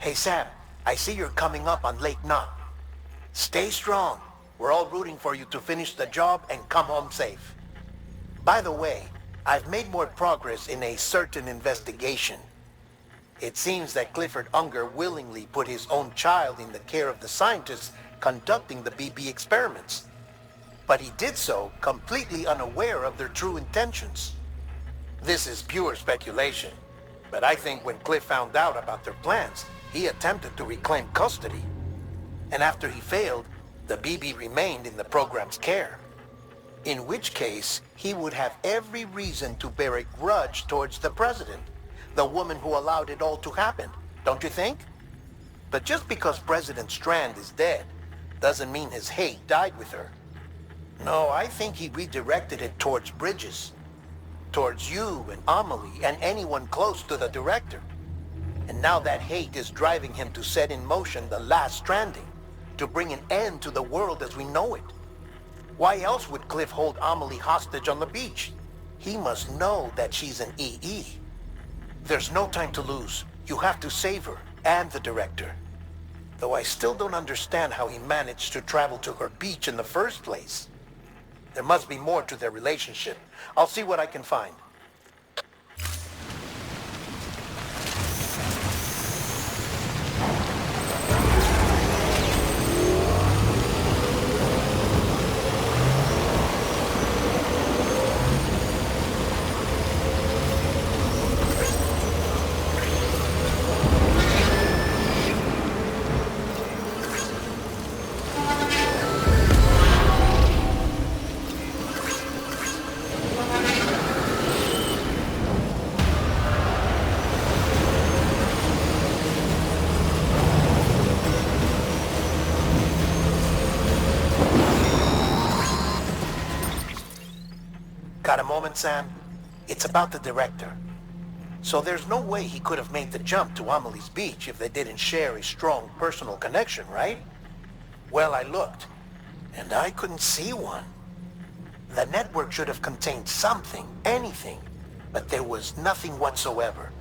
Hey Sam, I see you're coming up on Lake Knot. Stay strong. We're all rooting for you to finish the job and come home safe. By the way, I've made more progress in a certain investigation. It seems that Clifford Unger willingly put his own child in the care of the scientists conducting the BB experiments. But he did so completely unaware of their true intentions. This is pure speculation, but I think when Cliff found out about their plans, he attempted to reclaim custody. And after he failed, the BB remained in the program's care. In which case, he would have every reason to bear a grudge towards the president, the woman who allowed it all to happen, don't you think? But just because President Strand is dead, doesn't mean his hate died with her. No, I think he redirected it towards Bridges. Towards you and Amelie and anyone close to the director. And now that hate is driving him to set in motion the last Stranding, to bring an end to the world as we know it. Why else would Cliff hold Amelie hostage on the beach? He must know that she's an EE. There's no time to lose. You have to save her and the director. Though I still don't understand how he managed to travel to her beach in the first place. There must be more to their relationship. I'll see what I can find. moment, Sam? It's about the director. So there's no way he could have made the jump to Amelie's Beach if they didn't share a strong personal connection, right? Well, I looked, and I couldn't see one. The network should have contained something, anything, but there was nothing whatsoever.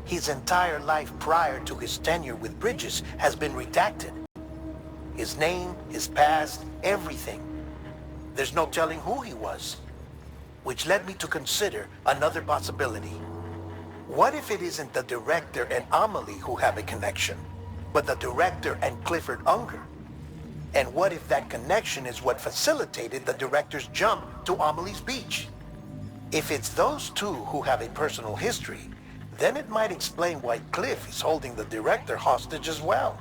His entire life prior to his tenure with Bridges has been redacted. His name, his past, everything. There's no telling who he was. Which led me to consider another possibility. What if it isn't the director and Amelie who have a connection, but the director and Clifford Unger? And what if that connection is what facilitated the director's jump to Amelie's Beach? If it's those two who have a personal history, then it might explain why Cliff is holding the director hostage as well.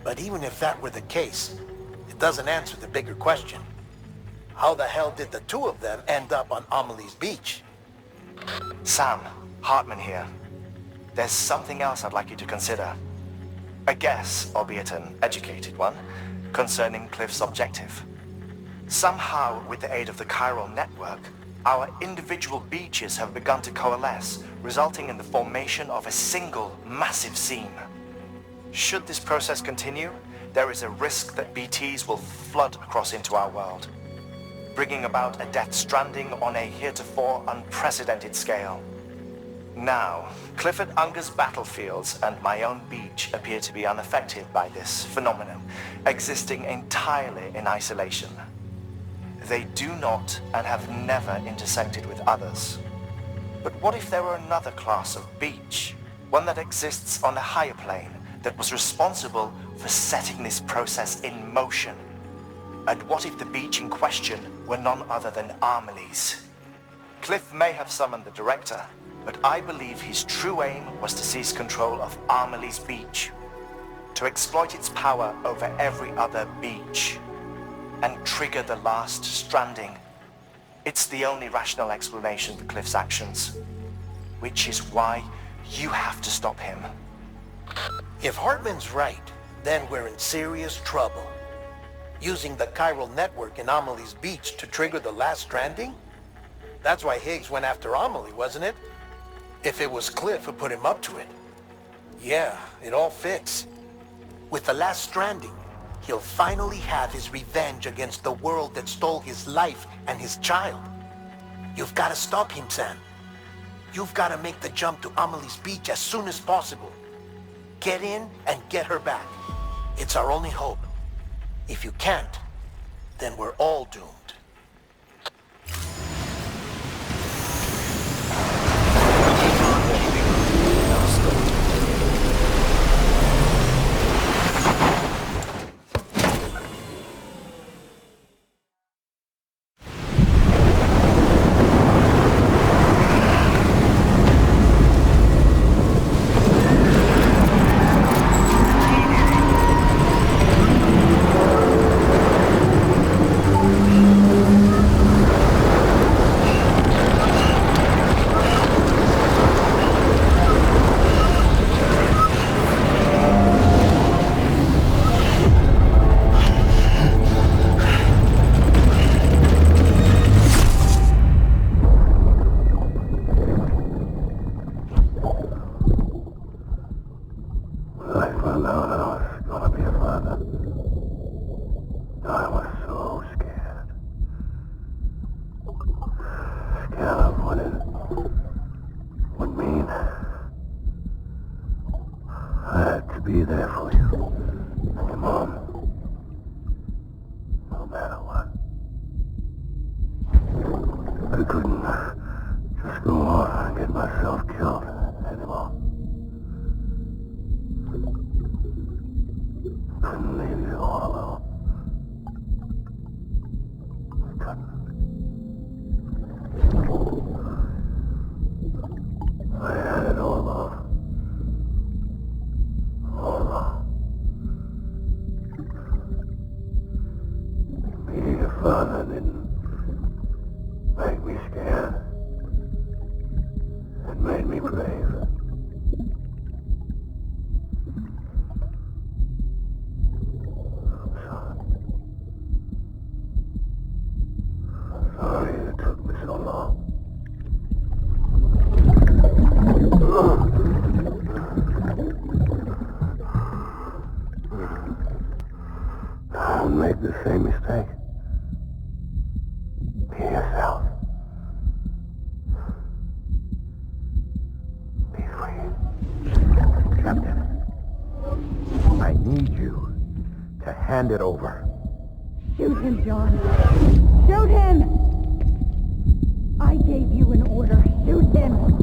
But even if that were the case, it doesn't answer the bigger question. How the hell did the two of them end up on Amelie's Beach? Sam, Hartman here. There's something else I'd like you to consider. A guess, albeit an educated one, concerning Cliff's objective. Somehow, with the aid of the chiral network, our individual beaches have begun to coalesce, resulting in the formation of a single massive seam. Should this process continue, there is a risk that BTs will flood across into our world, bringing about a death stranding on a heretofore unprecedented scale. Now, Clifford Unger's battlefields and my own beach appear to be unaffected by this phenomenon, existing entirely in isolation. They do not and have never intersected with others. But what if there were another class of beach, one that exists on a higher plane, that was responsible for setting this process in motion? And what if the beach in question were none other than Amelie's? Cliff may have summoned the director, but I believe his true aim was to seize control of Amelie's Beach, to exploit its power over every other beach, and trigger the last stranding. It's the only rational explanation for Cliff's actions, which is why you have to stop him. If Hartman's right, then we're in serious trouble. Using the chiral network in Amelie's Beach to trigger the last stranding? That's why Higgs went after Amelie, wasn't it? If it was Cliff who put him up to it. Yeah, it all fits. With the last stranding, he'll finally have his revenge against the world that stole his life and his child. You've got to stop him, Sam. You've got to make the jump to Amelie's Beach as soon as possible. Get in and get her back. It's our only hope. If you can't, then we're all doomed. Be there for you. And your mom. No matter what. I couldn't just go off and get myself killed anymore. Couldn't leave you all alone. I couldn't. I had it all along. Being a father didn't make me scared. It made me brave. I'm sorry. I'm sorry it took me so long. accept it. I need you to hand it over. Shoot him, John. Shoot him! I gave you an order. Shoot him!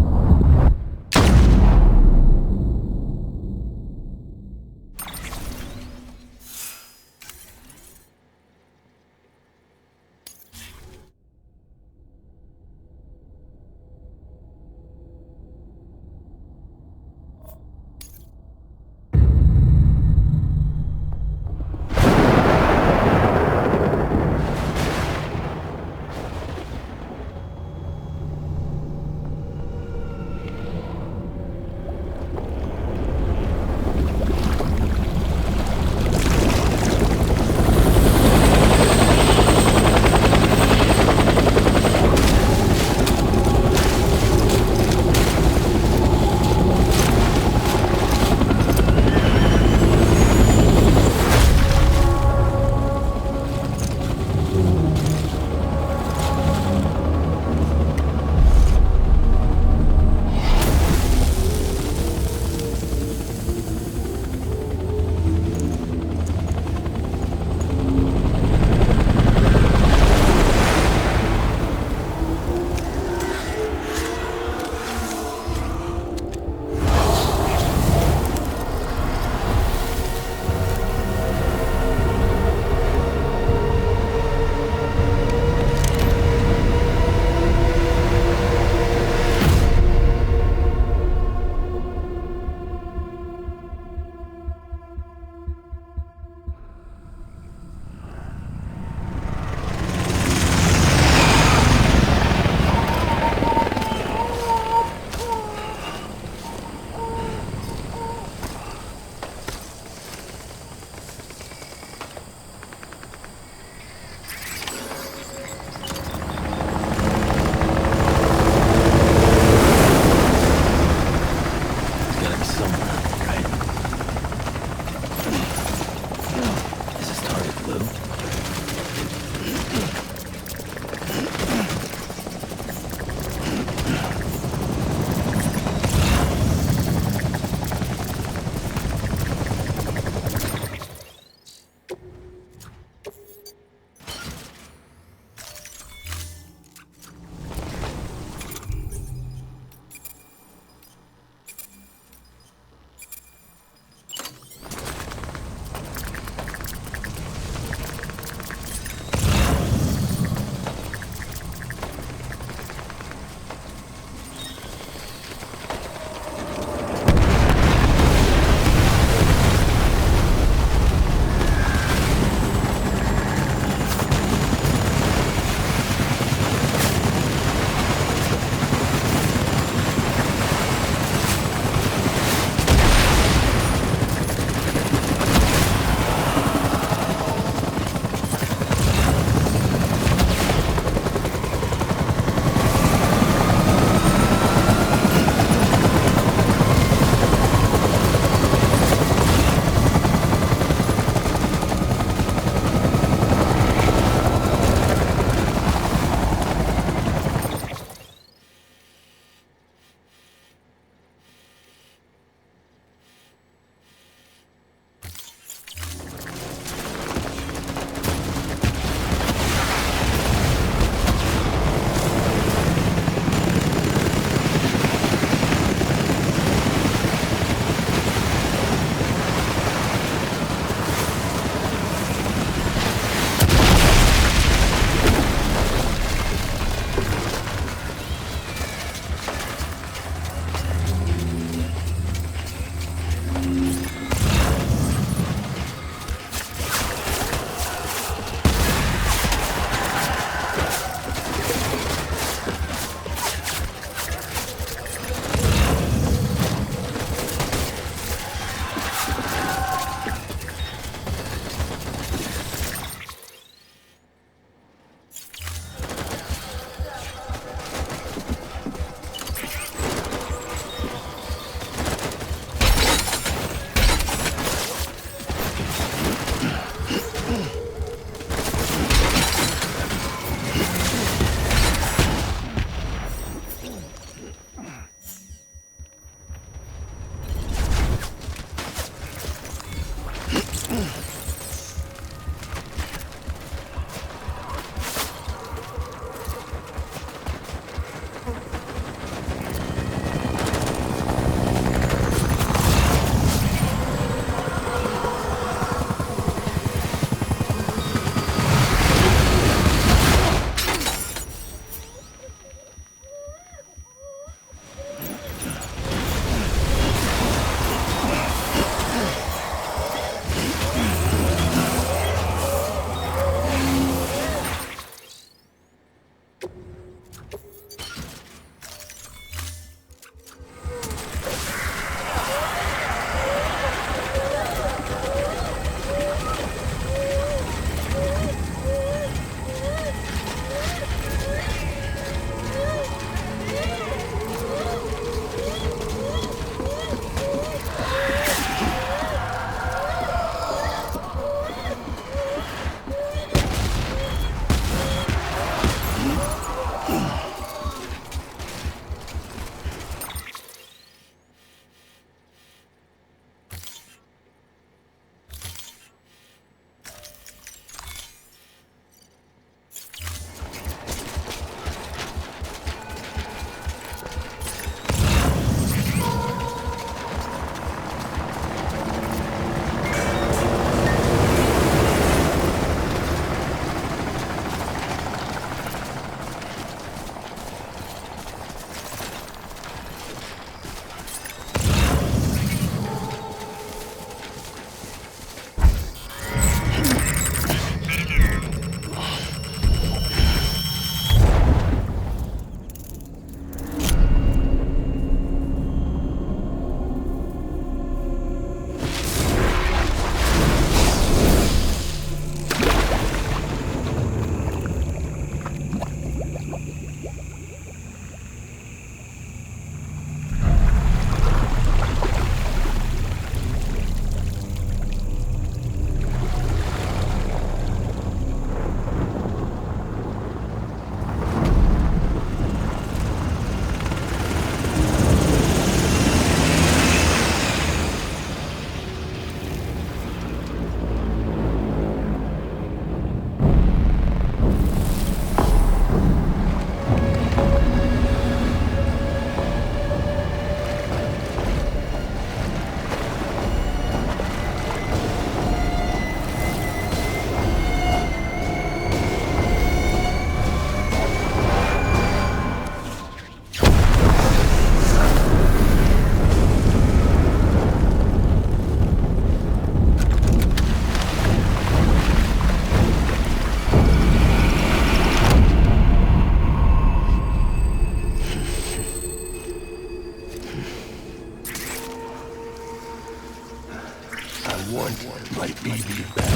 one might be the best.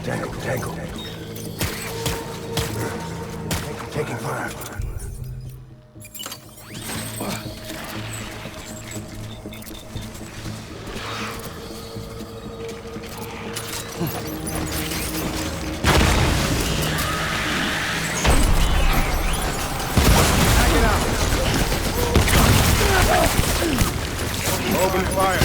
Tangle, tangle. Taking fire. Open fire.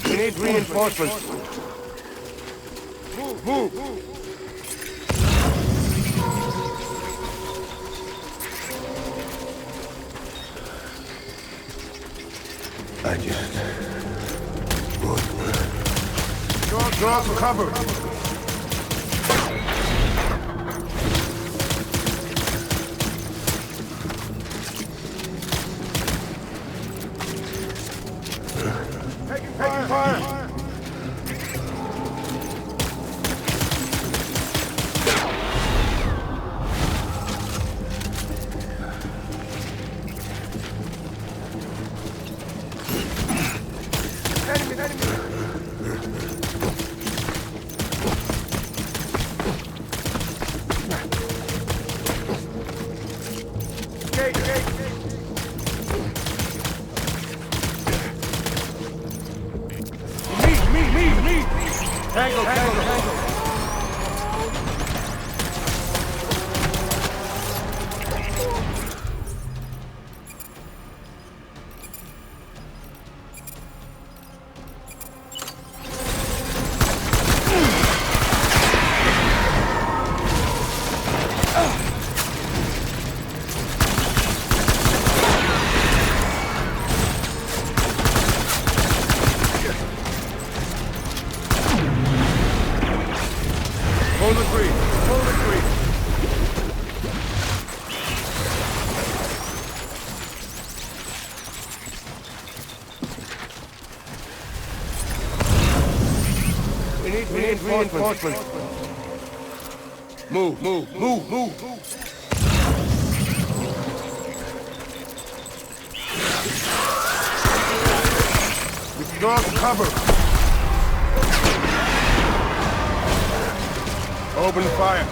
We need reinforcements. Move! I just... Draw for cover. Taking fire. Tango. Hold the tree. We need reinforcements. Move. Withdraw to cover. Open fire.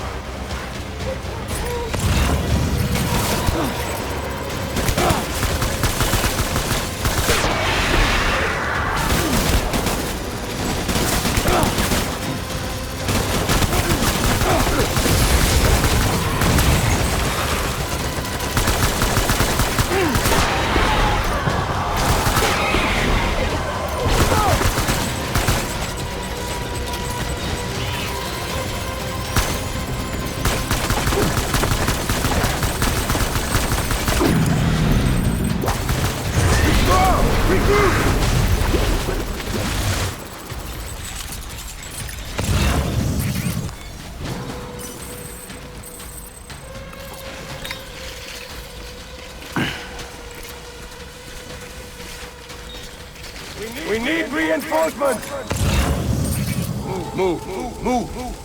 We need reinforcements! Move, move, move, move!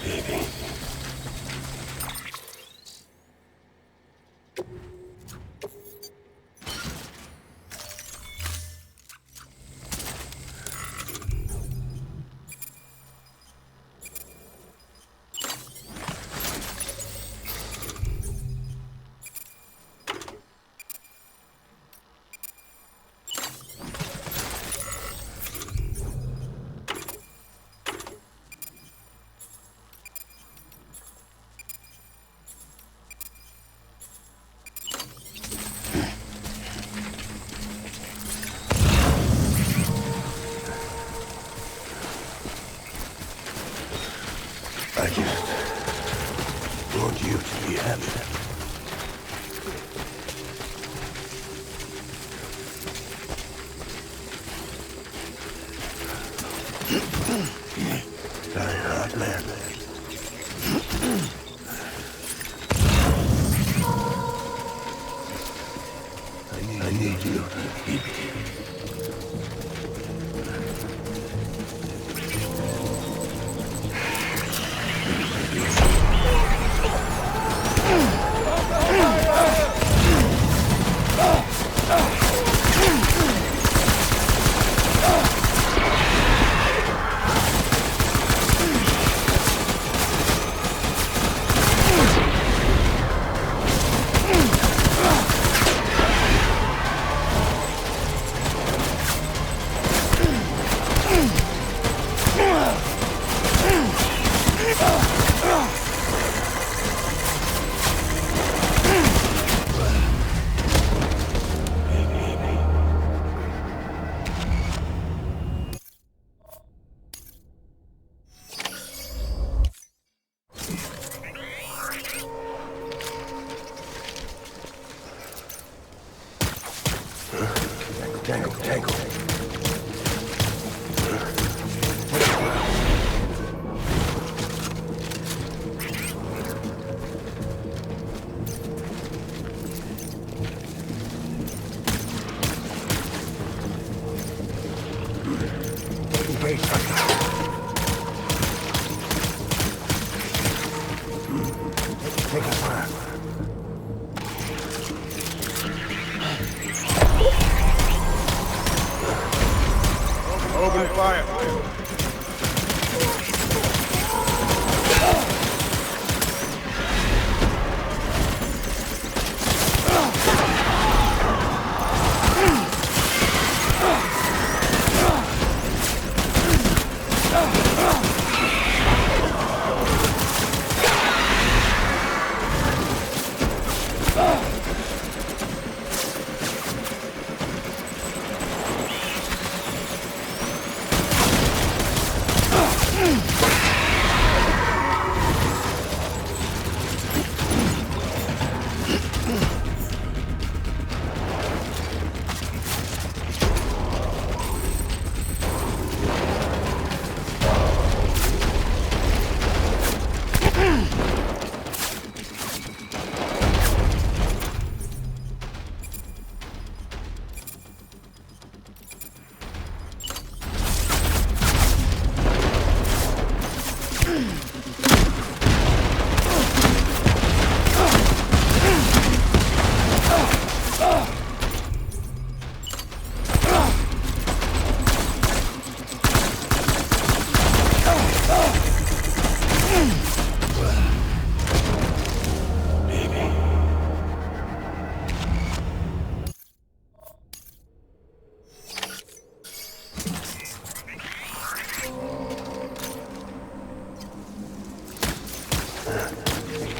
Baby. I just want you to be happy. Die hard, man. I need you to keep Tangle. Take a fire. Open fire!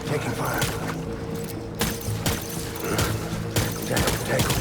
Taking fire. Tangle.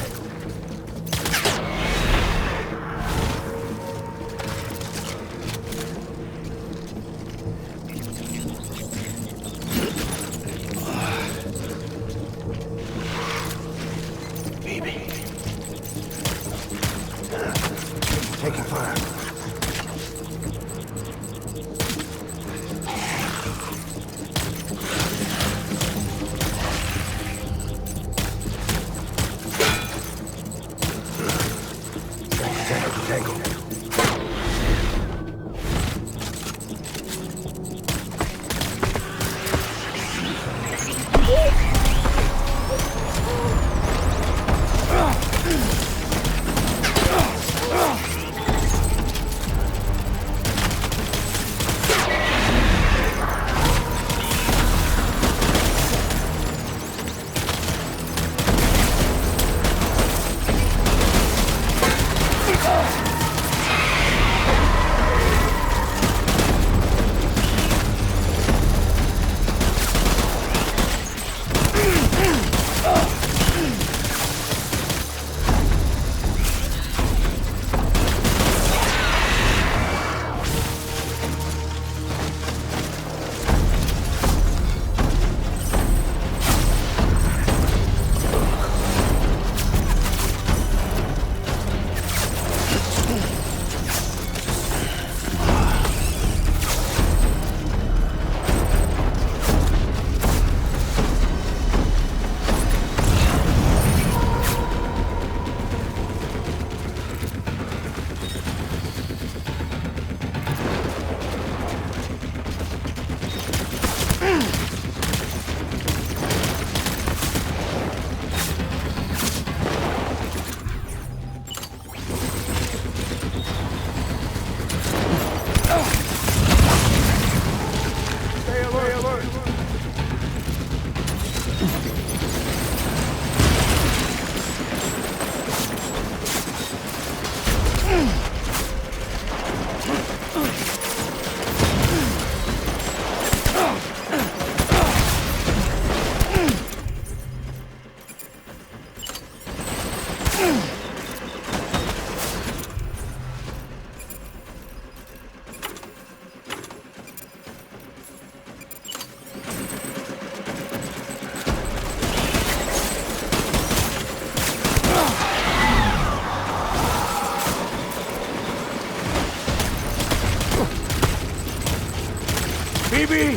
BB!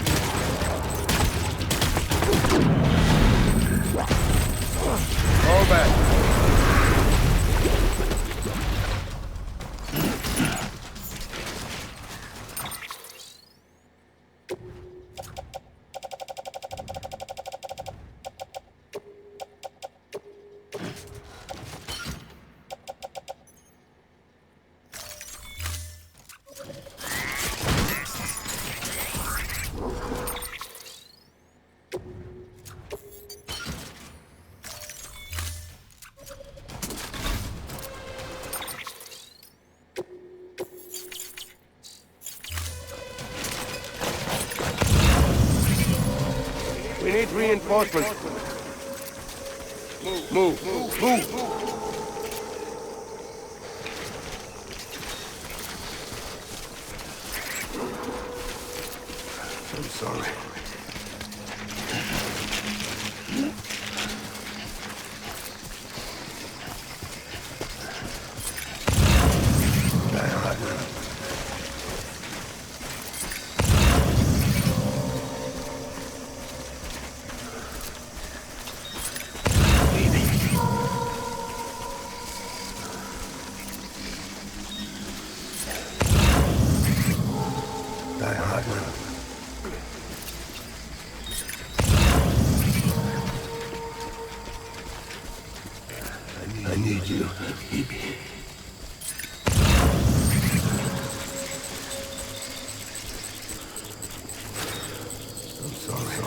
Fall back. We need reinforcements. Move. I'm sorry. I need you, Phoebe. I'm sorry.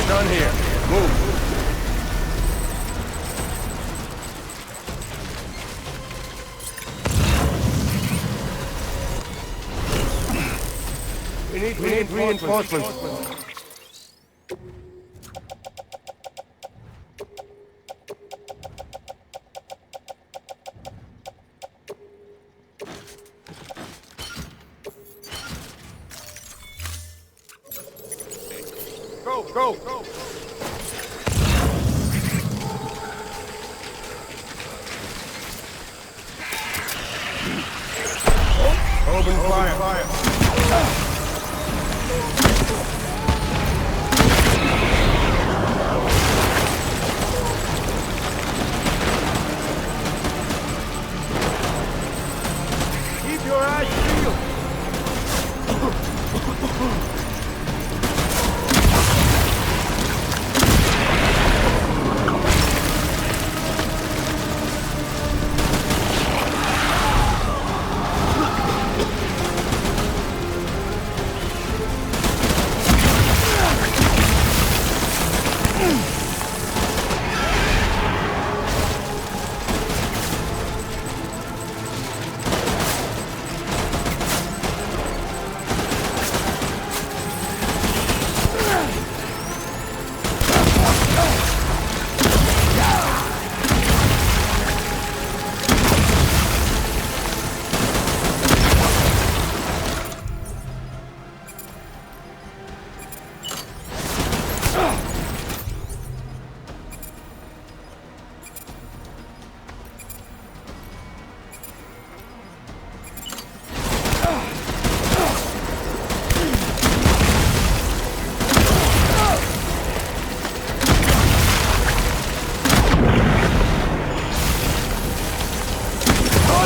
Done here. Move. We need reinforcements. Go! Open fire! Keep your eyes peeled!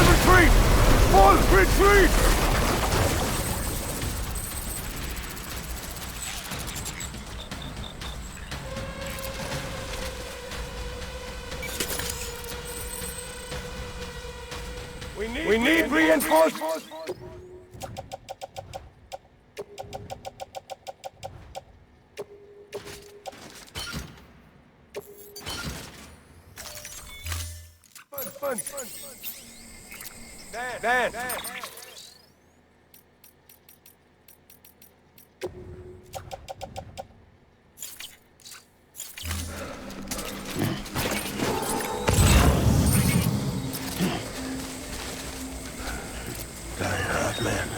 Retreat! Full retreat! We need reinforcements! Fun. Dan. Die-hard man.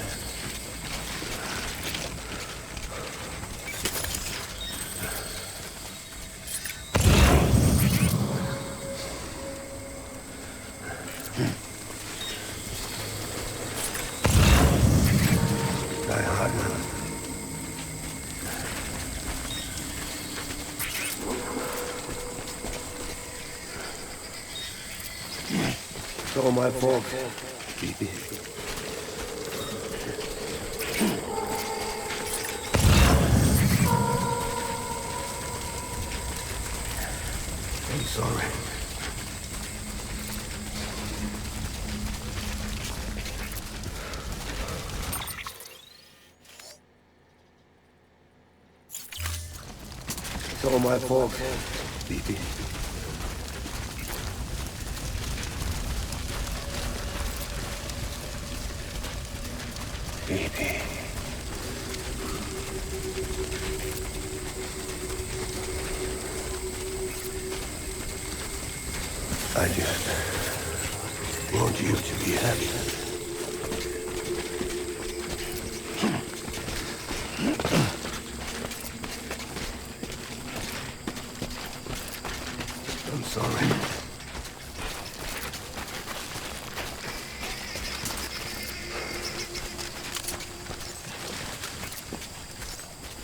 Die-hard man. So my fault. I'm sorry. It's all my fault. Baby. Baby. I just want you to be happy. I'm sorry.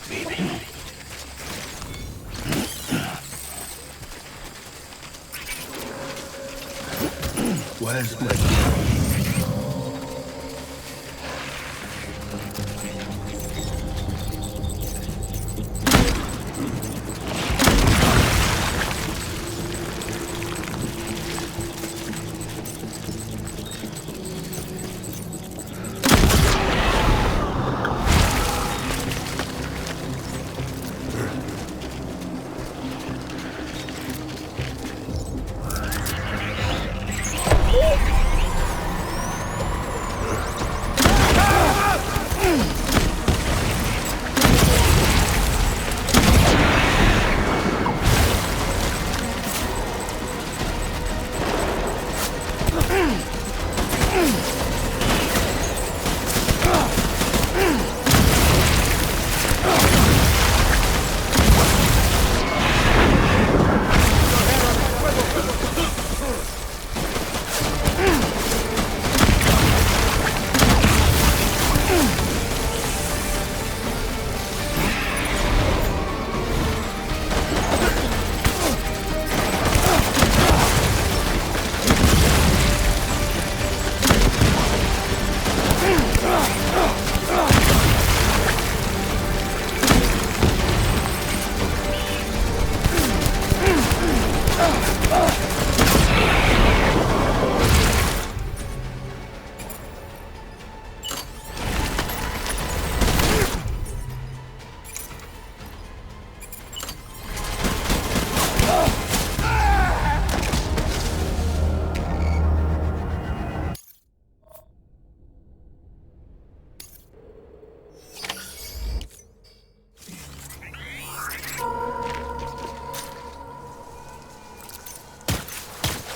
Baby. Where's my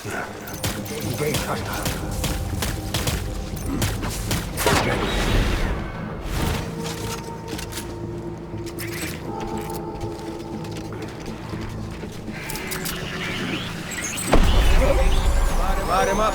Engage hostile. Light him up.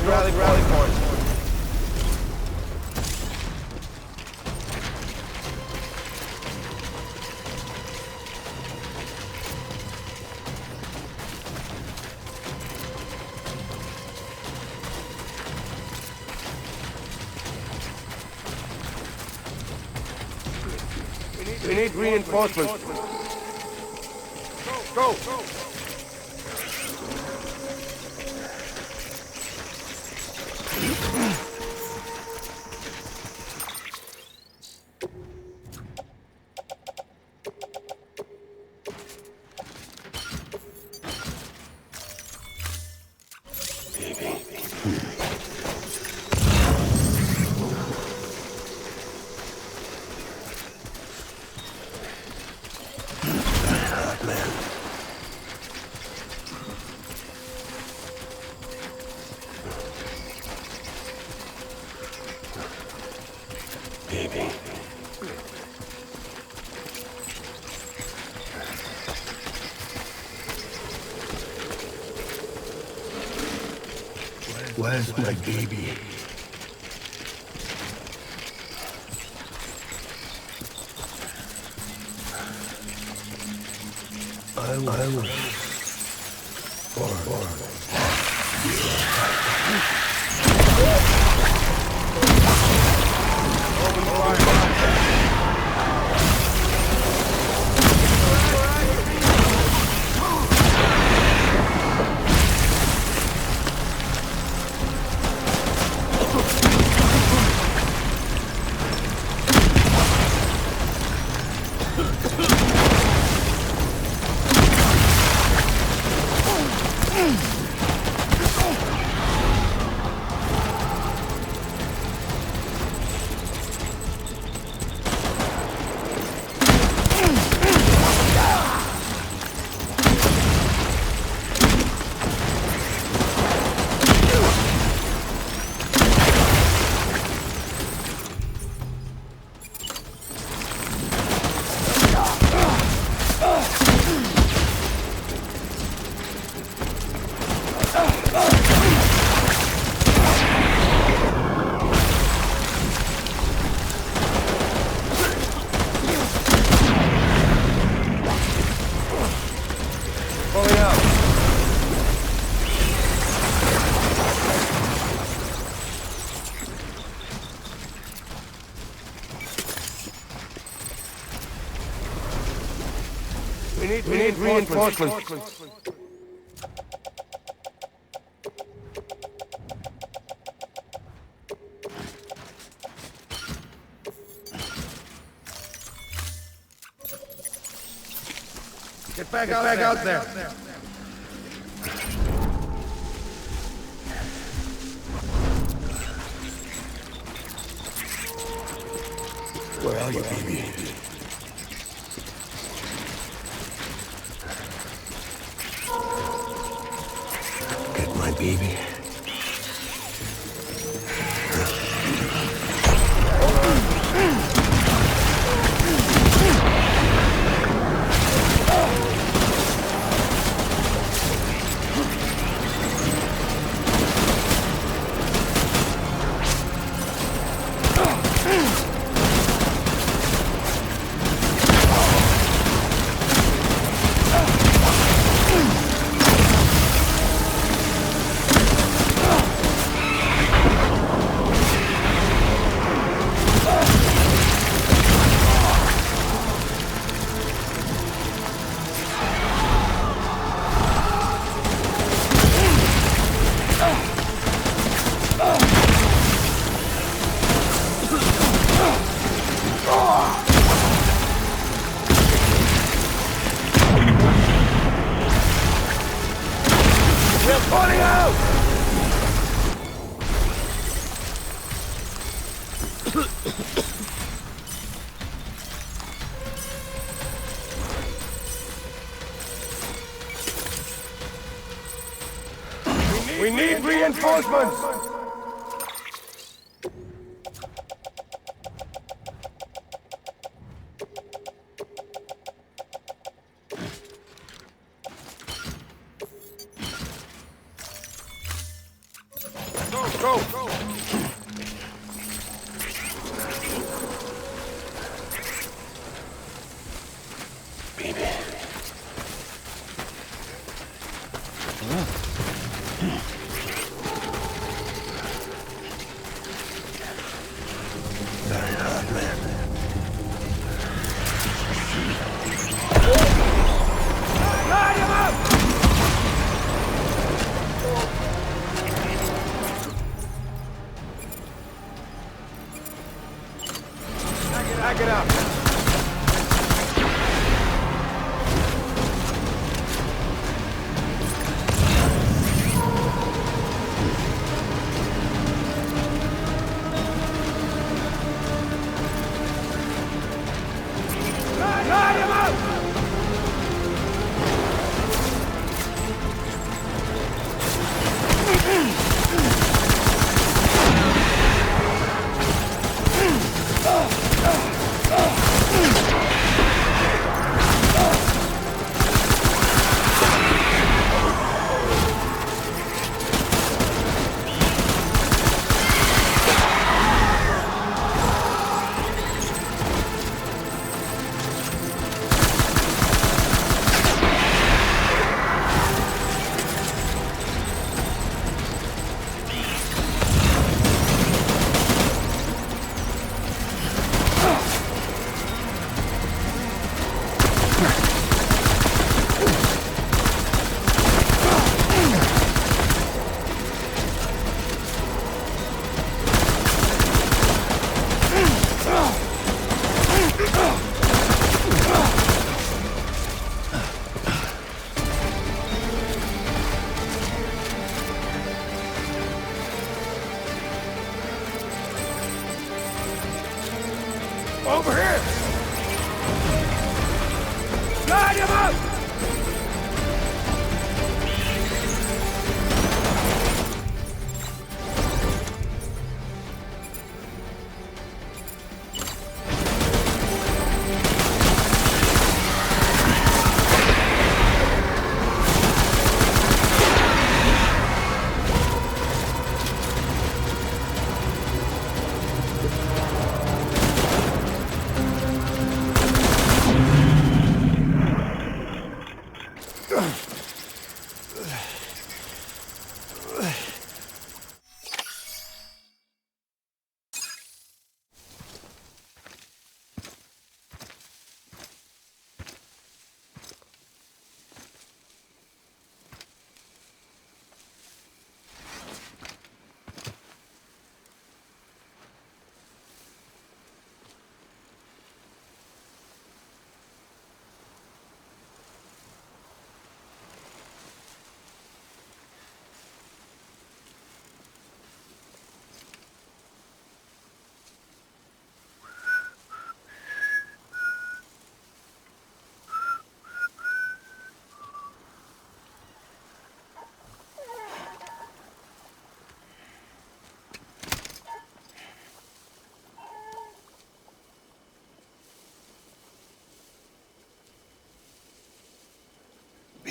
Rally point. We need reinforcements. Go! Where's my baby? I was born. We need reinforcements. Get back out there. Where are you, baby? Get my baby. We need reinforcements! Go! Baby. Very hard, man. Light him up! Back it up! Light him up! Over here! Light him up!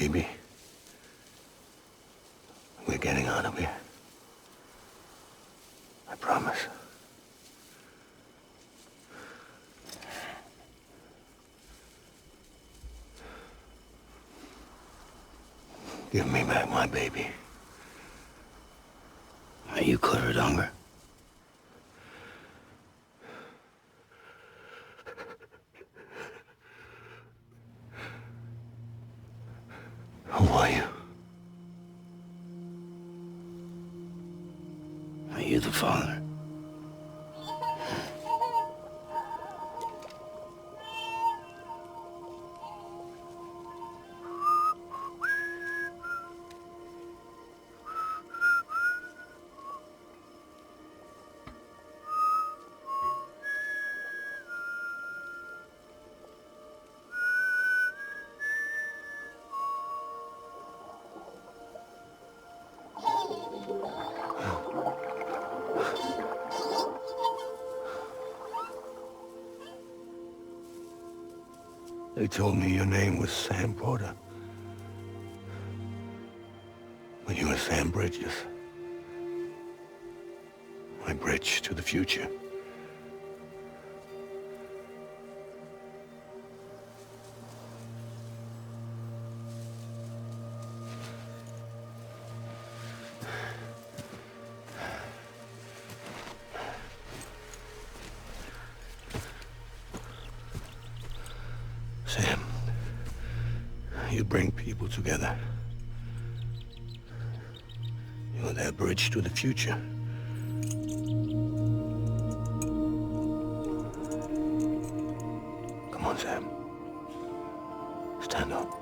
Baby, we're getting out of here. I promise. Give me back my baby. Are you clear of hunger? Who are you? Are you the father? They told me your name was Sam Porter. But you were Sam Bridges. My bridge to the future. Sam, you bring people together. You're their bridge to the future. Come on, Sam. Stand up.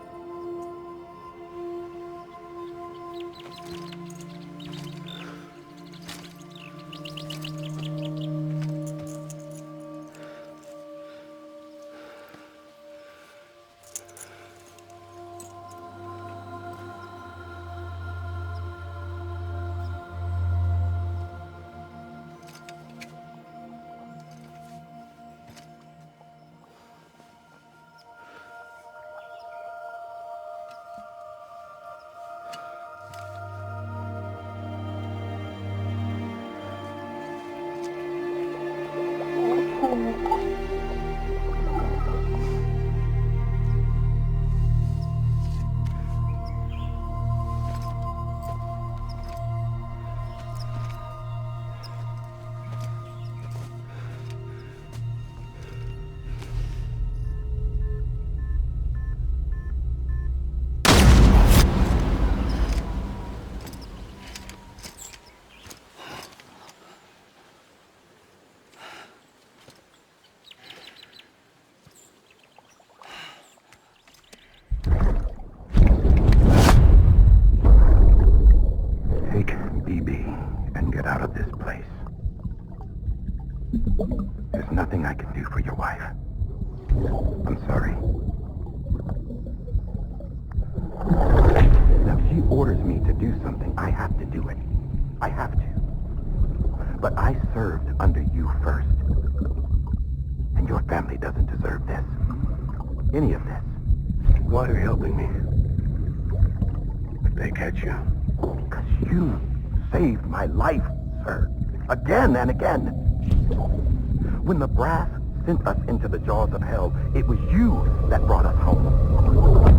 Out of this place. There's nothing I can do for your wife. I'm sorry. Now, if she orders me to do something, I have to do it. I have to. But I served under you first. And your family doesn't deserve this. Any of this. Why are you helping me? If they catch you. Because you saved my life, sir. Again and again. When the brass sent us into the jaws of hell, it was you that brought us home.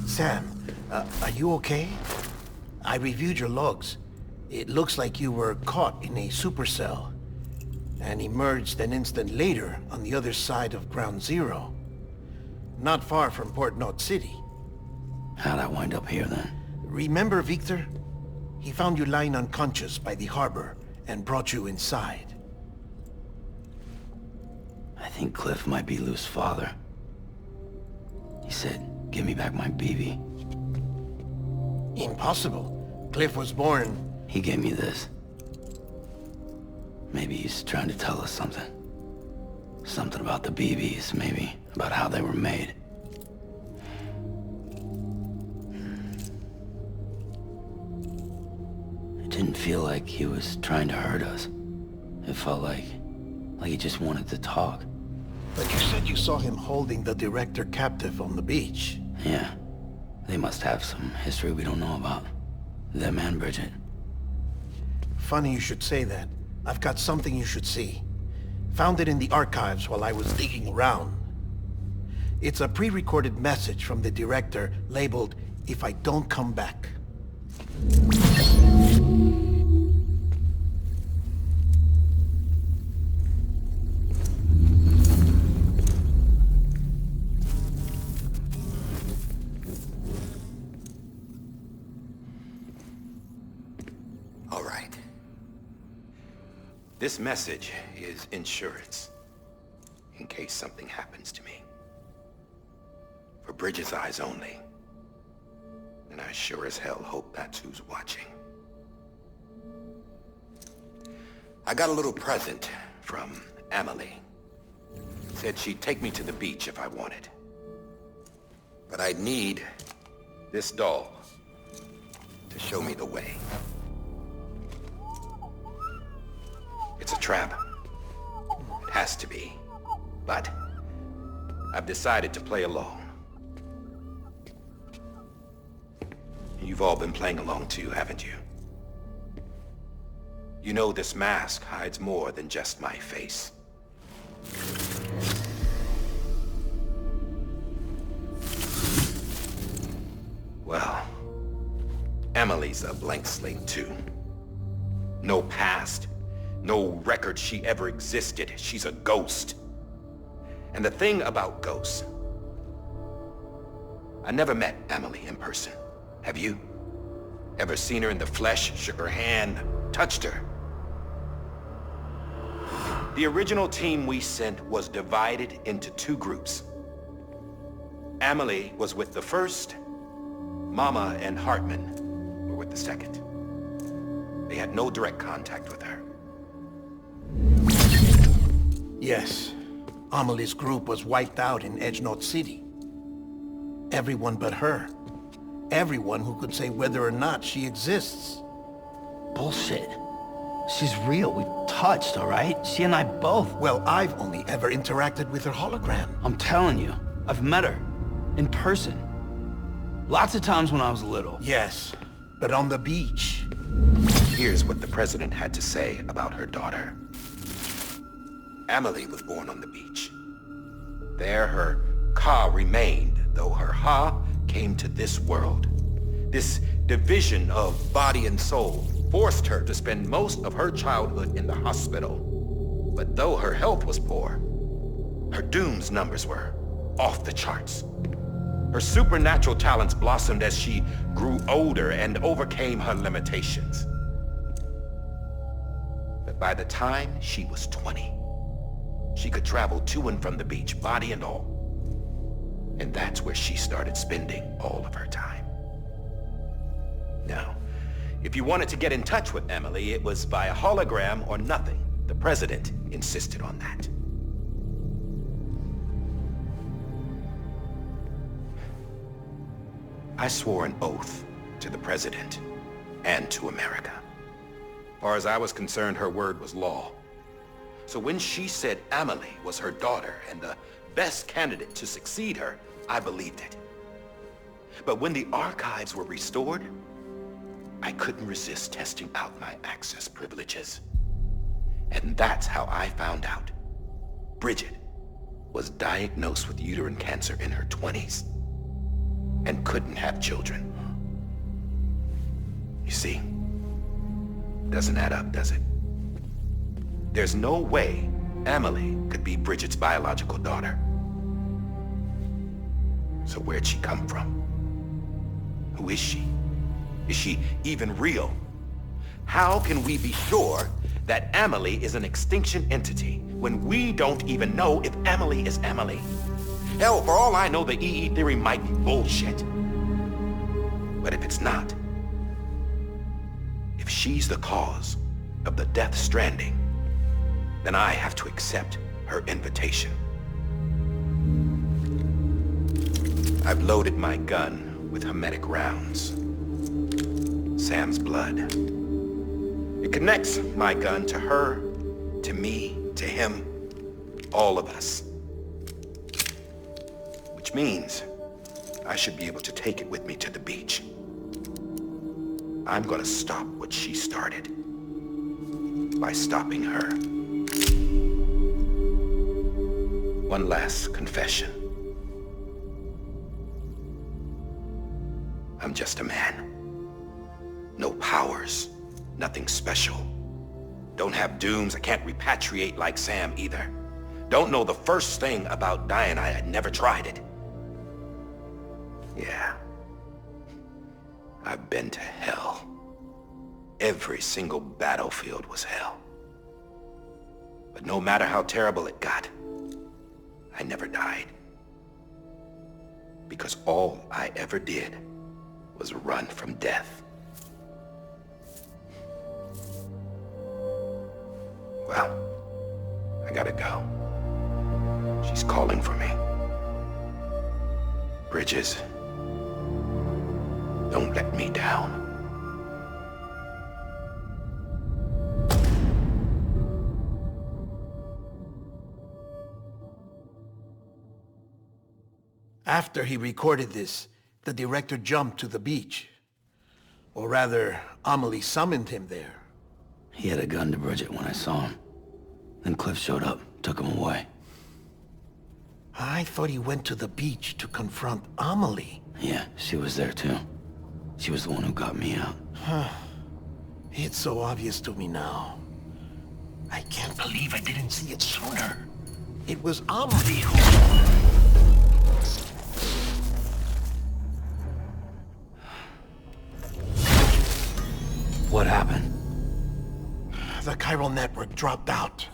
Sam, are you okay? I reviewed your logs. It looks like you were caught in a supercell and emerged an instant later on the other side of Ground Zero. Not far from Port Knot City. How'd I wind up here then? Remember Victor? He found you lying unconscious by the harbor and brought you inside. I think Cliff might be Lou's father. He said, give me back my BB. Impossible. Cliff was born... He gave me this. Maybe he's trying to tell us something. Something about the BBs, maybe. About how they were made. It didn't feel like he was trying to hurt us. It felt like he just wanted to talk. But you said you saw him holding the director captive on the beach. Yeah. They must have some history we don't know about. Them and Bridget. Funny you should say that. I've got something you should see. Found it in the archives while I was digging around. It's a pre-recorded message from the director labeled, "If I don't come back." All right. This message is insurance, in case something happens to me. For Bridget's eyes only. And I sure as hell hope that's who's watching. I got a little present from Emily. Said she'd take me to the beach if I wanted. But I'd need this doll to show me the way. It's a trap. It has to be. But I've decided to play along. You've all been playing along too, haven't you? You know this mask hides more than just my face. Well, Emily's a blank slate too. No past. No record she ever existed. She's a ghost. And the thing about ghosts... I never met Emily in person. Have you? Ever seen her in the flesh, shook her hand, touched her? The original team we sent was divided into two groups. Emily was with the first. Mama and Hartman were with the second. They had no direct contact with her. Yes. Amelie's group was wiped out in Edge Knot City. Everyone but her. Everyone who could say whether or not she exists. Bullshit. She's real. We've touched, all right? She and I both. Well, I've only ever interacted with her hologram. I'm telling you, I've met her. In person. Lots of times when I was little. Yes, but on the beach. Here's what the president had to say about her daughter. Emily was born on the beach. There her Ka remained, though her Ha came to this world. This division of body and soul forced her to spend most of her childhood in the hospital. But though her health was poor, her Doom's numbers were off the charts. Her supernatural talents blossomed as she grew older and overcame her limitations. But by the time she was 20, she could travel to and from the beach, body and all. And that's where she started spending all of her time. Now, if you wanted to get in touch with Emily, it was via hologram or nothing. The president insisted on that. I swore an oath to the president and to America. As far as I was concerned, her word was law. So when she said Emily was her daughter and the best candidate to succeed her, I believed it. But when the archives were restored, I couldn't resist testing out my access privileges. And that's how I found out Bridget was diagnosed with uterine cancer in her 20s and couldn't have children. You see, doesn't add up, does it? There's no way Emily could be Bridget's biological daughter. So where'd she come from? Who is she? Is she even real? How can we be sure that Amelie is an extinction entity when we don't even know if Amelie is Amelie. Hell, for all I know, the EE theory might be bullshit. But if it's not, if she's the cause of the death stranding, then I have to accept her invitation. I've loaded my gun with hermetic rounds. Sam's blood. It connects my gun to her, to me, to him, all of us. Which means I should be able to take it with me to the beach. I'm gonna stop what she started by stopping her. One last confession. I'm just a man. No powers, nothing special. Don't have dooms, I can't repatriate like Sam either. Don't know the first thing about dying, I had never tried it. Yeah. I've been to hell. Every single battlefield was hell. But no matter how terrible it got, I never died. Because all I ever did was run from death. Well, I gotta go. She's calling for me. Bridges, don't let me down. After he recorded this, the director jumped to the beach. Or rather, Amelie summoned him there. He had a gun to Bridget when I saw him. Then Cliff showed up, took him away. I thought he went to the beach to confront Amelie. Yeah, she was there too. She was the one who got me out. It's so obvious to me now. I can't believe I didn't see it sooner. It was Amelie who... What happened? The chiral network dropped out.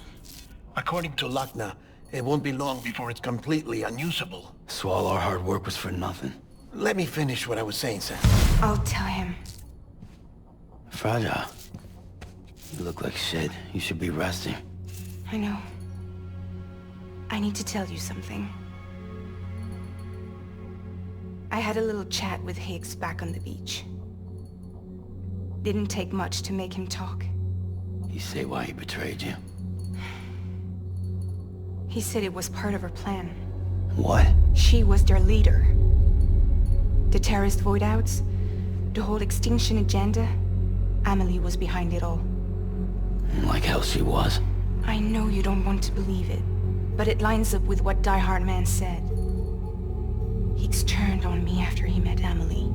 According to Luckna, it won't be long before it's completely unusable. So all our hard work was for nothing. Let me finish what I was saying, Sam. I'll tell him. Fragile. You look like shit. You should be resting. I know. I need to tell you something. I had a little chat with Higgs back on the beach. Didn't take much to make him talk. You say why he betrayed you? He said it was part of her plan. What? She was their leader. The terrorist void-outs, the whole extinction agenda, Amelie was behind it all. Like hell she was. I know you don't want to believe it, but it lines up with what Die Hard Man said. Higgs turned on me after he met Amelie.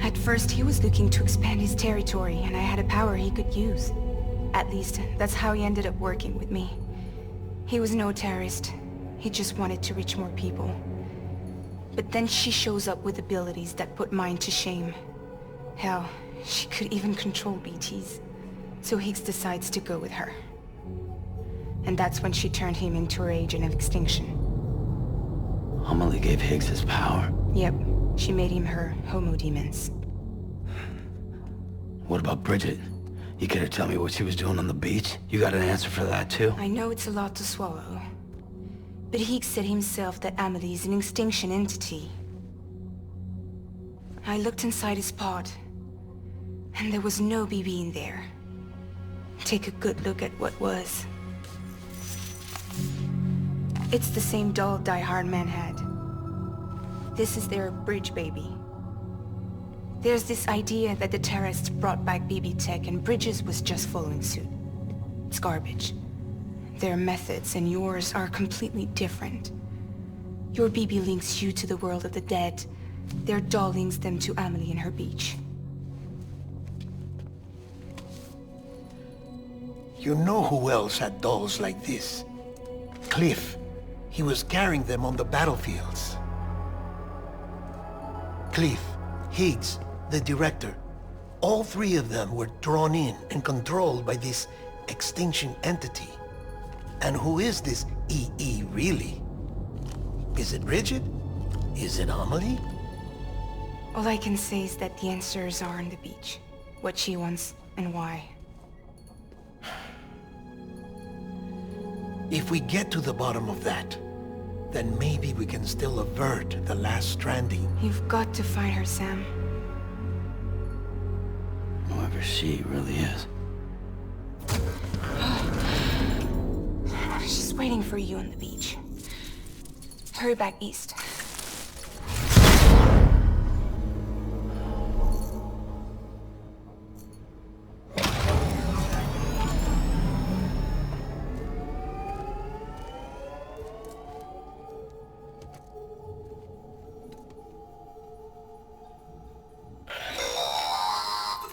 At first, he was looking to expand his territory, and I had a power he could use. At least, that's how he ended up working with me. He was no terrorist. He just wanted to reach more people. But then she shows up with abilities that put mine to shame. Hell, she could even control BTs. So Higgs decides to go with her. And that's when she turned him into her agent of extinction. Amelie gave Higgs his power. Yep, she made him her homo demons. What about Bridget? You care to tell me what she was doing on the beach? You got an answer for that too? I know it's a lot to swallow. But Higgs said himself that Amelie is an extinction entity. I looked inside his pod, and there was no BB in there. Take a good look at what was. It's the same doll Die Hard Man had. This is their bridge baby. There's this idea that the terrorists brought back BB tech and Bridges was just following suit. It's garbage. Their methods and yours are completely different. Your BB links you to the world of the dead. Their doll links them to Amelie and her beach. You know who else had dolls like this? Cliff. He was carrying them on the battlefields. Cliff, Higgs, the director, all three of them were drawn in and controlled by this extinction entity. And who is this EE really? Is it Bridget? Is it Amelie? All I can say is that the answers are on the beach. What she wants and why. If we get to the bottom of that, then maybe we can still avert the last stranding. You've got to find her, Sam. Whoever she really is. She's waiting for you on the beach. Hurry back east.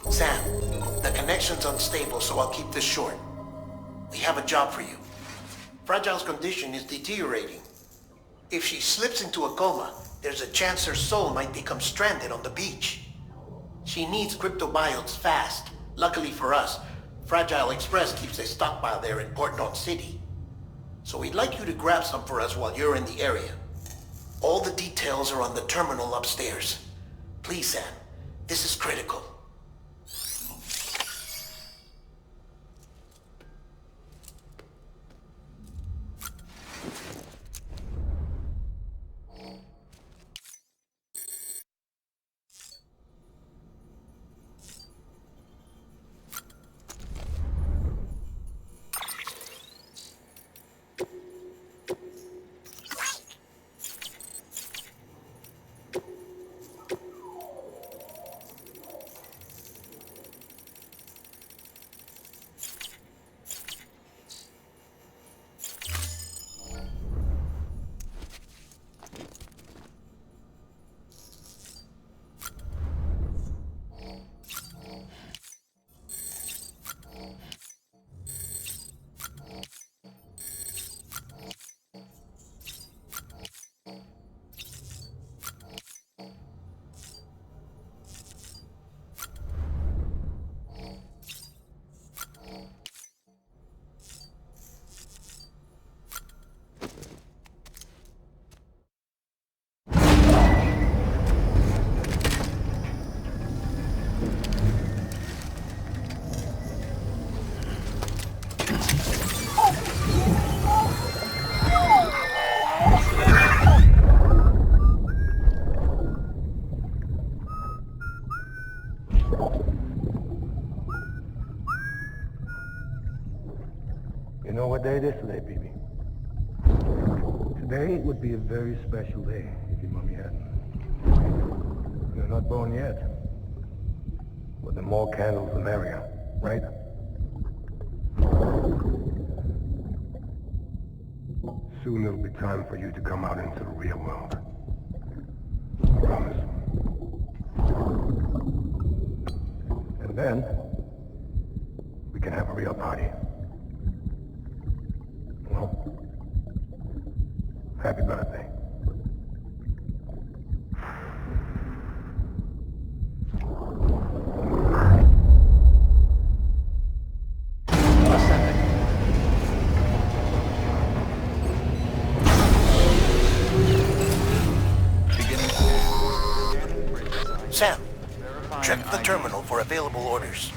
Sam, the connection's unstable, so I'll keep this short. We have a job for you. Fragile's condition is deteriorating. If she slips into a coma, there's a chance her soul might become stranded on the beach. She needs cryptobiotes fast. Luckily for us, Fragile Express keeps a stockpile there in Port Knot City. So we'd like you to grab some for us while you're in the area. All the details are on the terminal upstairs. Please, Sam, this is critical. You know what day it is today, baby? Today would be a very special day if your mommy hadn't. You're not born yet. But the more candles, the merrier, right? Soon it'll be time for you to come out into the real world. I promise. And then, we can have a real party. Well, happy birthday. Sam, check the terminal for available orders.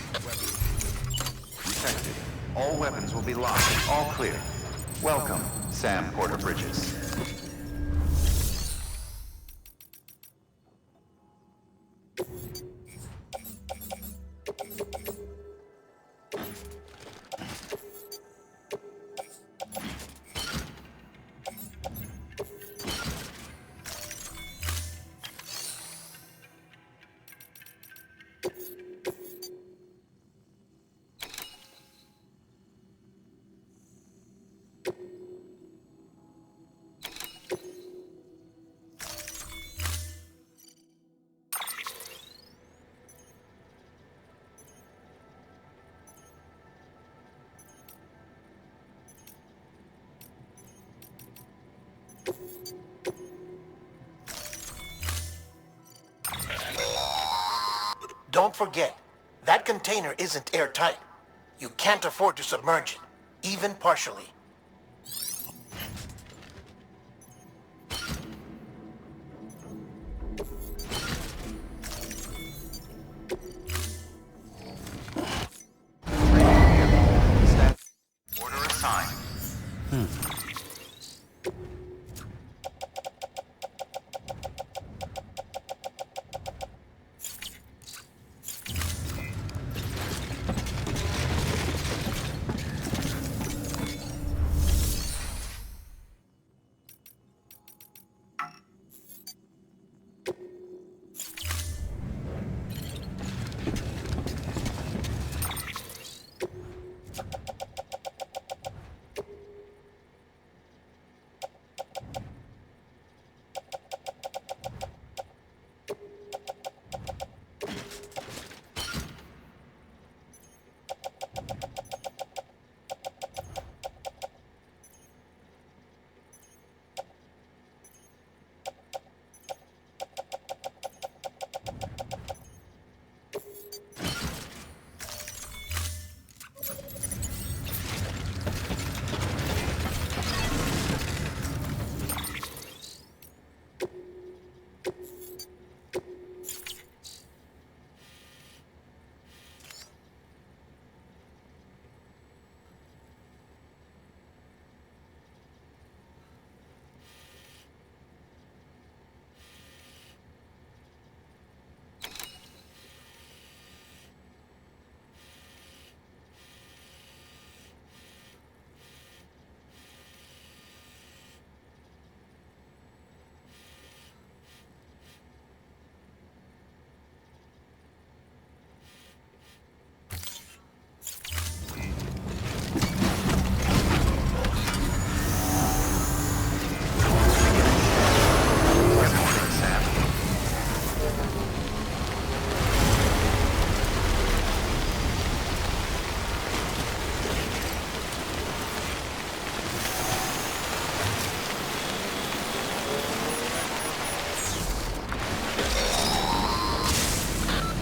Detected. All weapons will be locked. All clear. Welcome, Sam Porter Bridges. Don't forget, that container isn't airtight. You can't afford to submerge it, even partially. Order assigned.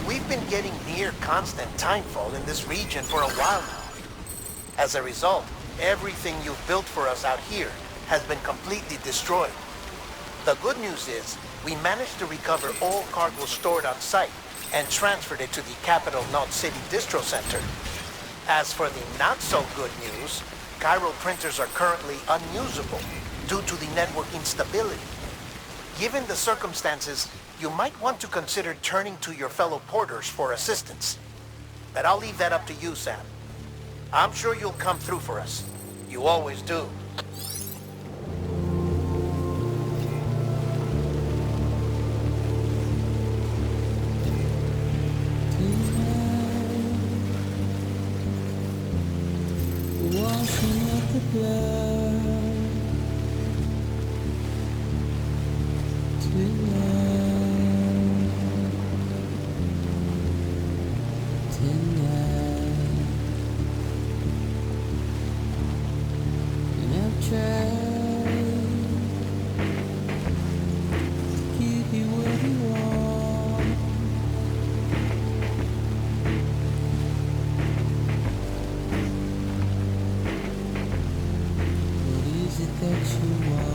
We've been getting near constant timefall in this region for a while now. As a result, everything you've built for us out here has been completely destroyed. The good news is, we managed to recover all cargo stored on site and transferred it to the Capital Knot City Distro Center. As for the not-so-good news, Chiral printers are currently unusable due to the network instability. Given the circumstances, you might want to consider turning to your fellow porters for assistance. But I'll leave that up to you, Sam. I'm sure you'll come through for us. You always do. Washing up the blood tonight, and I've tried to keep you where you are. What is it that you want?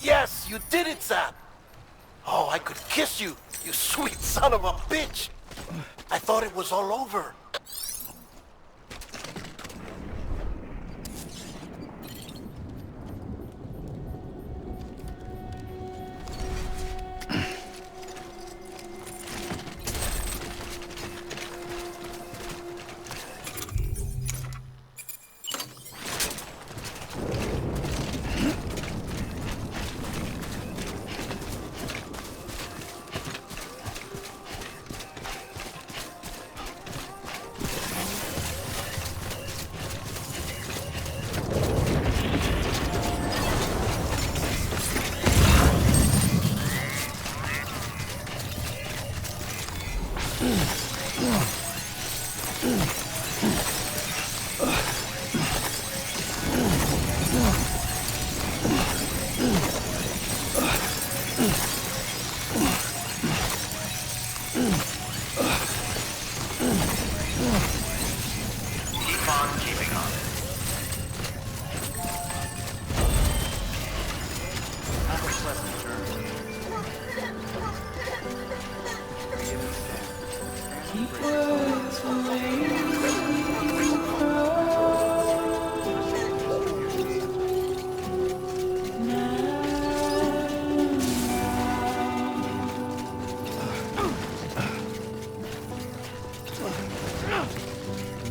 Yes, you did it, Sam! Oh, I could kiss you, you sweet son of a bitch! I thought it was all over.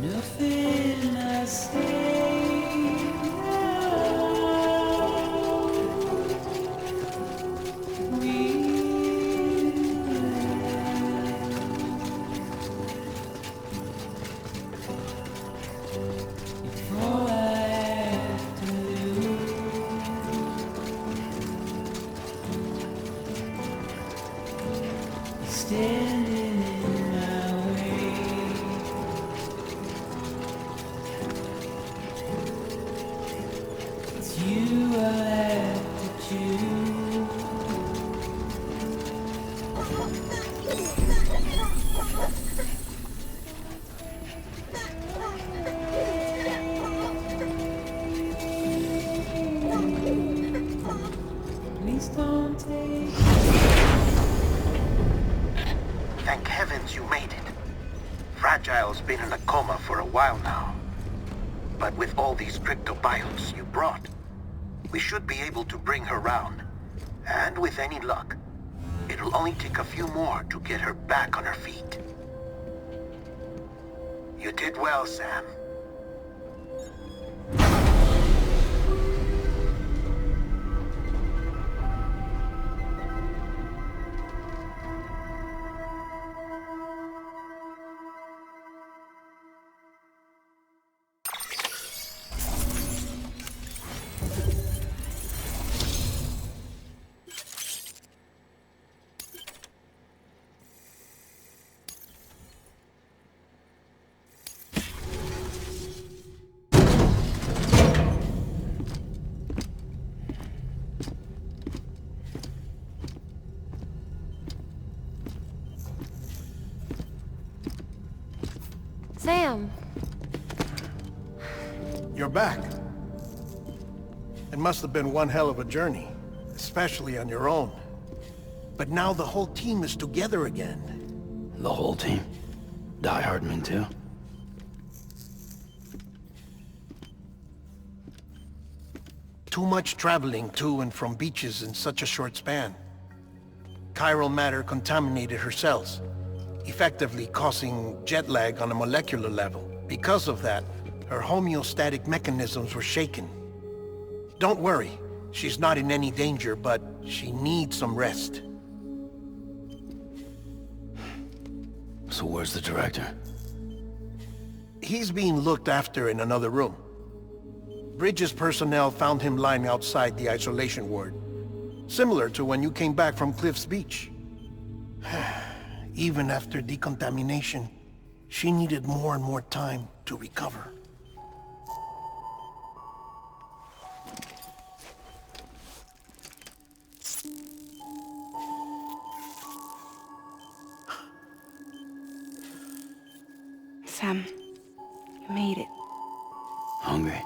Nothing I say all I have to do is standing in my way. It's you I have to choose. Please don't take. Thank heavens you made it. Fragile's been in a coma for a while now. But with all these cryptobiotes you brought, we should be able to bring her round. And with any luck, it'll only take a few more to get her back on her feet. You did well, Sam. Sam! You're back. It must have been one hell of a journey, especially on your own. But now the whole team is together again. The whole team? Die Hardman too? Too much traveling to and from beaches in such a short span. Chiral matter contaminated her cells, effectively causing jet lag on a molecular level. Because of that, her homeostatic mechanisms were shaken. Don't worry, she's not in any danger, but she needs some rest. So where's the director? He's being looked after in another room. Bridges personnel found him lying outside the isolation ward. Similar to when you came back from Cliff's Beach. Even after decontamination, she needed more and more time to recover. Sam, you made it. Hungry?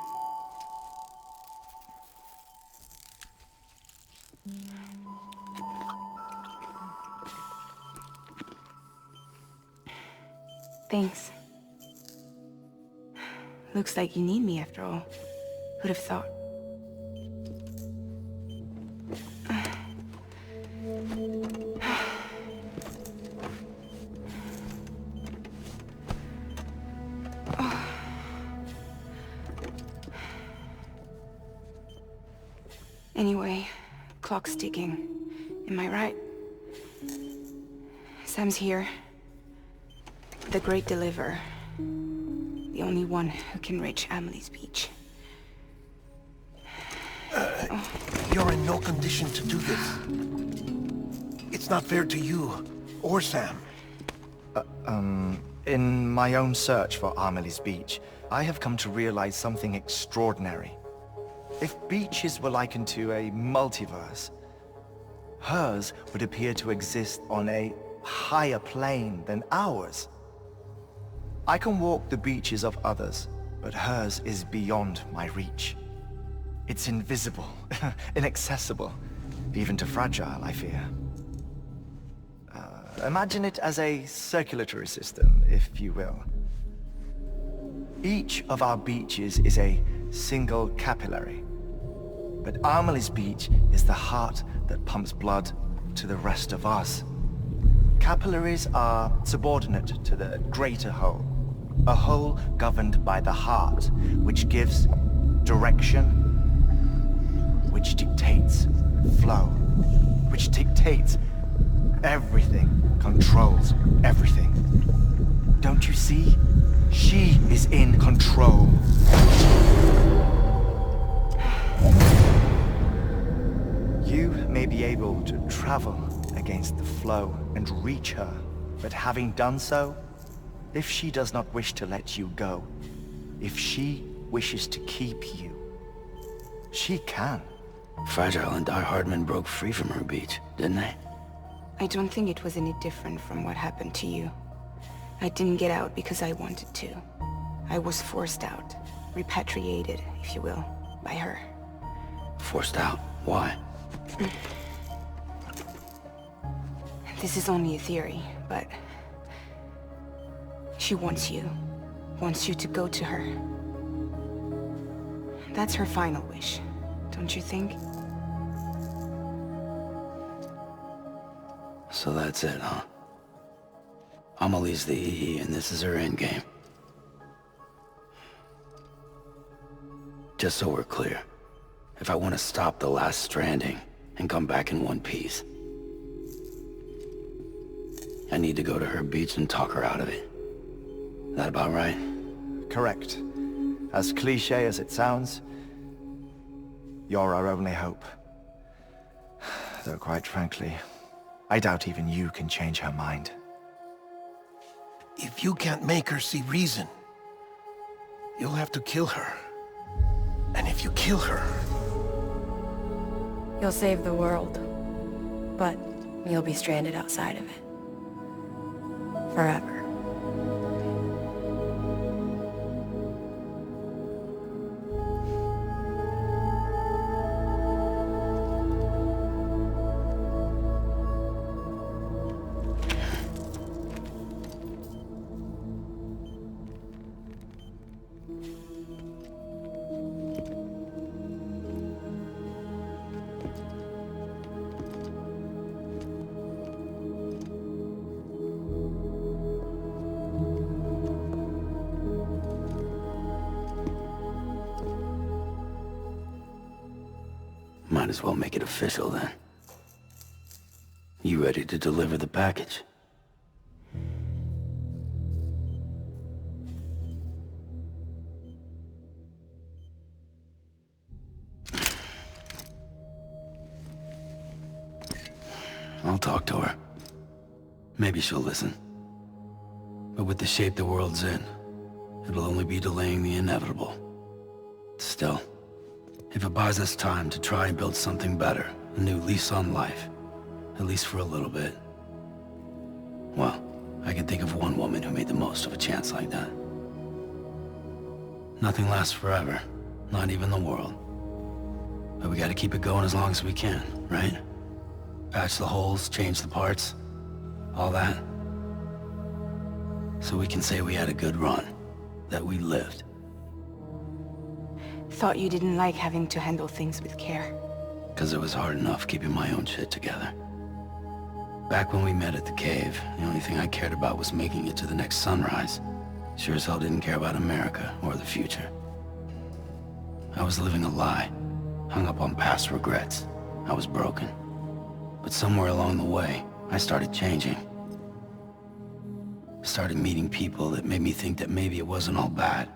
Thanks. Looks like you need me after all. Who'd have thought? Anyway, clock's ticking. Am I right? Sam's here. The Great Deliverer. The only one who can reach Amelie's beach. You're in no condition to do this. It's not fair to you, or Sam. In my own search for Amelie's beach, I have come to realize something extraordinary. If beaches were likened to a multiverse, hers would appear to exist on a higher plane than ours. I can walk the beaches of others, but hers is beyond my reach. It's invisible, inaccessible, even to fragile, I fear. Imagine it as a circulatory system, if you will. Each of our beaches is a single capillary. But Amelie's beach is the heart that pumps blood to the rest of us. Capillaries are subordinate to the greater whole. A whole governed by the heart, which gives direction, which dictates flow, which dictates everything, controls everything. Don't you see? She is in control. You may be able to travel against the flow and reach her, but having done so, if she does not wish to let you go, if she wishes to keep you, she can. Fragile and Die Hardman broke free from her beach, didn't they? I don't think it was any different from what happened to you. I didn't get out because I wanted to. I was forced out. Repatriated, if you will, by her. Forced out? Why? This is only a theory, but... she wants you. Wants you to go to her. That's her final wish, don't you think? So that's it, huh? Amelie's the EE, and this is her endgame. Just so we're clear, if I want to stop the last Stranding and come back in one piece, I need to go to her beach and talk her out of it. That about right? Correct. As cliché as it sounds, you're our only hope. Though quite frankly, I doubt even you can change her mind. If you can't make her see reason, you'll have to kill her. And if you kill her... You'll save the world, but you'll be stranded outside of it. Forever. Might as well make it official then. You ready to deliver the package? I'll talk to her. Maybe she'll listen. But with the shape the world's in, it'll only be delaying the inevitable. Still, if it buys us time to try and build something better, a new lease on life, at least for a little bit, well, I can think of one woman who made the most of a chance like that. Nothing lasts forever, not even the world. But we gotta keep it going as long as we can, right? Patch the holes, change the parts, all that. So we can say we had a good run. That we lived. Thought you didn't like having to handle things with care. Because it was hard enough keeping my own shit together. Back when we met at the cave, the only thing I cared about was making it to the next sunrise. Sure as hell didn't care about America or the future. I was living a lie, hung up on past regrets. I was broken. But somewhere along the way, I started changing. Started meeting people that made me think that maybe it wasn't all bad.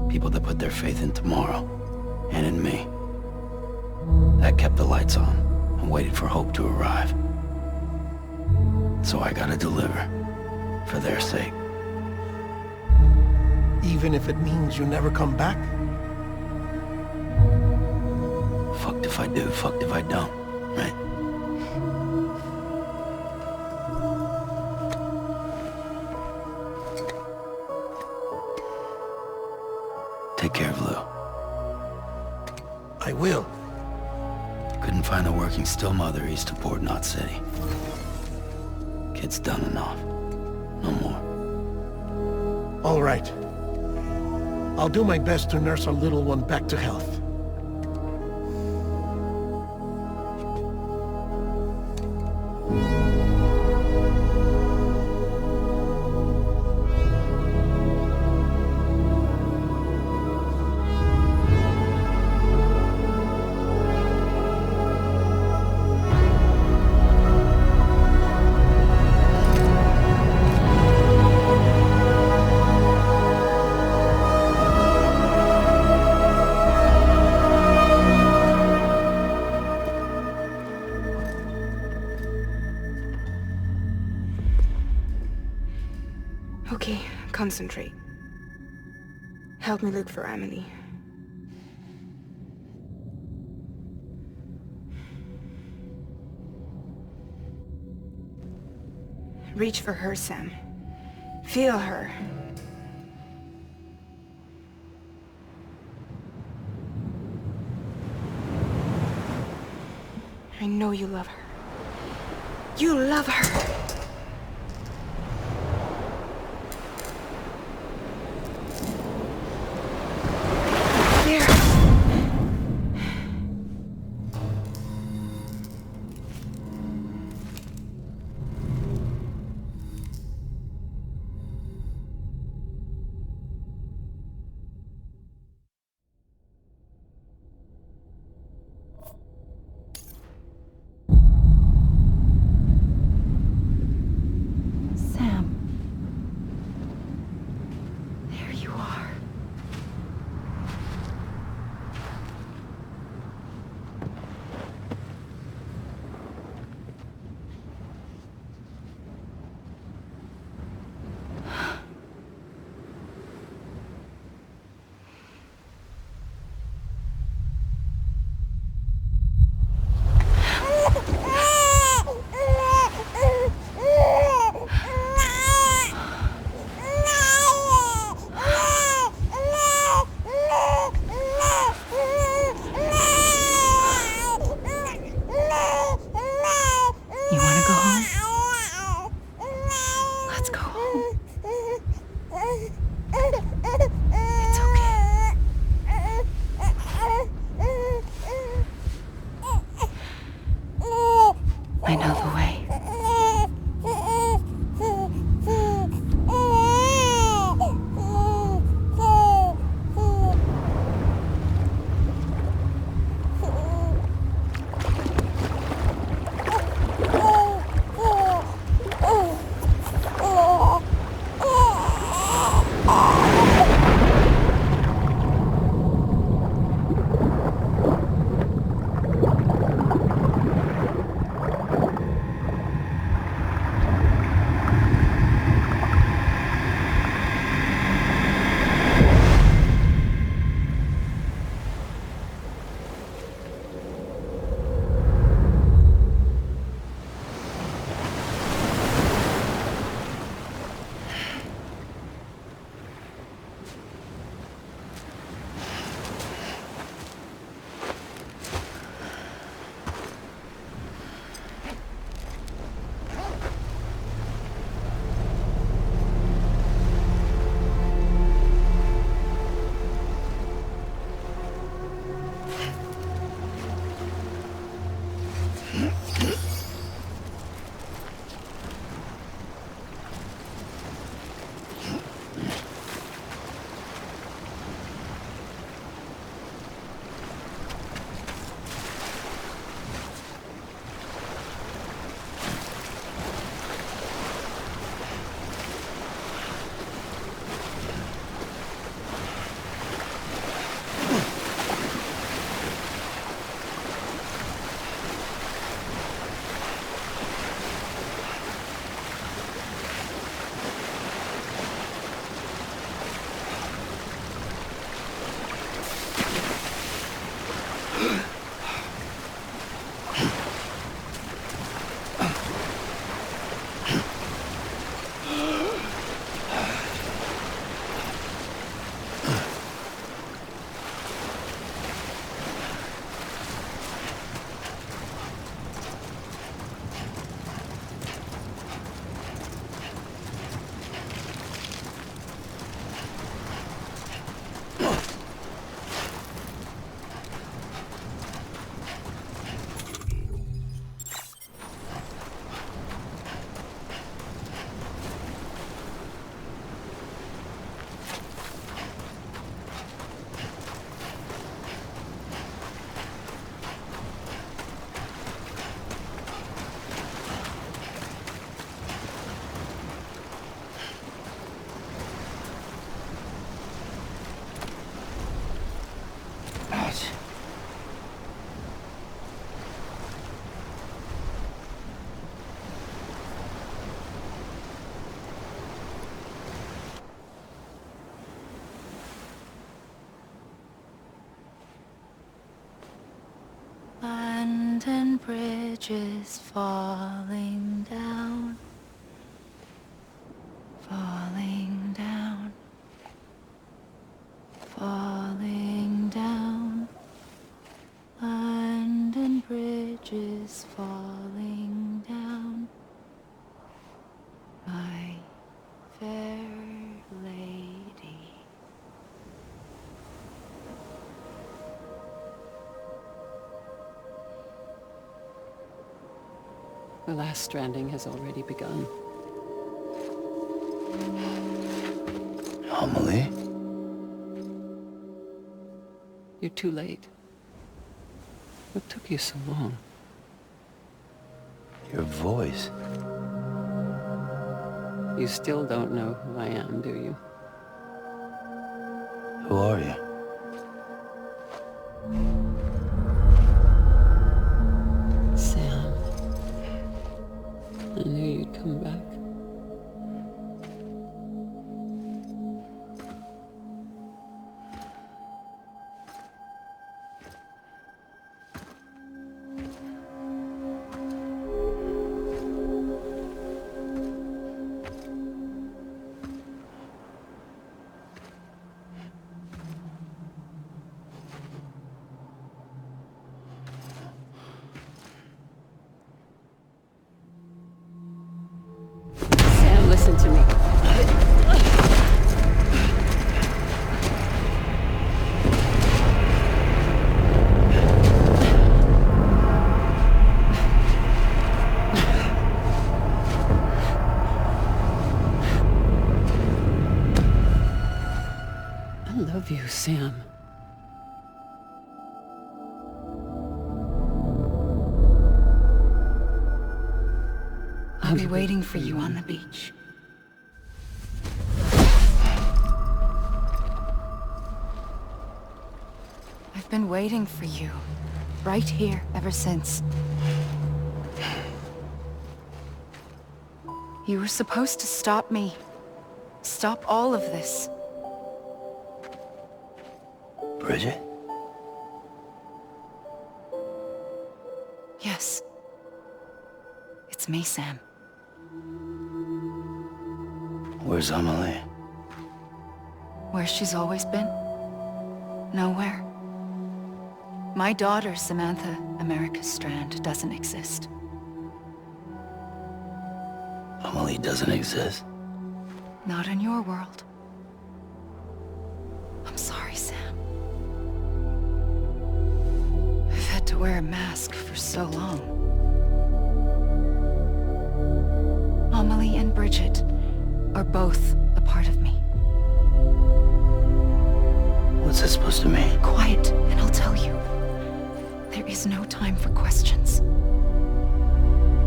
People that put their faith in tomorrow, and in me. That kept the lights on, and waited for hope to arrive. So I gotta deliver, for their sake. Even if it means you never come back? Fucked if I do, fucked if I don't, right? Take care of Lou. I will. Couldn't find a working still mother east of Port Knot City. Kid's done enough. No more. All right. I'll do my best to nurse our little one back to health. Okay, concentrate. Help me look for Emily. Reach for her, Sam. Feel her. I know you love her. You love her! bridges falling down, falling down, falling down. London bridges falling down, my fair lady. The last stranding has already begun. Amelie? You're too late. What took you so long? Your voice. You still don't know who I am, do you? Who are you? Sam. I knew you'd come back. Sam, listen to me. I love you, Sam. I'll be waiting for you on the beach. I've been waiting for you, right here, ever since. You were supposed to stop me. Stop all of this. Bridget? Yes. It's me, Sam. Where's Amelie? Where she's always been. Nowhere. My daughter, Samantha America Strand, doesn't exist. Amelie doesn't exist? Not in your world. I'm sorry, Sam. I've had to wear a mask for so long. Amelie and Bridget are both a part of me. What's that supposed to mean? Quiet, and I'll tell you. There is no time for questions.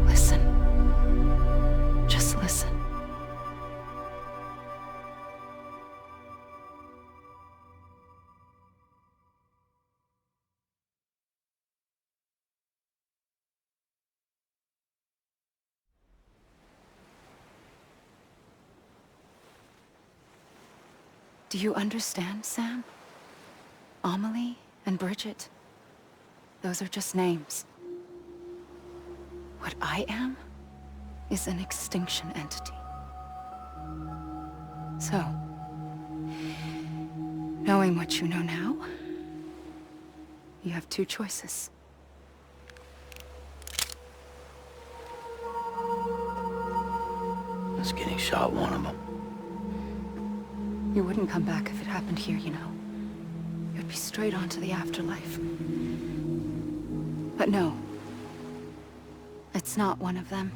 Listen. Just listen. Do you understand, Sam? Amelie and Bridget, those are just names. What I am is an extinction entity. So, knowing what you know now, you have two choices. Is getting shot one of them? You wouldn't come back if it happened here, you know. You'd be straight on to the afterlife. But no. It's not one of them.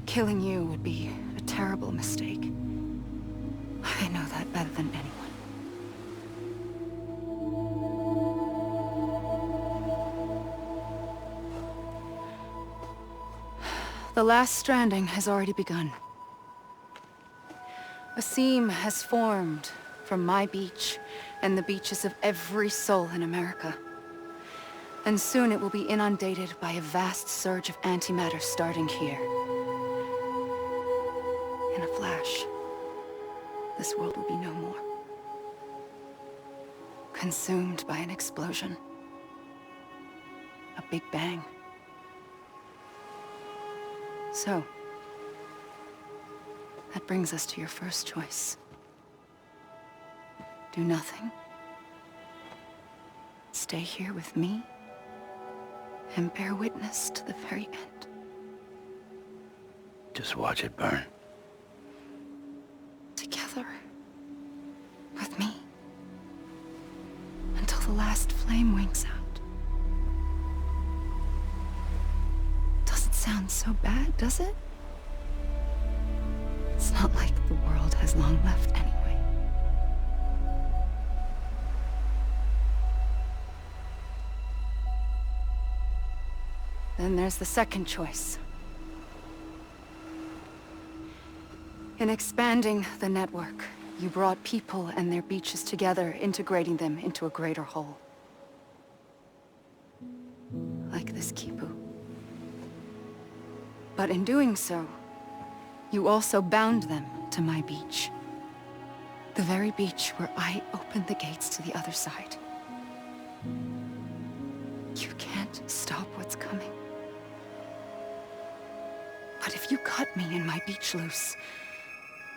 Killing you would be a terrible mistake. I know that better than anyone. The last stranding has already begun. A seam has formed from my beach and the beaches of every soul in America. And soon it will be inundated by a vast surge of antimatter starting here. In a flash, this world will be no more. Consumed by an explosion. A big bang. So, that brings us to your first choice. Do nothing. Stay here with me and bear witness to the very end. Just watch it burn. Together. With me. Until the last flame winks out. Doesn't sound so bad, does it? It's not like the world has long left anyway. Then there's the second choice. In expanding the network, you brought people and their beaches together, integrating them into a greater whole. Like this Kipu. But in doing so, you also bound them to my beach. The very beach where I opened the gates to the other side. You can't stop what's coming. But if you cut me and my beach loose,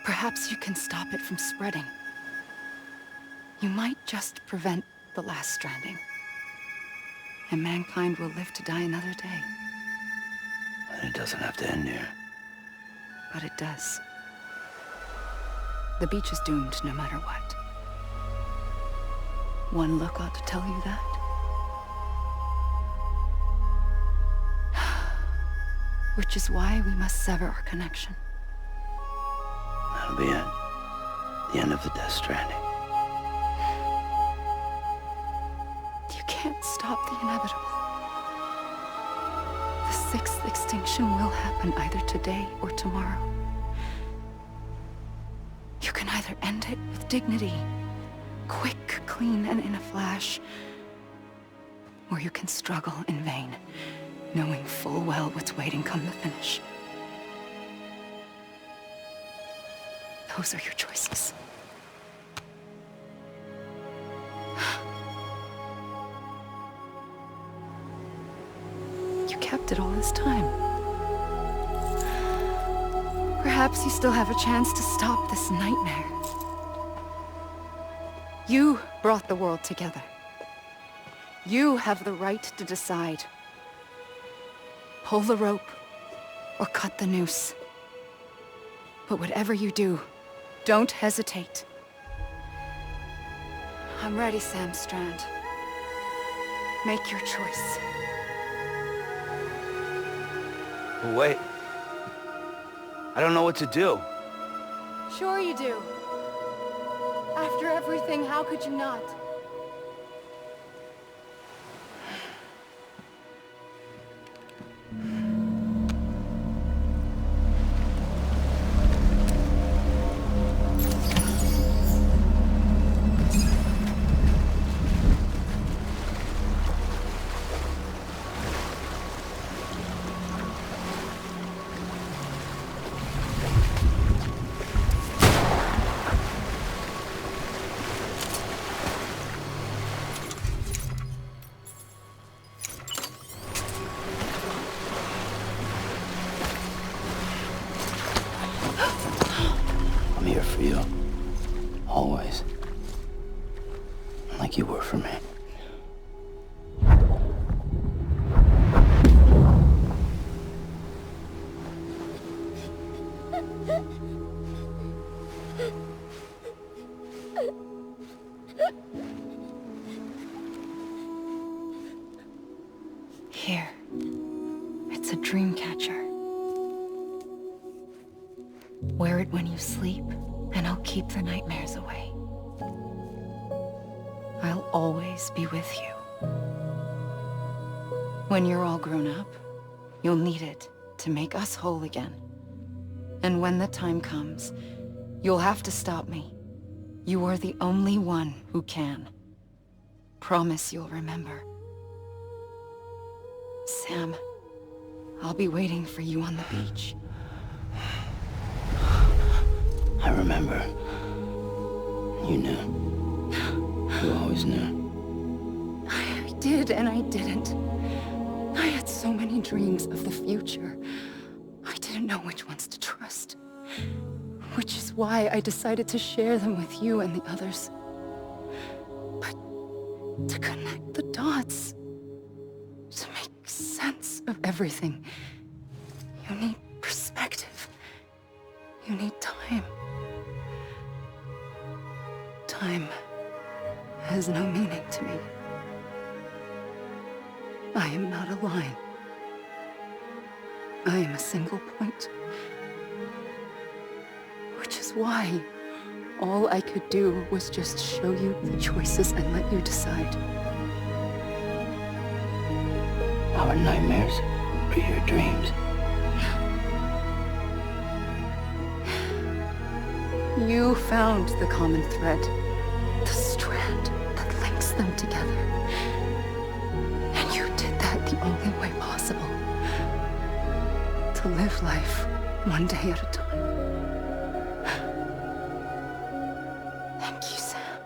perhaps you can stop it from spreading. You might just prevent the last stranding. And mankind will live to die another day. And it doesn't have to end here. But it does. The beach is doomed no matter what. One look ought to tell you that. Which is why we must sever our connection. That'll be it. The end of the Death Stranding. You can't stop the inevitable. The sixth extinction will happen either today or tomorrow. You can either end it with dignity, quick, clean, and in a flash, or you can struggle in vain, knowing full well what's waiting come the finish. Those are your choices. You kept it all this time. Perhaps you still have a chance to stop this nightmare. You brought the world together. You have the right to decide. Pull the rope or cut the noose. But whatever you do, don't hesitate. I'm ready, Sam Strand. Make your choice. But wait. I don't know what to do. Sure you do. After everything, how could you not? I'm here for you. Always. Like you were for me. Here. It's a dream catcher. Wear it when you sleep, and I'll keep the nightmares away. I'll always be with you. When you're all grown up, you'll need it to make us whole again. And when the time comes, you'll have to stop me. You are the only one who can. Promise you'll remember. Sam, I'll be waiting for you on the beach. I remember. You knew. You always knew. I did and I didn't. I had so many dreams of the future. I didn't didn't know which ones to trust. Which is why I decided to share them with you and the others. But to connect the dots, to make sense of everything, you need perspective. You need time. Time has no meaning to me. I am not a line. I am a single point. Which is why all I could do was just show you the choices and let you decide. Our nightmares are your dreams. You found the common thread, the strand that links them together. And you did that the only way possible. To live life one day at a time. Thank you, Sam.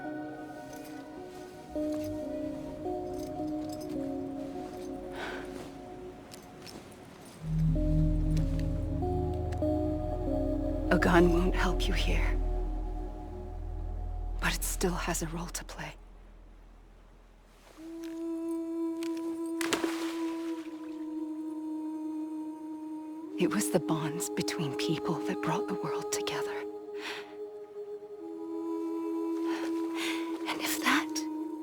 A gun won't help you here. But it still has a role to play. It was the bonds between people that brought the world together. And if that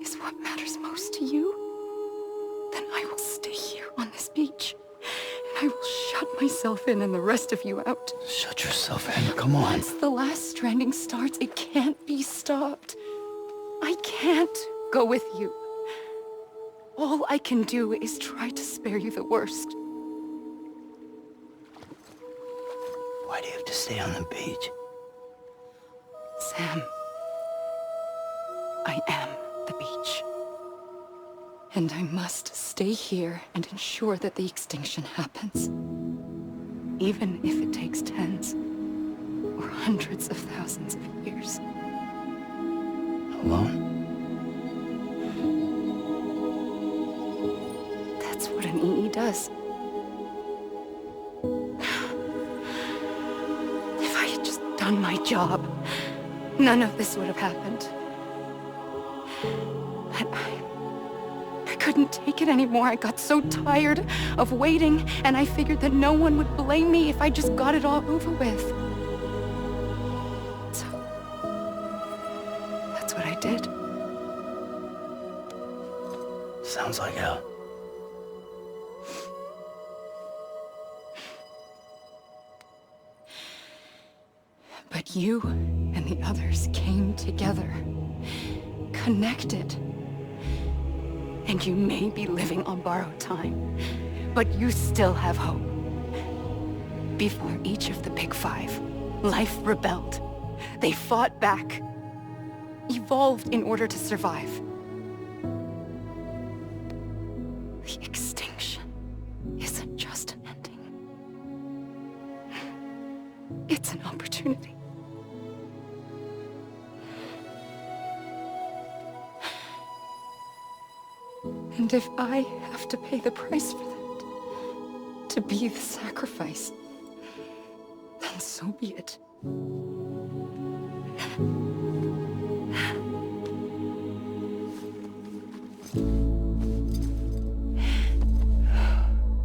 is what matters most to you, then I will stay here on this beach. And I will shut myself in and the rest of you out. Shut yourself in, come on. Once the last stranding starts, it can't be stopped. I can't go with you. All I can do is try to spare you the worst. Why do you have to stay on the beach? Sam, I am the beach. And I must stay here and ensure that the extinction happens. Even if it takes tens or hundreds of thousands of years. Alone? That's what an EE does. If I had just done my job, none of this would have happened. But I couldn't take it anymore. I got so tired of waiting, and I figured that no one would blame me if I just got it all over with. So, that's what I did. Sounds like hell. But you and the others came together, connected. And you may be living on borrowed time, but you still have hope. Before each of the Big Five, life rebelled. They fought back, evolved in order to survive. The extinction isn't just an ending. It's an opportunity. And if I have to pay the price for that, to be the sacrifice, then so be it.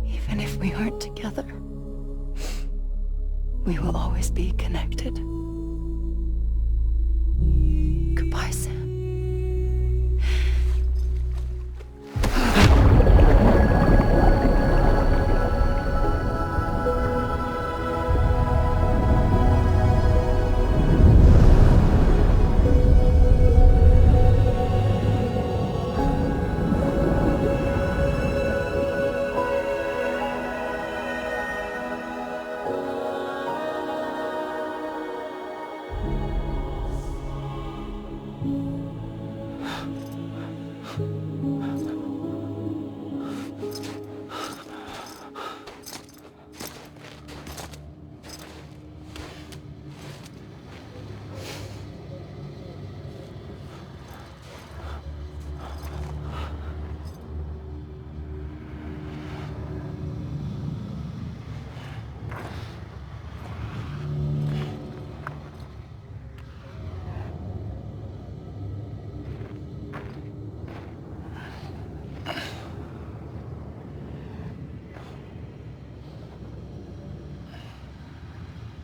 Even if we aren't together, we will always be connected. Goodbye, Sam.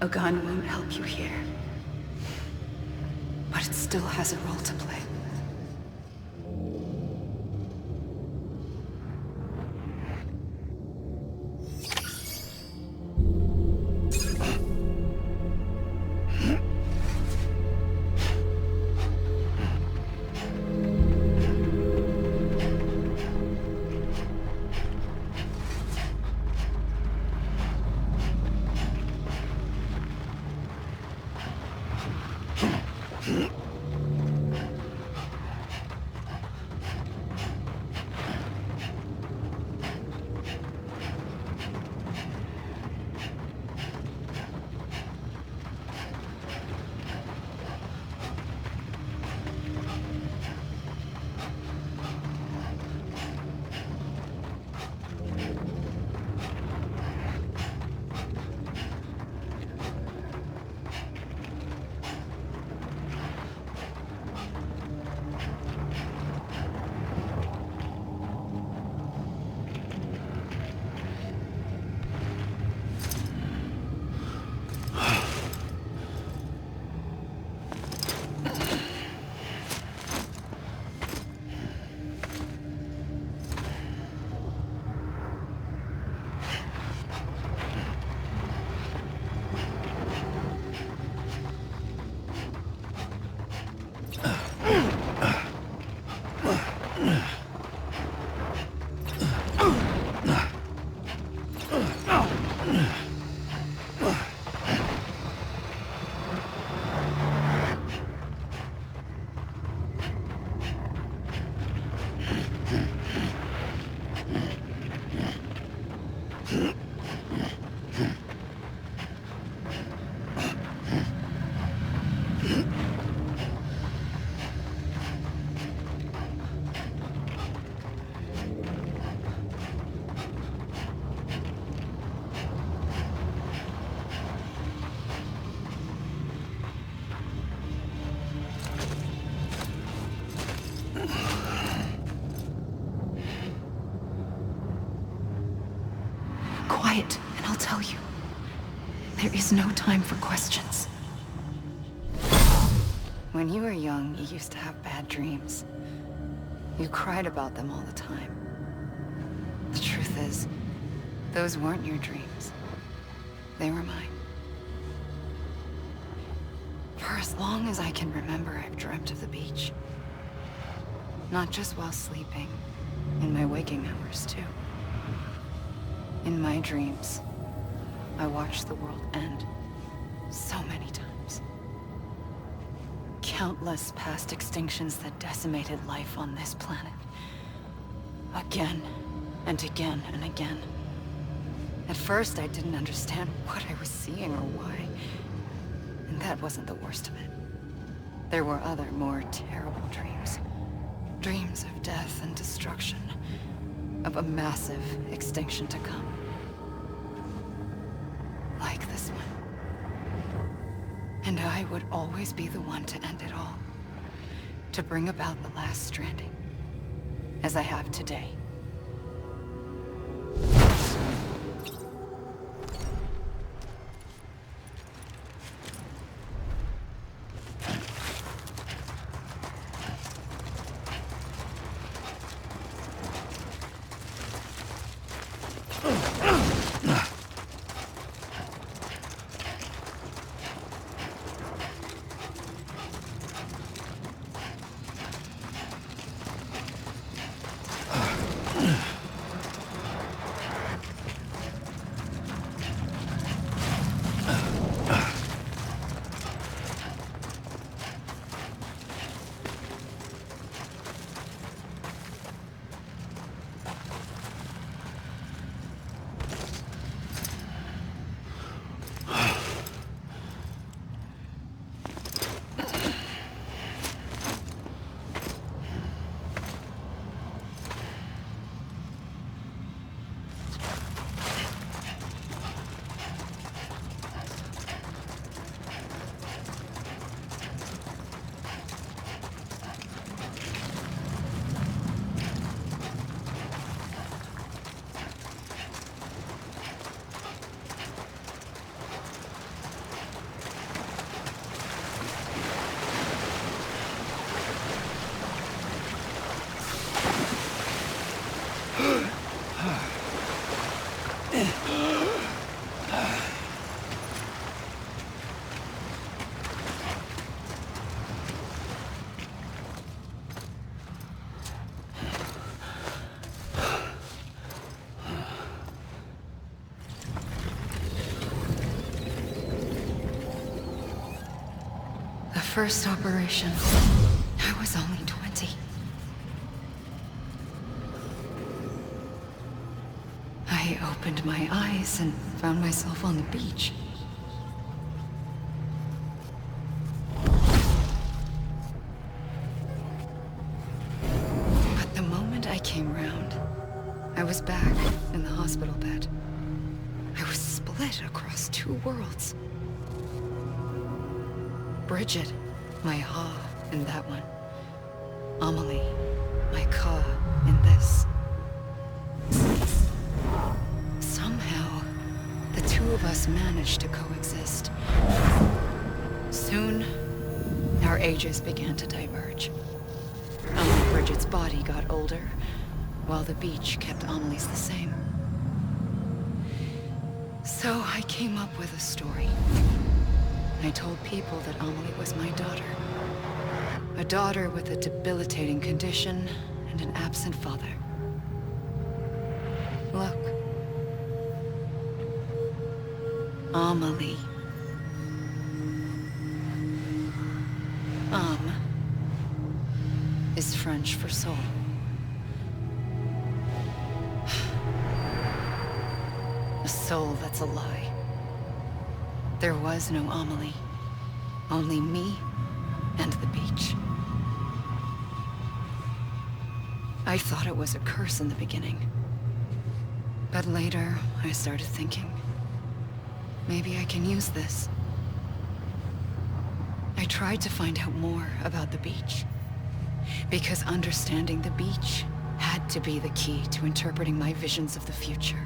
A gun won't help you here. But it still has a role to play. Quiet, and I'll tell you. There is no time for questions. When you were young, you used to have bad dreams. You cried about them all the time. The truth is, those weren't your dreams. They were mine. For as long as I can remember, I've dreamt of the beach. Not just while sleeping, in my waking hours, too. In my dreams, I watched the world end so many times. Countless past extinctions that decimated life on this planet. Again, and again, and again. At first, I didn't understand what I was seeing or why. And that wasn't the worst of it. There were other, more terrible dreams. Dreams of death and destruction. Of a massive extinction to come. Like this one. And I would always be the one to end it all. To bring about the last stranding. As I have today. first operation, I was only 20. I opened my eyes and found myself on the beach. But the moment I came round, I was back in the hospital bed. I was split across two worlds. Bridget, my Ha in that one. Amelie, my Ka in this. Somehow, the two of us managed to coexist. Soon, our ages began to diverge. Only Bridget's body got older, while the beach kept Amelie's the same. So I came up with a story. I told people that Amelie was my daughter. A daughter with a debilitating condition and an absent father. Look. Amelie. Âme is French for soul. A soul that's a lie. There was no Amelie. Only me and the beach. I thought it was a curse in the beginning. But later, I started thinking, maybe I can use this. I tried to find out more about the beach. Because understanding the beach had to be the key to interpreting my visions of the future.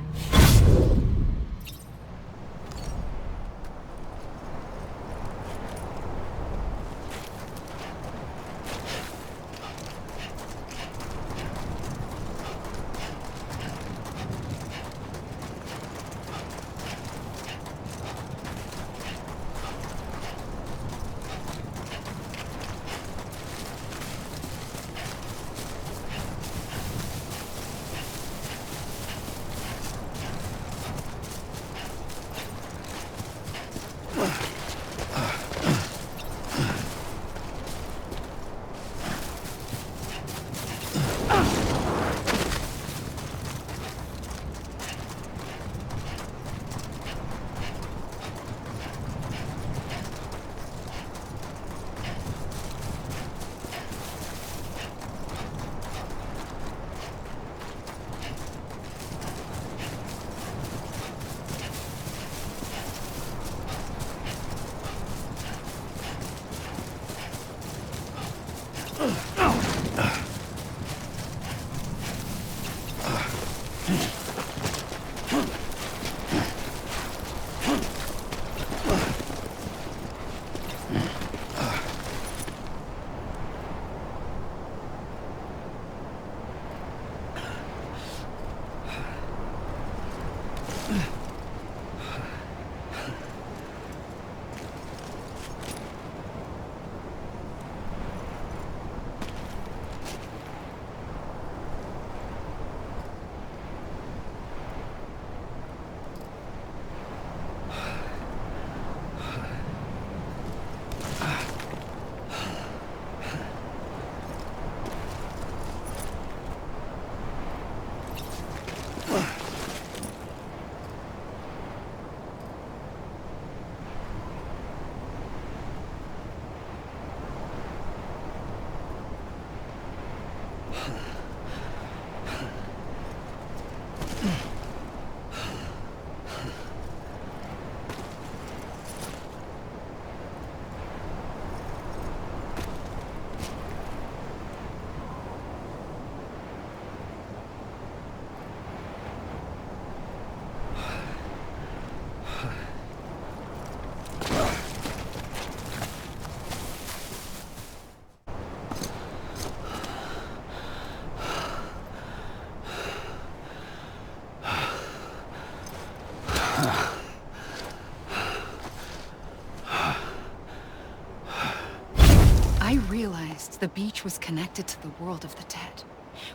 realized the beach was connected to the world of the dead,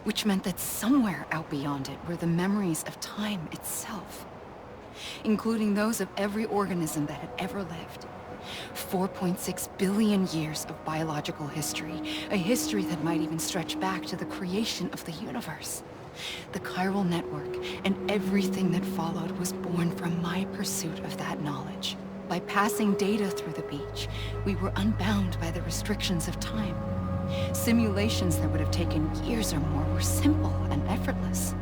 which meant that somewhere out beyond it were the memories of time itself, including those of every organism that had ever lived. 4.6 billion years of biological history, a history that might even stretch back to the creation of the universe. The chiral network and everything that followed was born from my pursuit of that knowledge. By passing data through the beach, we were unbound by the restrictions of time. Simulations that would have taken years or more were simple and effortless.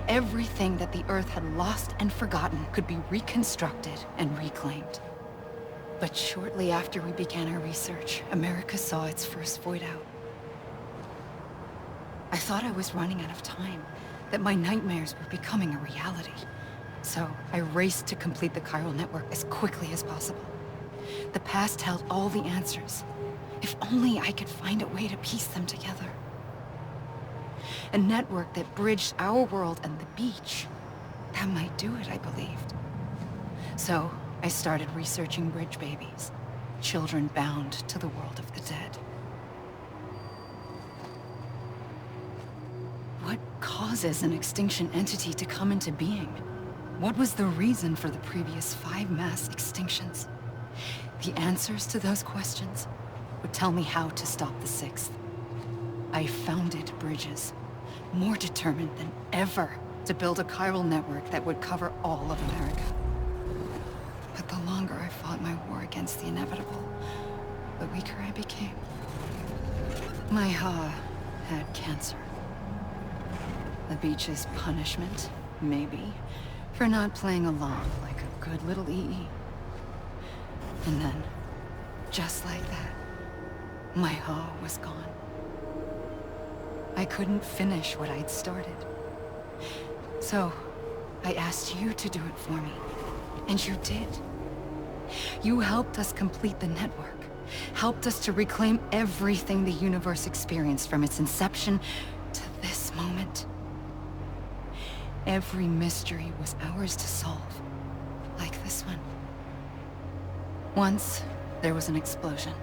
Everything that the Earth had lost and forgotten could be reconstructed and reclaimed. But shortly after we began our research, America saw its first void out. I thought I was running out of time, that my nightmares were becoming a reality. So I raced to complete the chiral network as quickly as possible. The past held all the answers. If only I could find a way to piece them together. A network that bridged our world and the beach. That might do it, I believed. So I started researching bridge babies, children bound to the world of the dead. What causes an extinction entity to come into being? What was the reason for the previous 5 mass extinctions? The answers to those questions would tell me how to stop the 6th. I founded bridges, more determined than ever to build a chiral network that would cover all of America. But the longer I fought my war against the inevitable, the weaker I became. My Ha had cancer. The beach's punishment, maybe, for not playing along like a good little EE. And then, just like that, my Ha was gone. I couldn't finish what I'd started. So, I asked you to do it for me. And you did. You helped us complete the network. Helped us to reclaim everything the universe experienced from its inception to this moment. Every mystery was ours to solve, like this one. Once, there was an explosion.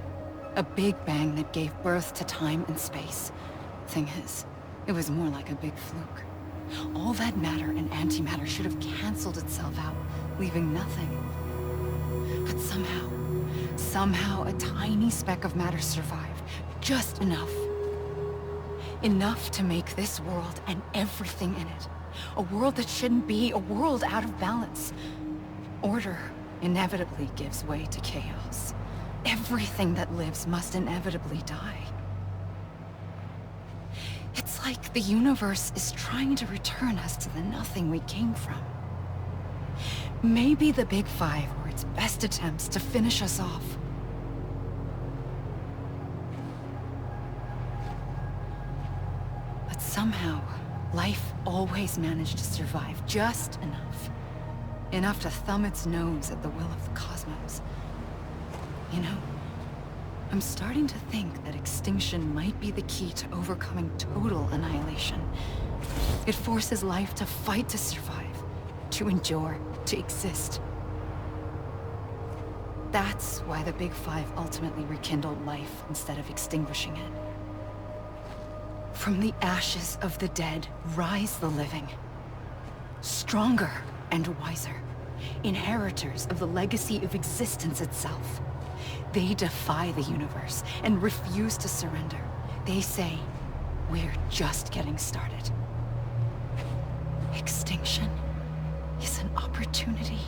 A big bang that gave birth to time and space. Thing is, it was more like a big fluke. All that matter and antimatter should have canceled itself out, leaving nothing. But somehow a tiny speck of matter survived. Just enough. Enough to make this world and everything in it. A world that shouldn't be, a world out of balance. Order inevitably gives way to chaos. Everything that lives must inevitably die. It's like the universe is trying to return us to the nothing we came from. Maybe the Big Five were its best attempts to finish us off. But somehow, life always managed to survive just enough. Enough to thumb its nose at the will of the cosmos. You know, I'm starting to think that extinction might be the key to overcoming total annihilation. It forces life to fight to survive, to endure, to exist. That's why the Big Five ultimately rekindled life instead of extinguishing it. From the ashes of the dead rise the living. Stronger and wiser. Inheritors of the legacy of existence itself. They defy the universe and refuse to surrender. They say, we're just getting started. Extinction is an opportunity.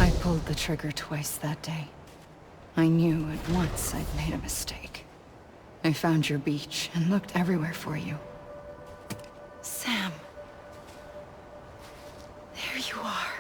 I pulled the trigger twice that day. I knew at once I'd made a mistake. I found your beach and looked everywhere for you. Sam. There you are.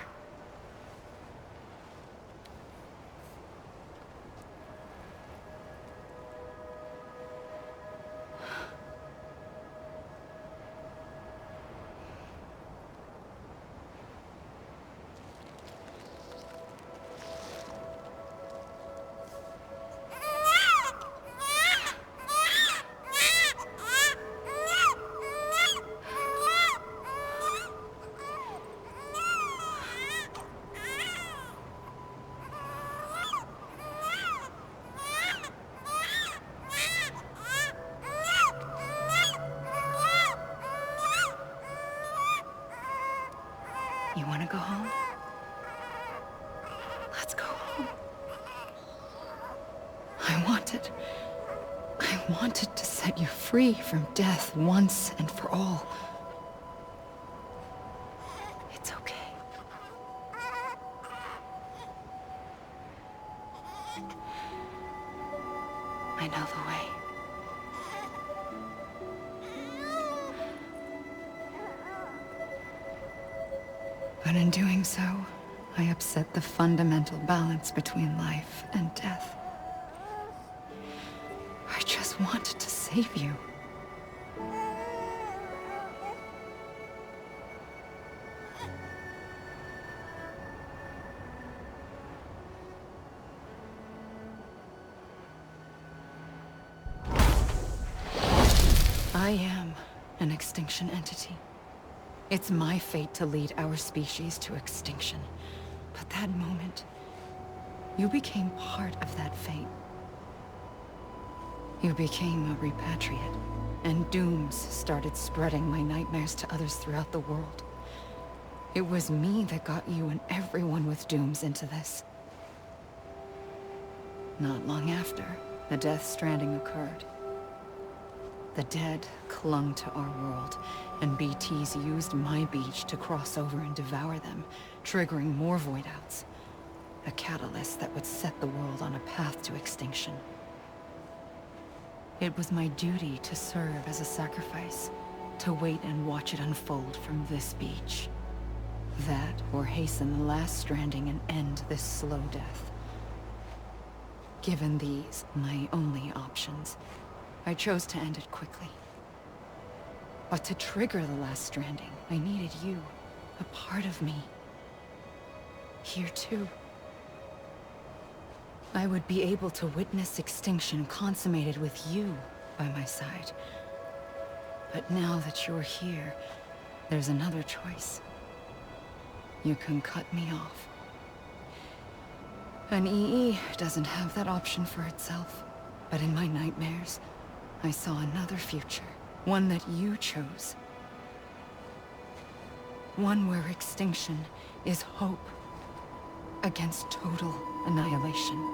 You want to go home? Let's go home. I wanted to set you free from death once and for all. It's okay. I know the way. But in doing so, I upset the fundamental balance between life and death. I just wanted to save you. I am an extinction entity. It's my fate to lead our species to extinction. But that moment, you became part of that fate. You became a repatriate, and dooms started spreading my nightmares to others throughout the world. It was me that got you and everyone with dooms into this. Not long after, the Death Stranding occurred. The dead clung to our world, and BTs used my beach to cross over and devour them, triggering more void-outs. A catalyst that would set the world on a path to extinction. It was my duty to serve as a sacrifice, to wait and watch it unfold from this beach. That, or hasten the last stranding and end this slow death. Given these, my only options, I chose to end it quickly. But to trigger the last stranding, I needed you, a part of me. Here too. I would be able to witness extinction consummated with you by my side. But now that you're here, there's another choice. You can cut me off. An EE doesn't have that option for itself. But in my nightmares, I saw another future. One that you chose. One where extinction is hope against total annihilation.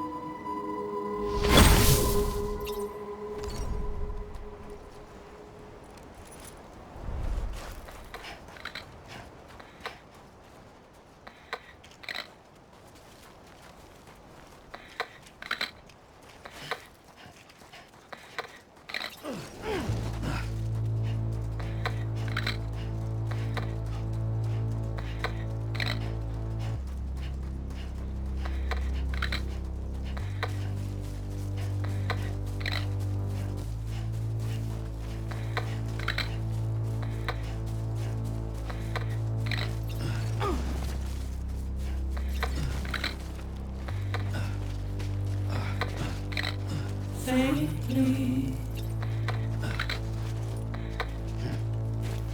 Safely,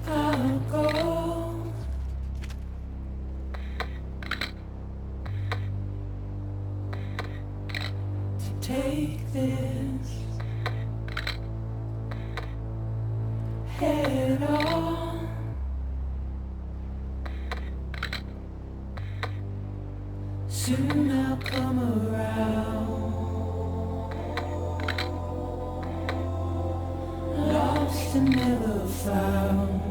I'll go. To take this head on. Soon I'll come around. Lost and never found.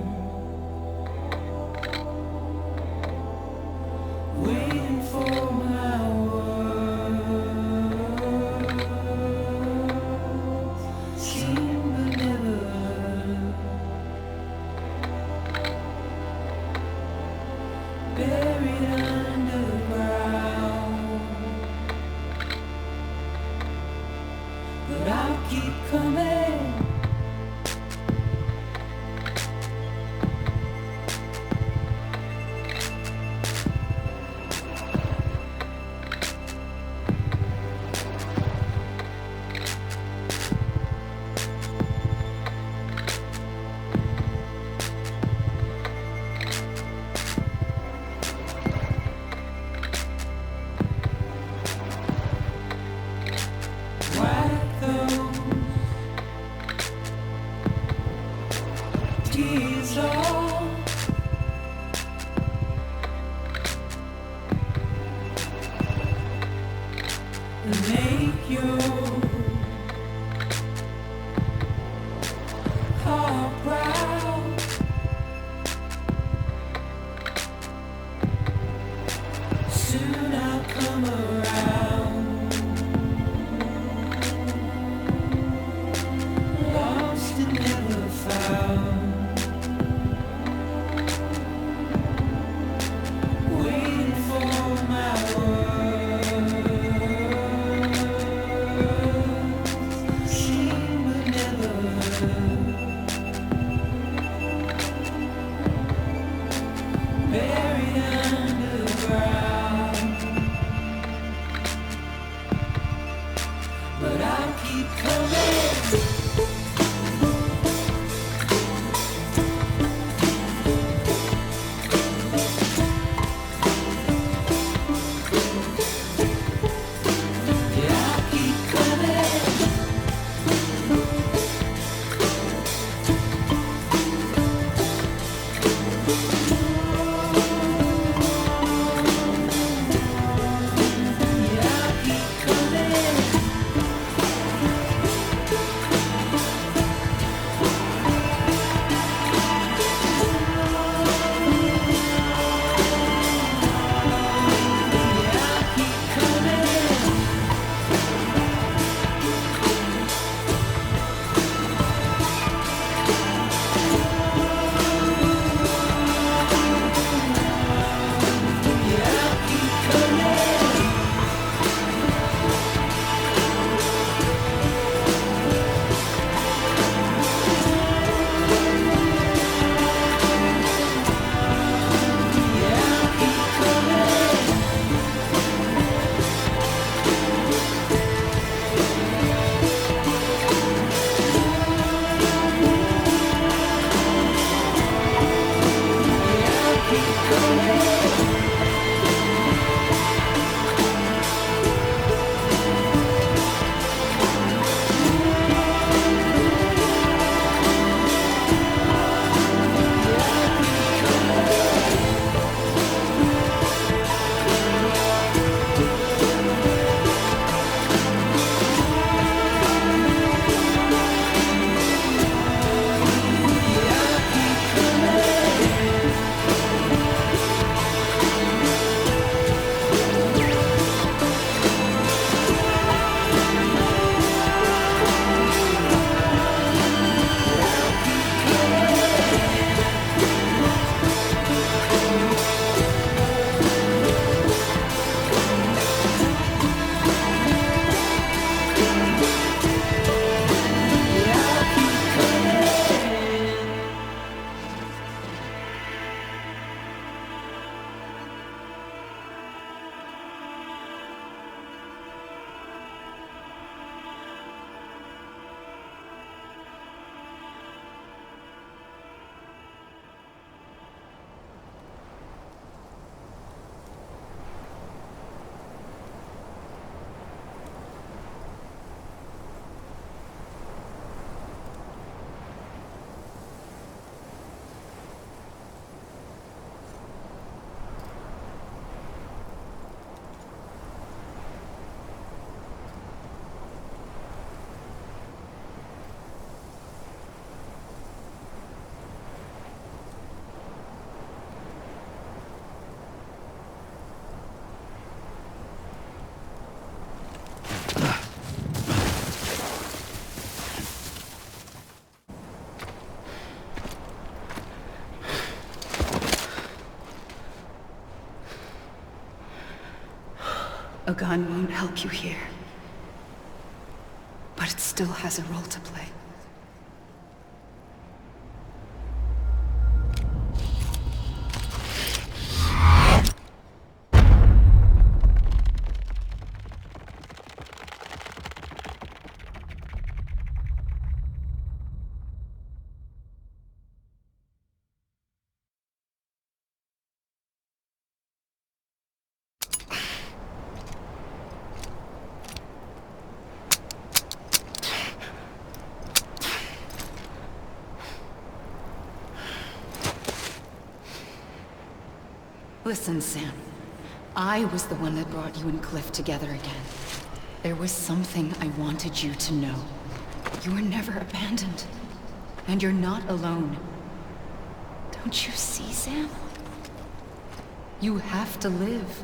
Waiting for my keep coming. Wipe those tears off. And make your heart proud. Soon I'll come around. Lost and never found. Waiting for my words. Seen but never heard. Buried underground. But I'll keep coming. Yeah, I'll keep coming. Yeah, I'll keep coming. Yeah, I'll keep coming. Yeah, I'll keep coming. Yeah, I'll keep coming. Yeah, I'll keep coming. A gun won't help you here. But but it still has a role to play. Listen, Sam. I was the one that brought you and Cliff together again. There was something I wanted you to know. You were never abandoned. And you're not alone. Don't you see, Sam? You have to live.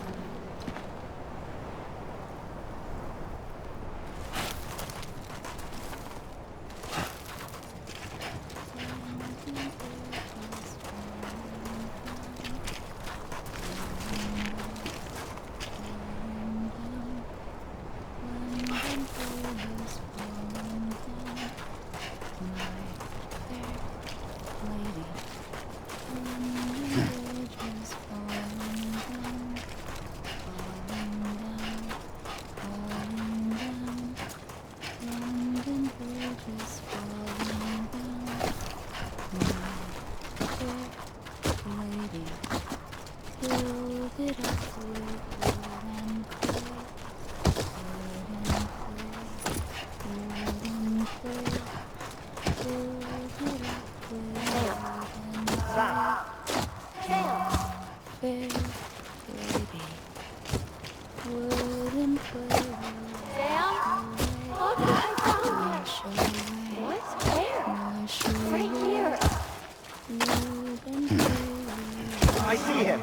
I see him.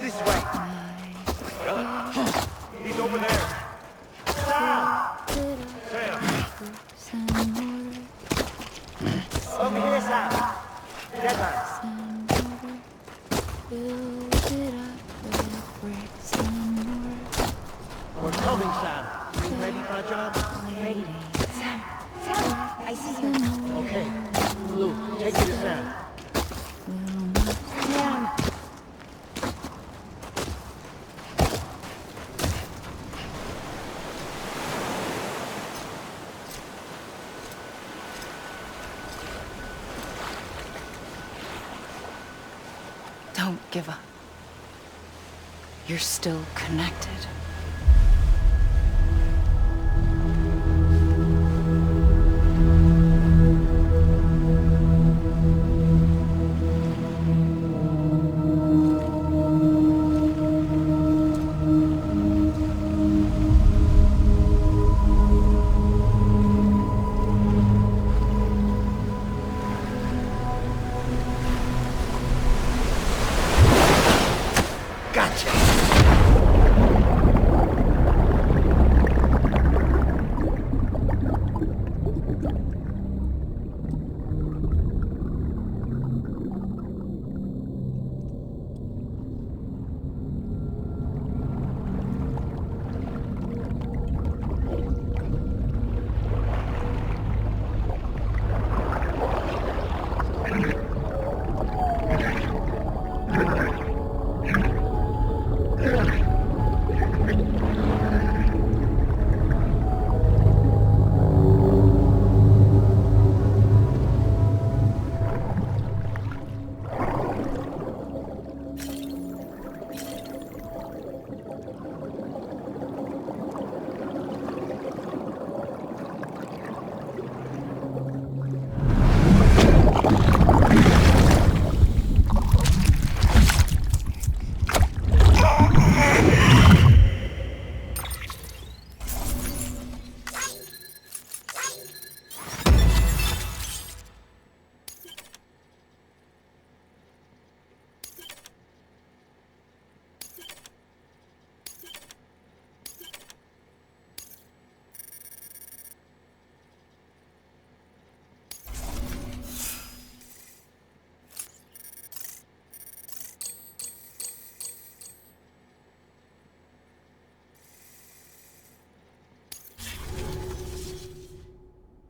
This way. He's over there. Sam! Over here, Sam. Deadlands. We're coming, Sam. You ready for a job? Ready. Sam, I see you. Okay. Lou, take me to Sam. Sam. Don't give up. You're still connected. Gotcha.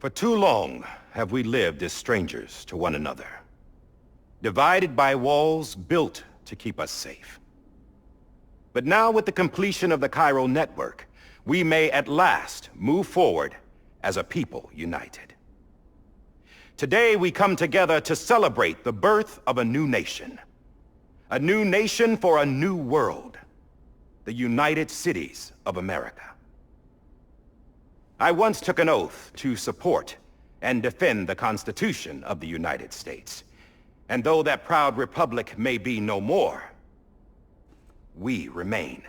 For too long have we lived as strangers to one another, divided by walls built to keep us safe. But now with the completion of the Chiral network, we may at last move forward as a people united. Today we come together to celebrate the birth of a new nation. A new nation for a new world. The United Cities of America. I once took an oath to support and defend the Constitution of the United States. And though that proud republic may be no more, we remain.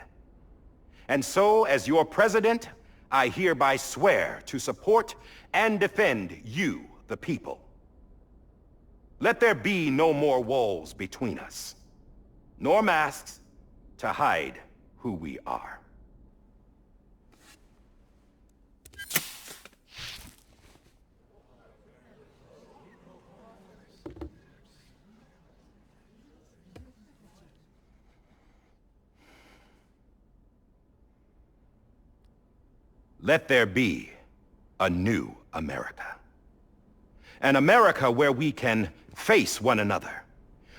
And so, as your president, I hereby swear to support and defend you, the people. Let there be no more walls between us, nor masks to hide who we are. Let there be a new America. An America where we can face one another,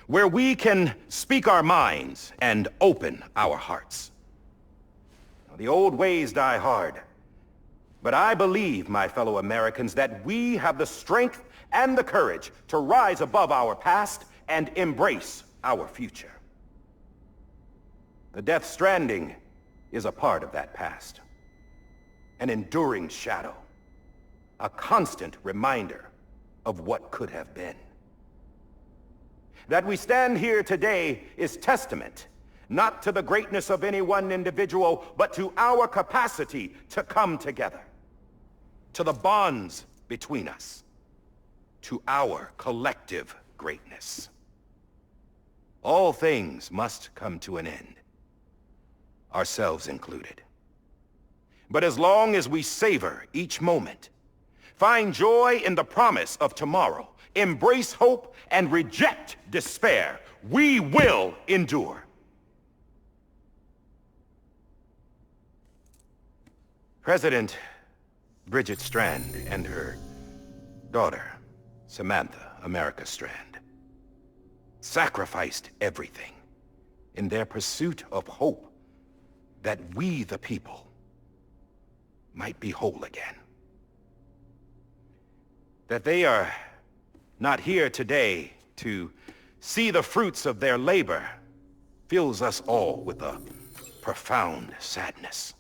where we can speak our minds and open our hearts. The old ways die hard, but I believe, my fellow Americans, that we have the strength and the courage to rise above our past and embrace our future. The Death Stranding is a part of that past. An enduring shadow, a constant reminder of what could have been. That we stand here today is testament, not to the greatness of any one individual, but to our capacity to come together, to the bonds between us, to our collective greatness. All things must come to an end, ourselves included. But as long as we savor each moment, find joy in the promise of tomorrow, embrace hope, and reject despair, we will endure. President Bridget Strand and her daughter, Samantha America Strand, sacrificed everything in their pursuit of hope that we, the people, might be whole again. That they are not here today to see the fruits of their labor fills us all with a profound sadness.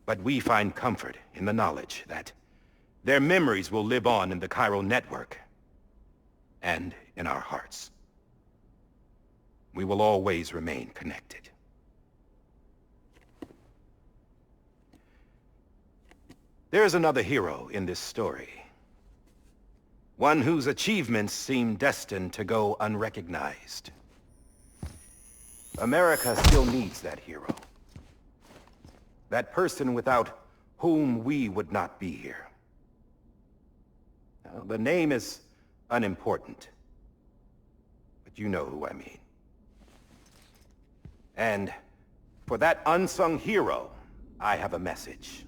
But we find comfort in the knowledge that their memories will live on in the Chiral network and in our hearts. We will always remain connected. There's another hero in this story. One whose achievements seem destined to go unrecognized. America still needs that hero. That person without whom we would not be here. Now, the name is unimportant, but you know who I mean. And for that unsung hero, I have a message.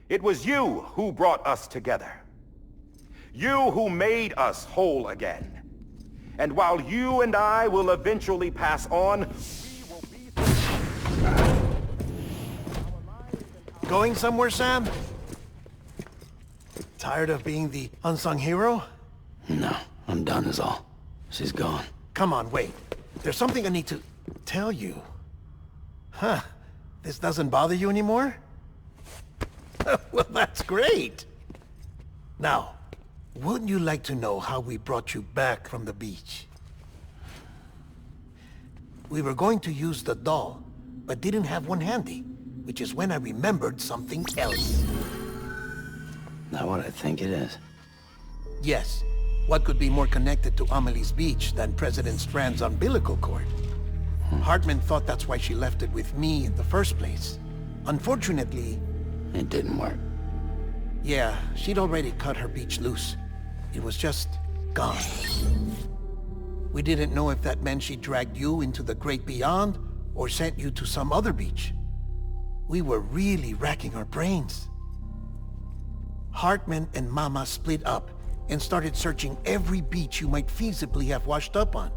It was you who brought us together. You who made us whole again. And while you and I will eventually pass on, we will be... Going somewhere, Sam? Tired of being the unsung hero? No, I'm done is all. She's gone. Come on, wait. There's something I need to tell you. Huh. This doesn't bother you anymore? Well, that's great. Now, wouldn't you like to know how we brought you back from the beach? We were going to use the doll, but didn't have one handy, which is when I remembered something else. Not what I think it is. Yes. What could be more connected to Amelie's beach than President Strand's umbilical cord? Hartman thought that's why she left it with me in the first place. Unfortunately... It didn't work. Yeah, she'd already cut her beach loose. It was just gone. We didn't know if that meant she dragged you into the great beyond, or sent you to some other beach. We were really racking our brains. Hartman and Mama split up and started searching every beach you might feasibly have washed up on.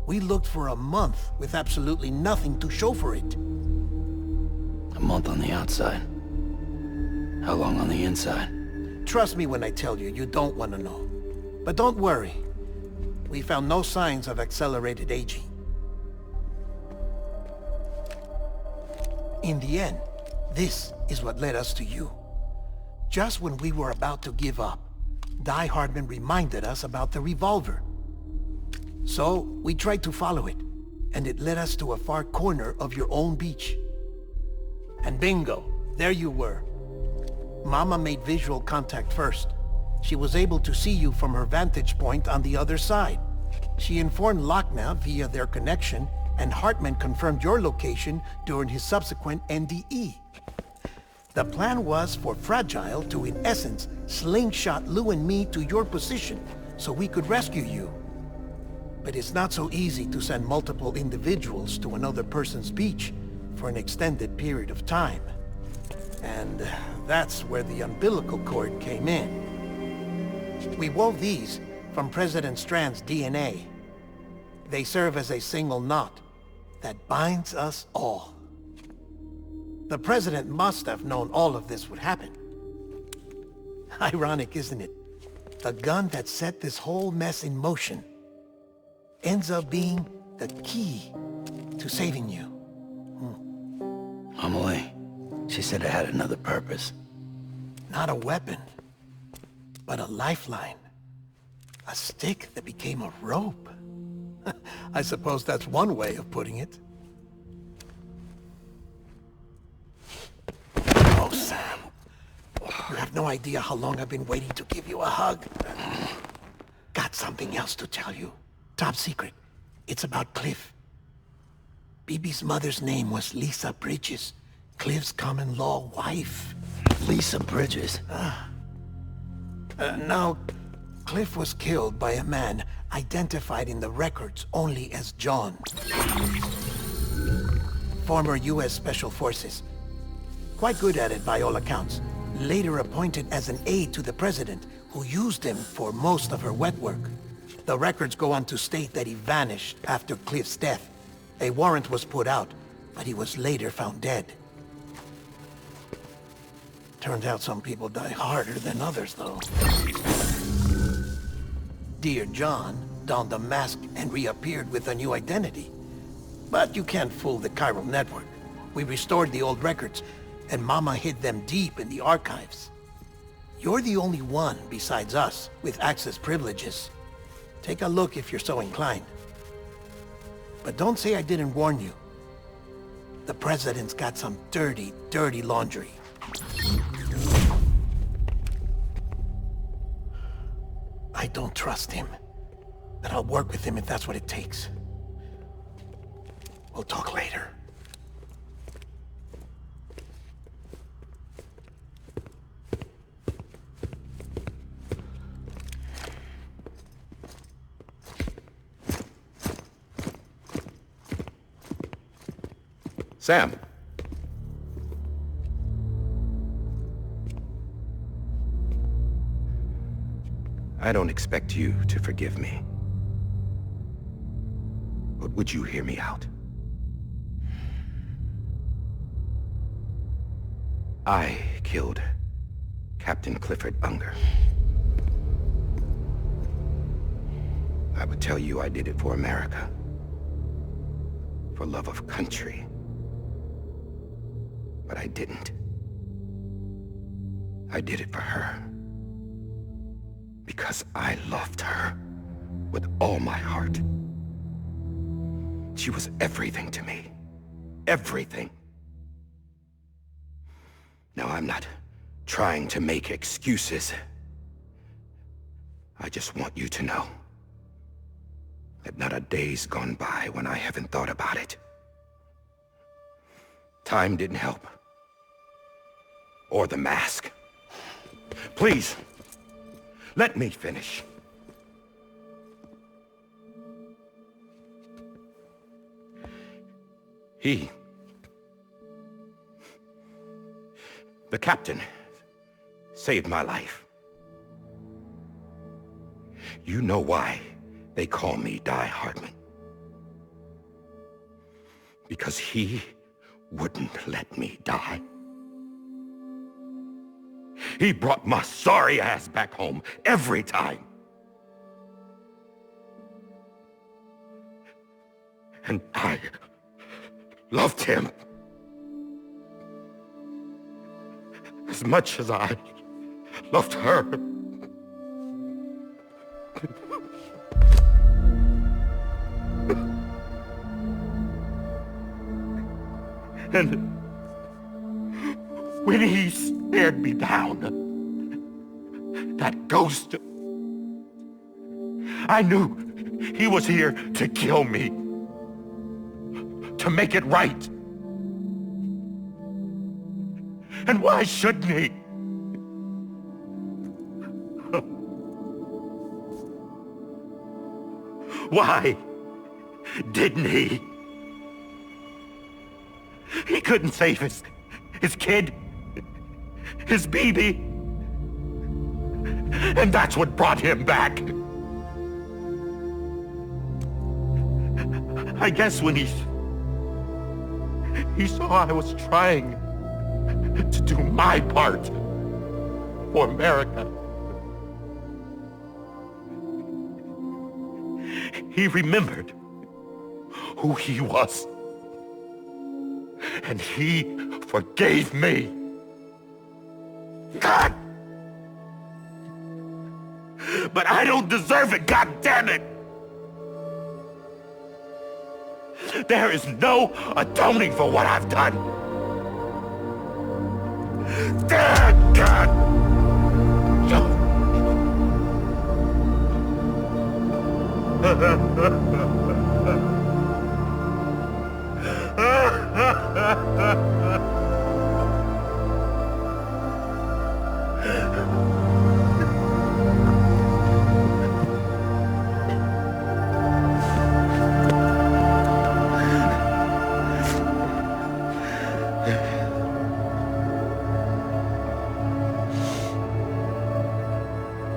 We looked for a month with absolutely nothing to show for it. A month on the outside. How long on the inside? Trust me when I tell you, you don't want to know. But don't worry. We found no signs of accelerated aging. In the end, this is what led us to you. Just when we were about to give up, Die Hardman reminded us about the revolver. So, we tried to follow it, and it led us to a far corner of your own beach. And bingo, there you were. Mama made visual contact first. She was able to see you from her vantage point on the other side. She informed Lochner via their connection, and Hartman confirmed your location during his subsequent NDE. The plan was for Fragile to, in essence, slingshot Lou and me to your position so we could rescue you. But it's not so easy to send multiple individuals to another person's beach for an extended period of time. And that's where the umbilical cord came in. We wove these from President Strand's DNA. They serve as a single knot that binds us all. The President must have known all of this would happen. Ironic, isn't it? The gun that set this whole mess in motion ends up being the key to saving you. Amelie, she said it had another purpose. Not a weapon, but a lifeline. A stick that became a rope. I suppose that's one way of putting it. Oh, Sam. You have no idea how long I've been waiting to give you a hug. Got something else to tell you. Top secret. It's about Cliff. Bibi's mother's name was Lisa Bridges, Cliff's common-law wife. Lisa Bridges? Now, Cliff was killed by a man identified in the records only as John. Former U.S. Special Forces. Quite good at it by all accounts. Later appointed as an aide to the president, who used him for most of her wet work. The records go on to state that he vanished after Cliff's death. A warrant was put out, but he was later found dead. Turns out some people die harder than others, though. Dear John donned a mask and reappeared with a new identity. But you can't fool the chiral network. We restored the old records, and Mama hid them deep in the archives. You're the only one, besides us, with access privileges. Take a look if you're so inclined. But don't say I didn't warn you. The President's got some dirty, dirty laundry. I don't trust him, but I'll work with him if that's what it takes. We'll talk later. Sam. I don't expect you to forgive me. But would you hear me out? I killed Captain Clifford Unger. I would tell you I did it for America. For love of country. But I didn't. I did it for her. Because I loved her with all my heart. She was everything to me. Everything. Now, I'm not trying to make excuses. I just want you to know that not a day's gone by when I haven't thought about it. Time didn't help. Or the mask. Please, let me finish. The captain saved my life. You know why they call me Die Hardman. Because he wouldn't let me die. He brought my sorry ass back home every time. And I loved him as much as I loved her. And when he stared me down, that ghost, I knew he was here to kill me, to make it right. And why shouldn't he? Why didn't he? He couldn't save his kid, his baby. And that's what brought him back. I guess when he saw I was trying to do my part for America, he remembered who he was. And he forgave me. God! But I don't deserve it, God damn it! There is no atoning for what I've done. Damn, God!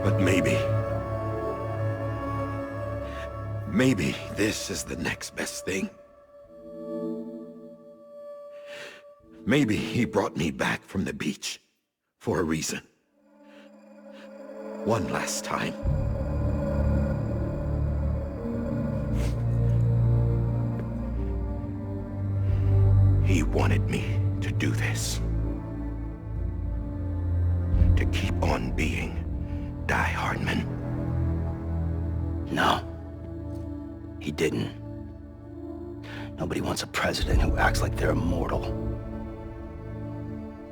But maybe this is the next best thing. Maybe he brought me back from the beach for a reason. One last time. He wanted me to do this. To keep on being Die Hardman. No. He didn't. Nobody wants a president who acts like they're immortal.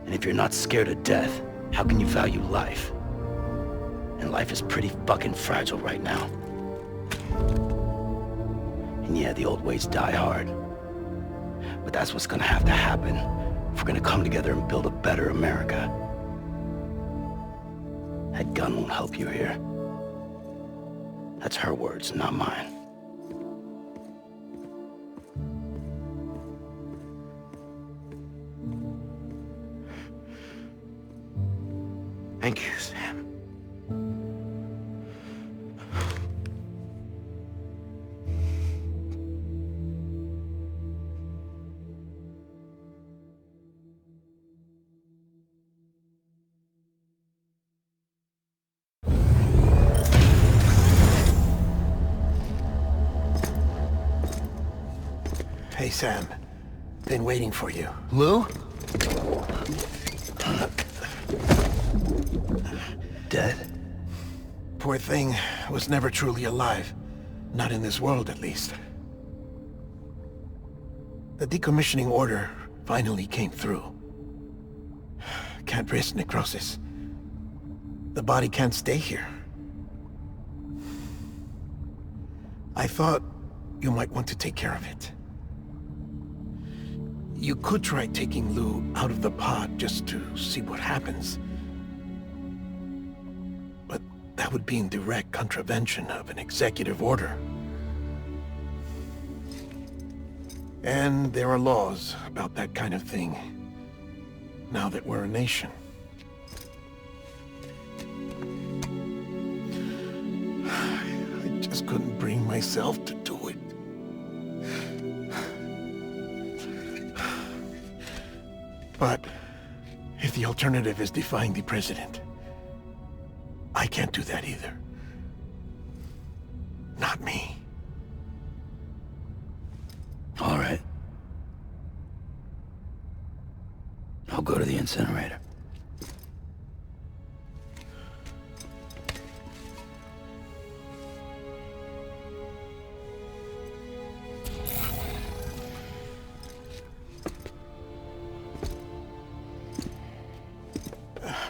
And if you're not scared of death, how can you value life? And life is pretty fucking fragile right now. And yeah, the old ways die hard. But that's what's gonna have to happen if we're gonna come together and build a better America. That gun won't help you here. That's her words, not mine. Thank you, Sam. Hey, Sam. Been waiting for you. Lou? Dead? Poor thing was never truly alive. Not in this world, at least. The decommissioning order finally came through. Can't risk necrosis. The body can't stay here. I thought you might want to take care of it. You could try taking Lou out of the pod just to see what happens. But that would be in direct contravention of an executive order. And there are laws about that kind of thing, now that we're a nation. just couldn't bring myself to do it. But if the alternative is defying the president, I can't do that either. Not me. All right. I'll go to the incinerator.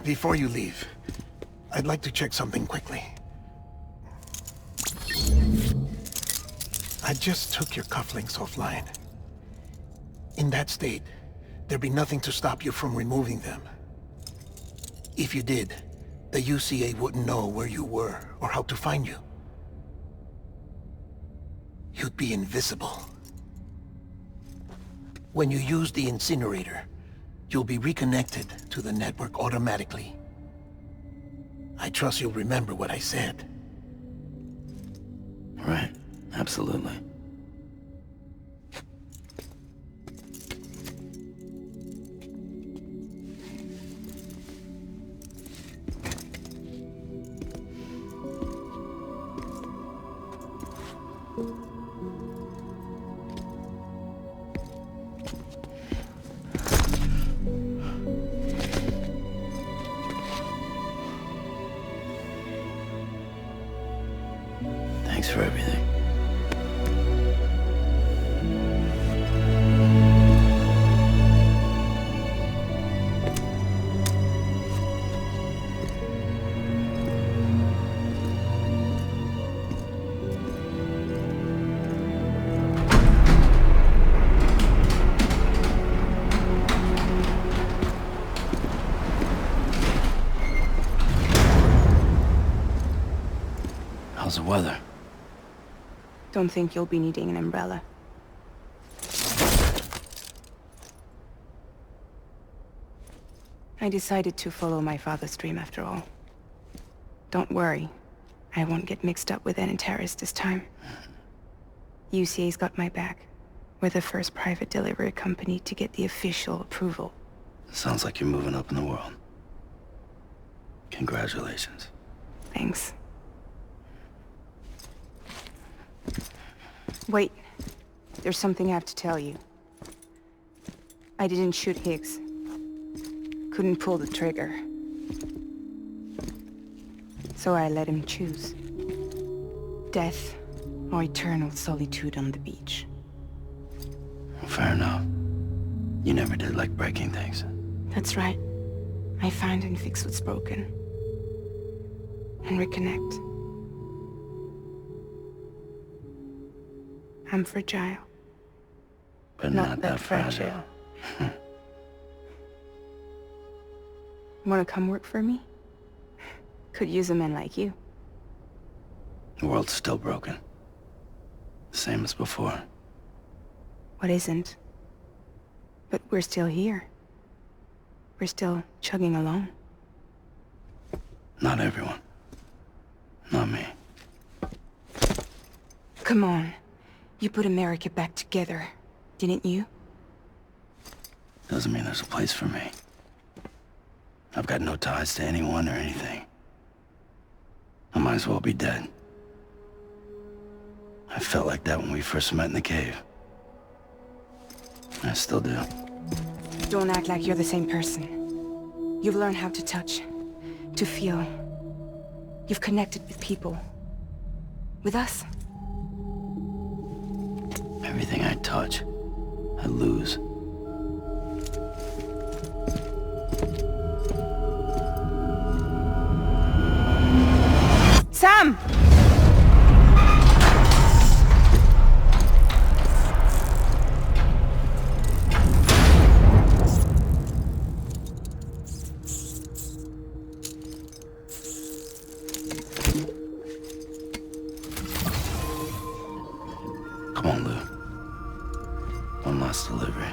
Before you leave, I'd like to check something quickly. I just took your cufflinks offline. In that state, there'd be nothing to stop you from removing them. If you did, the UCA wouldn't know where you were or how to find you. You'd be invisible. When you use the incinerator, you'll be reconnected to the network automatically. I trust you'll remember what I said. Right, absolutely. Thanks for everything. How's the weather? Don't think you'll be needing an umbrella. I decided to follow my father's dream after all. Don't worry, I won't get mixed up with any terrorists this time. UCA's got my back. We're the first private delivery company to get the official approval. Sounds like you're moving up in the world. Congratulations. Thanks. Wait. There's something I have to tell you. I didn't shoot Higgs. Couldn't pull the trigger. So I let him choose. Death or eternal solitude on the beach. Fair enough. You never did like breaking things. That's right. I find and fix what's broken. And reconnect. I'm fragile. But not that fragile. Wanna come work for me? Could use a man like you. The world's still broken. Same as before. What isn't? But we're still here. We're still chugging along. Not everyone. Not me. Come on. You put America back together, didn't you? Doesn't mean there's a place for me. I've got no ties to anyone or anything. I might as well be dead. I felt like that when we first met in the cave. I still do. Don't act like you're the same person. You've learned how to touch, to feel. You've connected with people. With us. Everything I touch, I lose. Sam! Come on, Lou. One last delivery.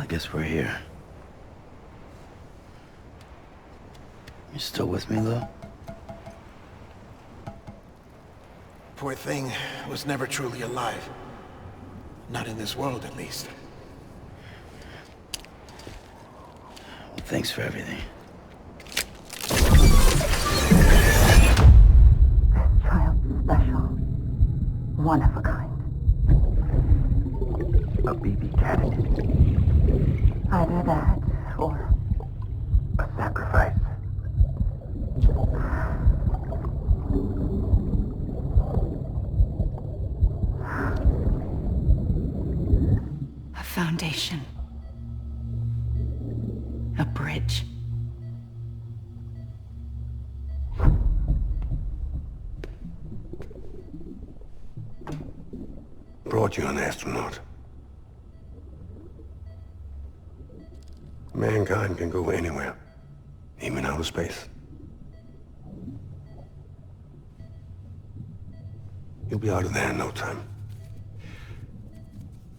guess we're here. You still with me, Lou? poor thing was never truly alive. Not in this world, at least. Well, thanks for everything. Child's special. One of a kind. A BB candidate. Either that, or a sacrifice. A foundation. A bridge. Brought you an astronaut. Mankind can go anywhere, even outer space. You'll be out of there in no time.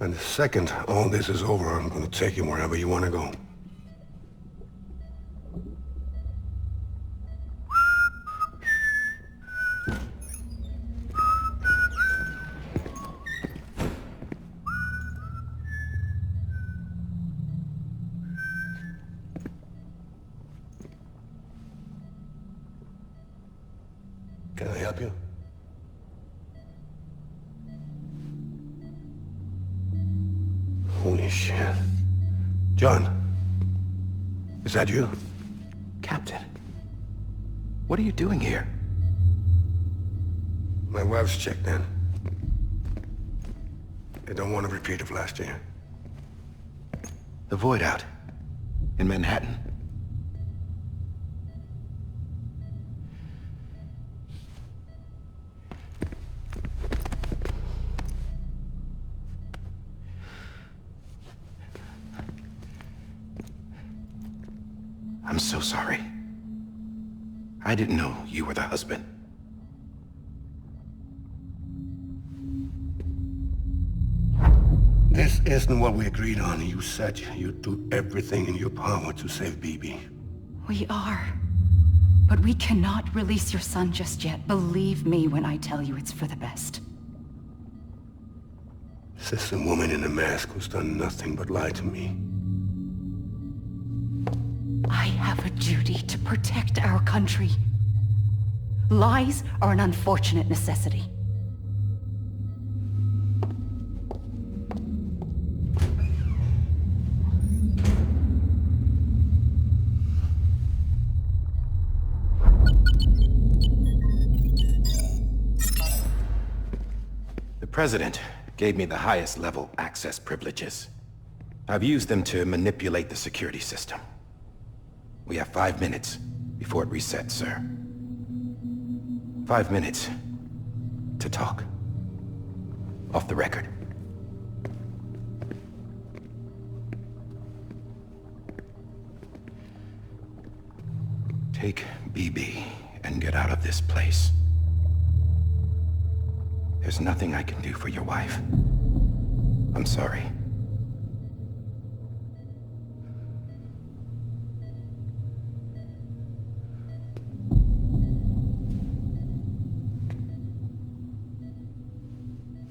And the second all this is over, I'm gonna take you wherever you want to go. Can I help you? Holy shit. John, is that you? Captain, what are you doing here? My wife's checked in. They don't want a repeat of last year. The Void Out in Manhattan. I'm so sorry. I didn't know you were the husband. This isn't what we agreed on. You said you'd do everything in your power to save BB. We are. But we cannot release your son just yet. Believe me when I tell you it's for the best. This is a woman in a mask who's done nothing but lie to me. I have a duty to protect our country. Lies are an unfortunate necessity. The President gave me the highest level access privileges. I've used them to manipulate the security system. We have 5 minutes before it resets, sir. 5 minutes to talk. Off the record. Take BB and get out of this place. There's nothing I can do for your wife. I'm sorry.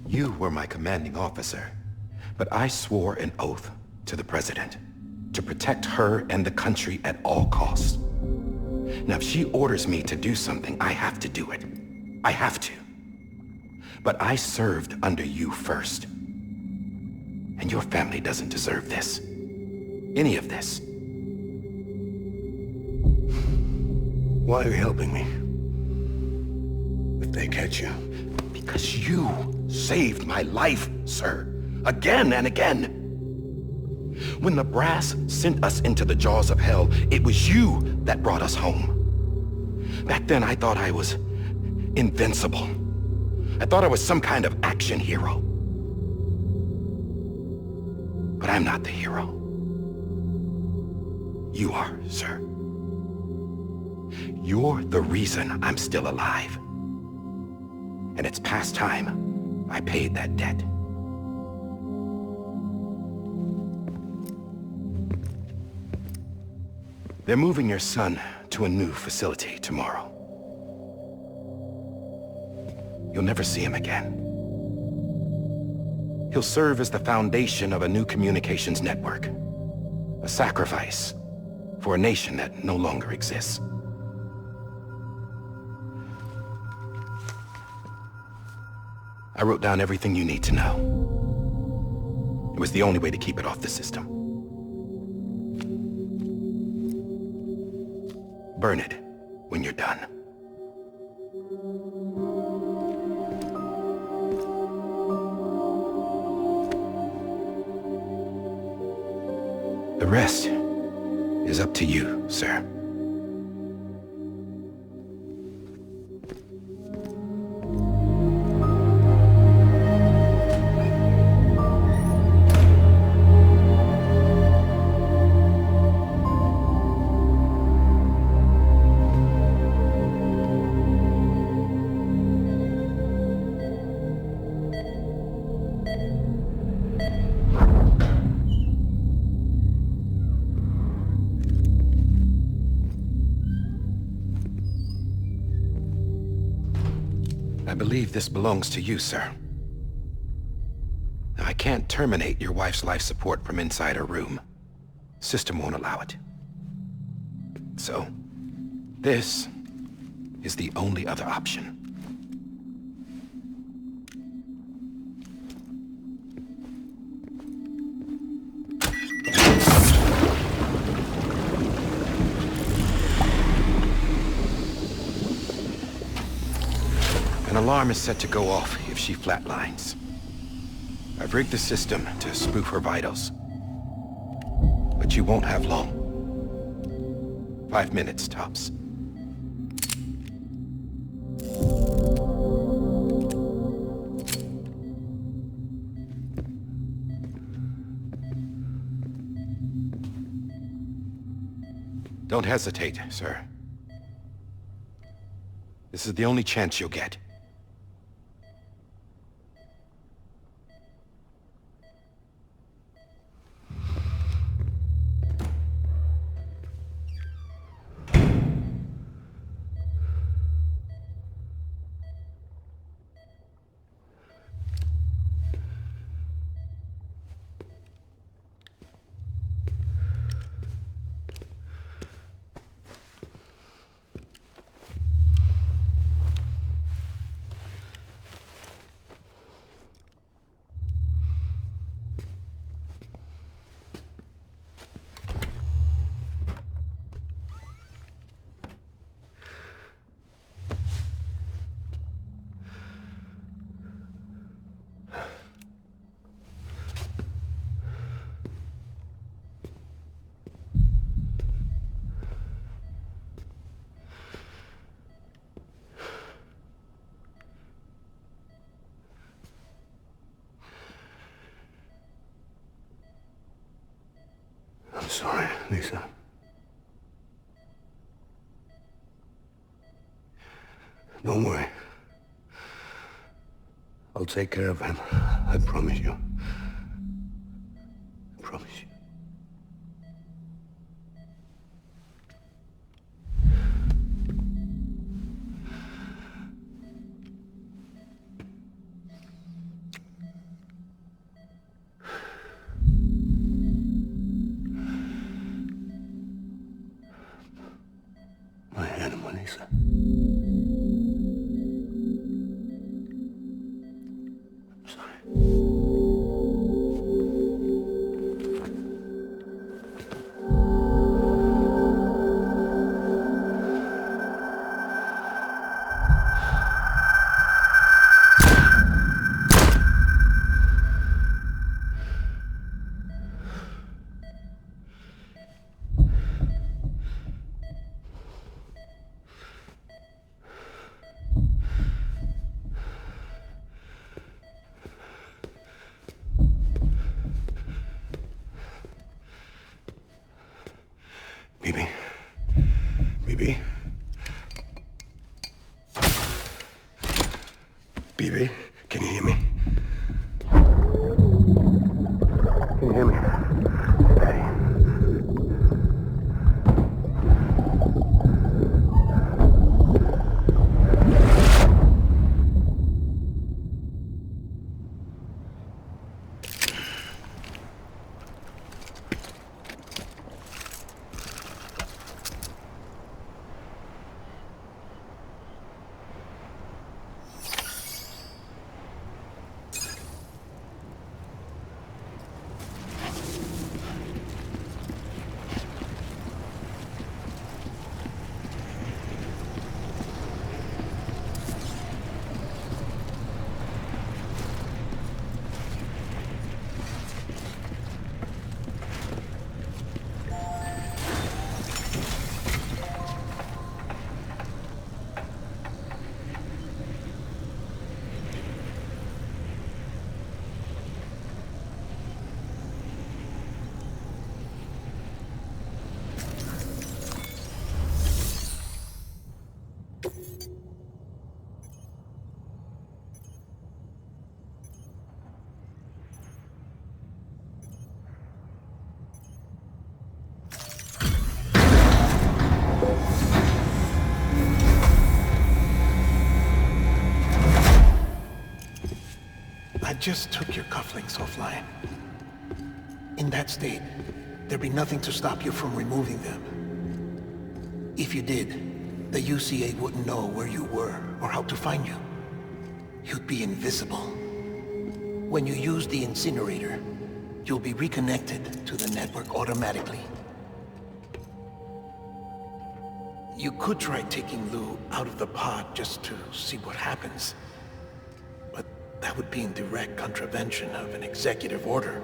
You were my commanding officer, but I swore an oath to the President to protect her and the country at all costs. Now, if she orders me to do something, I have to do it. I have to. But I served under you first. And your family doesn't deserve this. Any of this. Why are you helping me? If they catch you. Because you saved my life, sir. Again and again. When the brass sent us into the jaws of hell, it was you that brought us home. Back then, I thought I was invincible. I thought I was some kind of action hero. But I'm not the hero. You are, sir. You're the reason I'm still alive. And it's past time I paid that debt. They're moving your son to a new facility tomorrow. You'll never see him again. He'll serve as the foundation of a new communications network. A sacrifice for a nation that no longer exists. I wrote down everything you need to know. It was the only way to keep it off the system. Burn it when you're done. The rest is up to you, sir. I believe this belongs to you, sir. Now, I can't terminate your wife's life support from inside her room. System won't allow it. So, this is the only other option. An alarm is set to go off if she flatlines. I've rigged the system to spoof her vitals. But you won't have long. 5 minutes, tops. Don't hesitate, sir. This is the only chance you'll get. I'm sorry, Lisa. Don't worry. I'll take care of him. I promise you. I promise you. My animal, Lisa. I'm sorry. I just took your cufflinks offline. In that state, there'd be nothing to stop you from removing them. If you did, the UCA wouldn't know where you were or how to find you. You'd be invisible. When you use the incinerator, you'll be reconnected to the network automatically. You could try taking Lou out of the pod just to see what happens. But that would be in direct contravention of an executive order.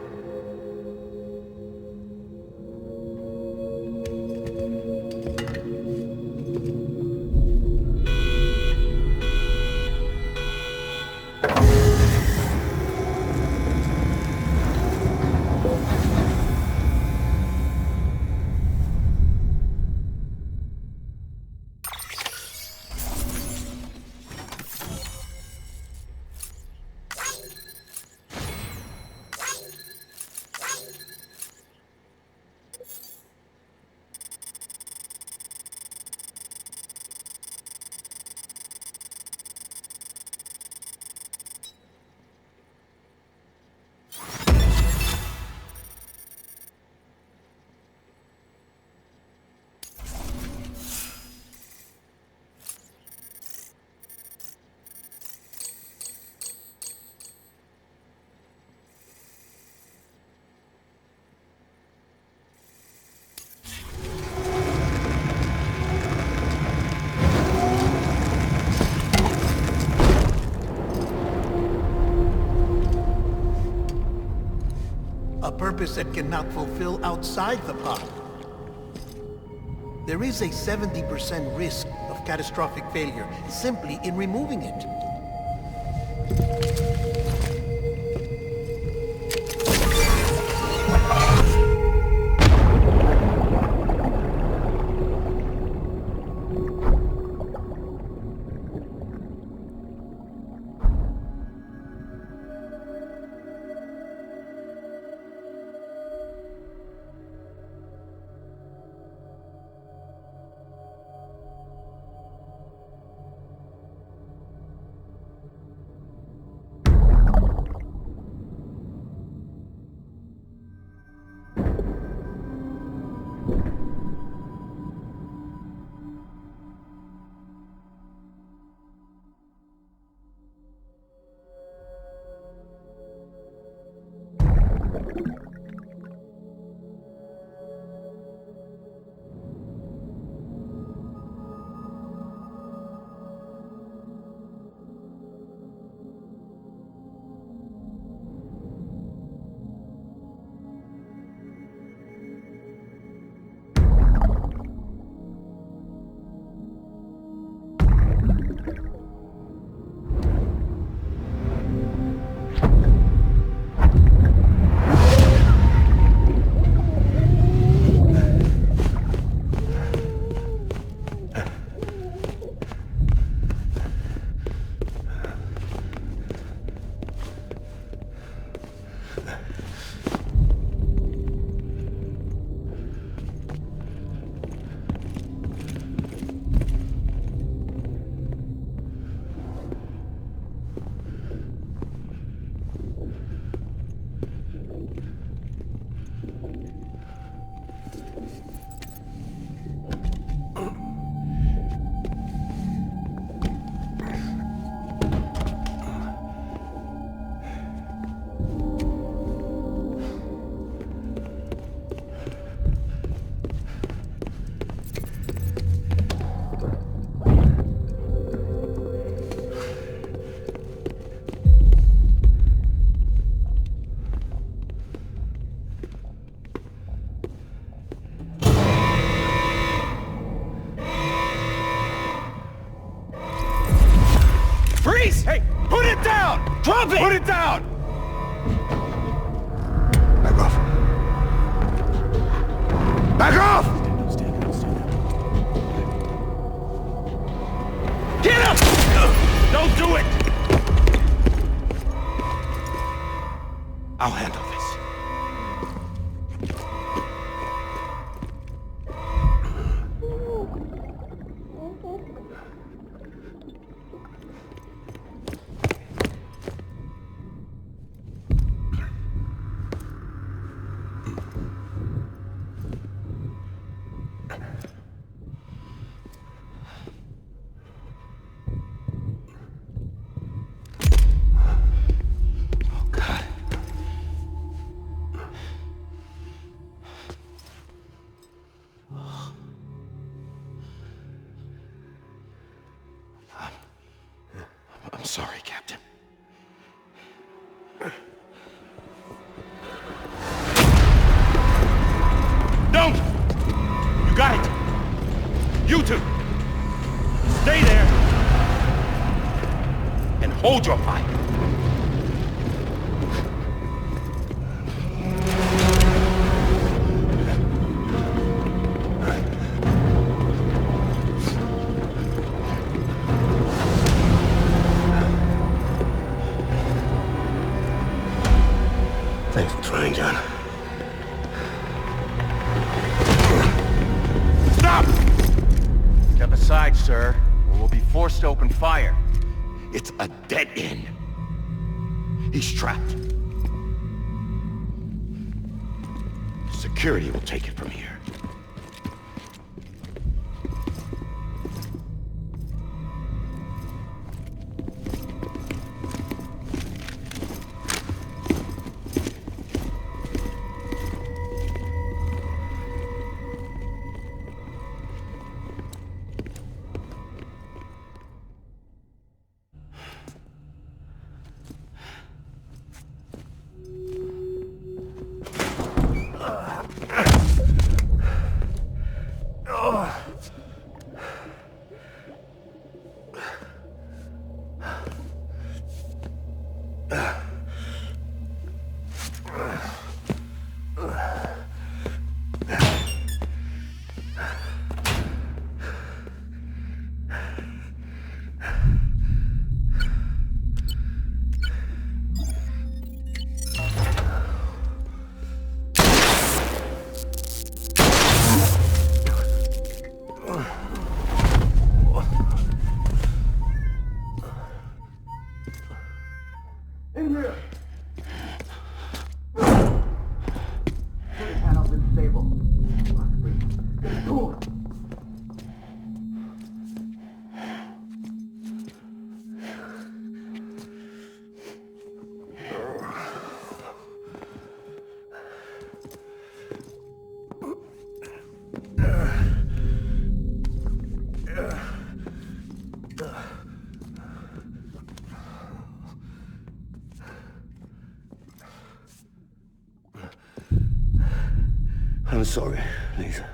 A purpose that cannot fulfill outside the pod. There is a 70% risk of catastrophic failure simply in removing it. Drop it! Put it down! Back off. Back off! Get up! Don't do it! I'll handle this. Hold your fire. Thanks for trying, John. Stop! Step aside, sir, or we'll be forced to open fire. It's a dead end. He's trapped. Security will take it from here. I'm sorry, Lisa.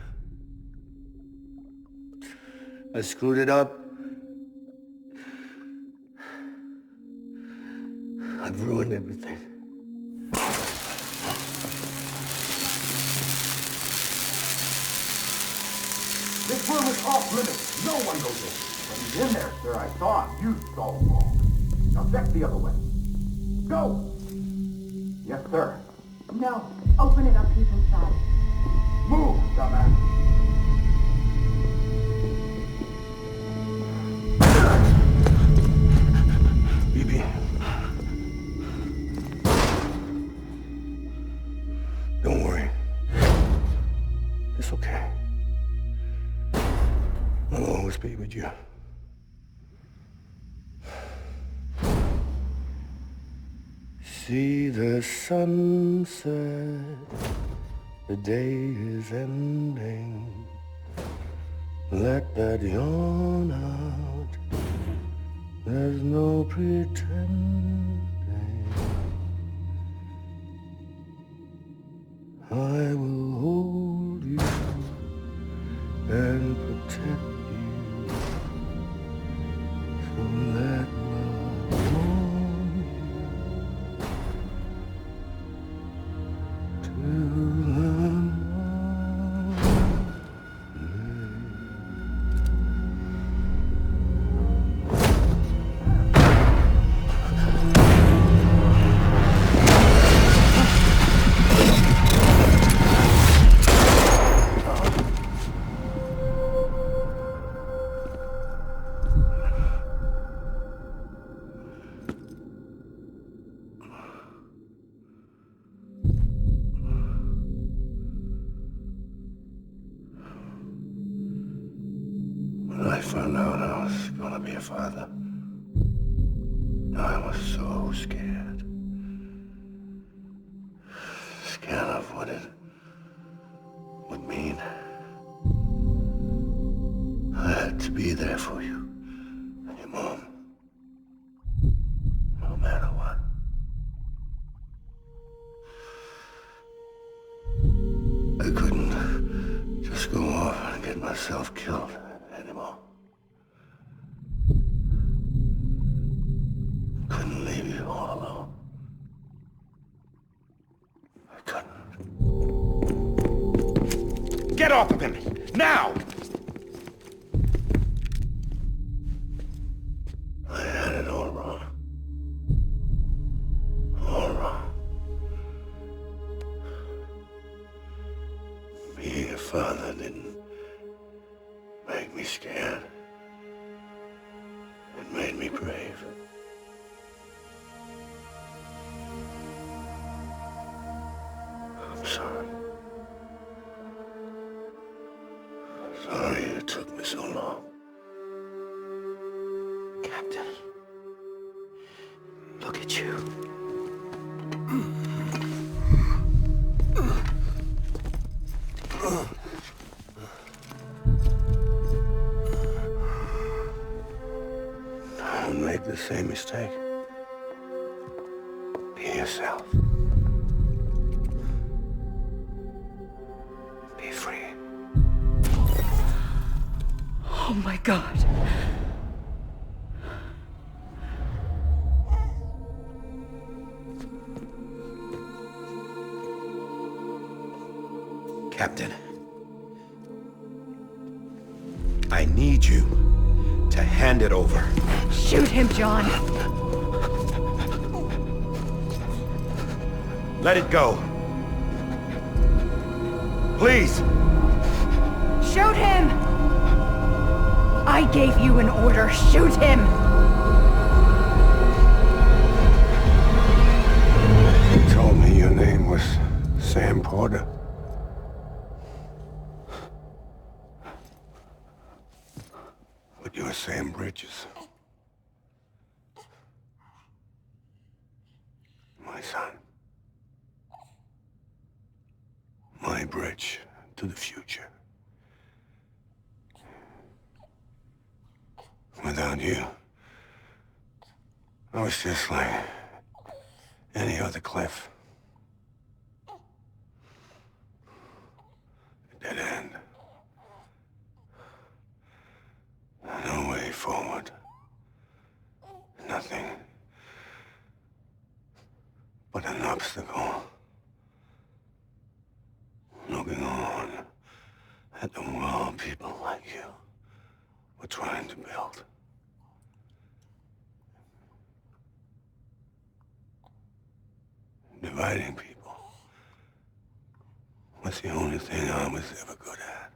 I screwed it up. I've ruined everything. This room is off limits. No one goes in. But he's in there, sir. I saw him. You saw him wrong. Now check the other way. Go! Yes, sir. No. Open it up. He's inside. Move, dumbass. BB. Don't worry. It's okay. I'll always be with you. See the sunset. The day is ending. Let that yawn out. There's no pretending. I will hold you and protect you. So let love warm you to the When I found out I was gonna be a father, I was so scared. Scared of what it would mean. I had to be there for you and your mom, no matter what. I couldn't just go off and get myself killed anymore. Get off of him! Now! I had it all wrong. All wrong. Being a father didn't make me scared. It made me brave. I'm sorry. Sorry it took me so long. Captain, look at you. Don't make the same mistake. Be yourself. Be free. Oh my God. Captain, I need you to hand it over. Shoot him, John. Let it go. Please. Shoot him! I gave you an order. Shoot him! You told me your name was Sam Porter. But you're Sam Bridges. My son. My bridge to the future. Without you, I was just like any other Cliff. A dead end. No way forward. Nothing but an obstacle. Looking on at the world people like you were trying to build. Dividing people was the only thing I was ever good at.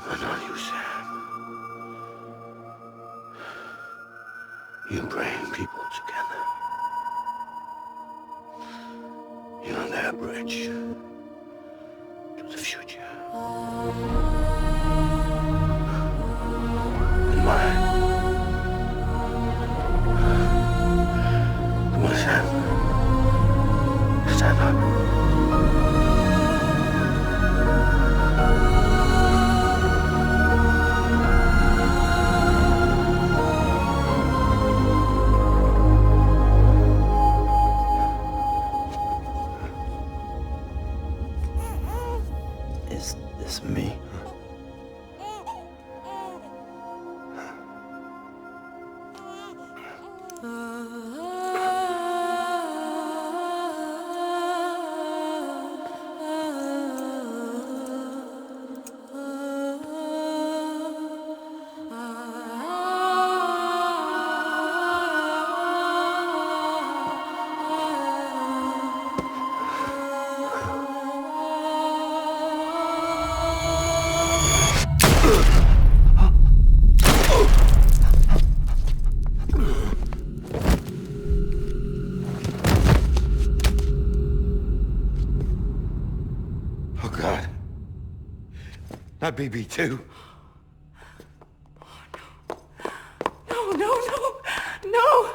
But not you, Sam. You bring people together. You're their bridge to the future. And mine. Come on, Sam. Stand up. Is this me? Oh, God. Not BB2. No, no, no, no!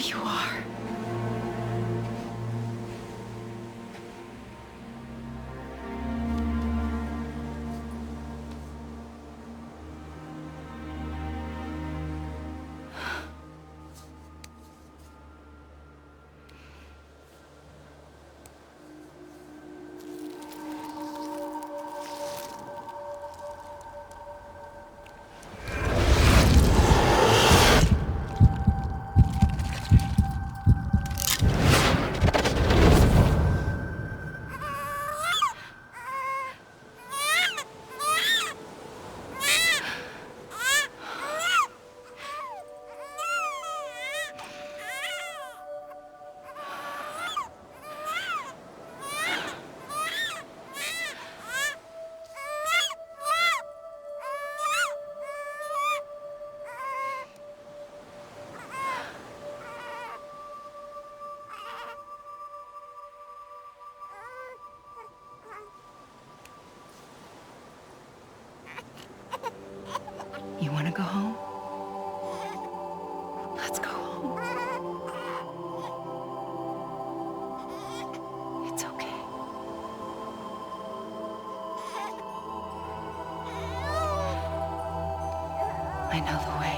you are. You want to go home? Let's go home. It's okay. I know the way.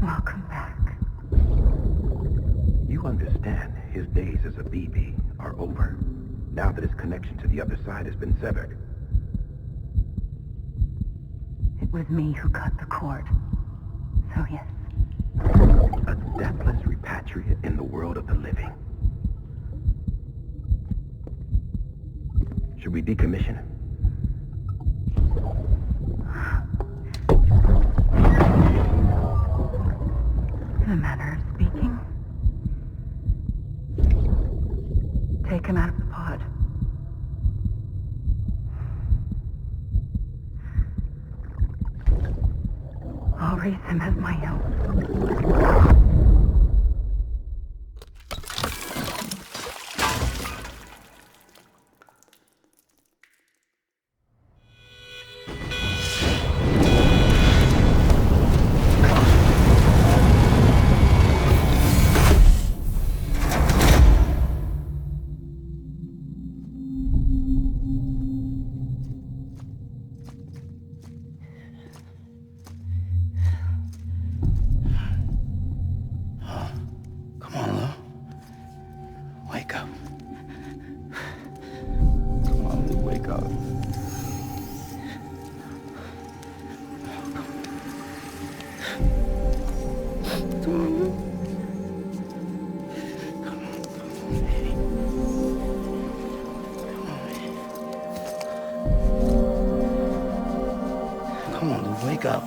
Welcome back. You understand his days as a BB are over, now that his connection to the other side has been severed. It was me who cut the cord. So yes. A deathless repatriate in the world of the living. Should we decommission him? In a manner of speaking. Take him out of the pod. I'll raise him as my own. Wake up. Wake up. Come on. Wake up!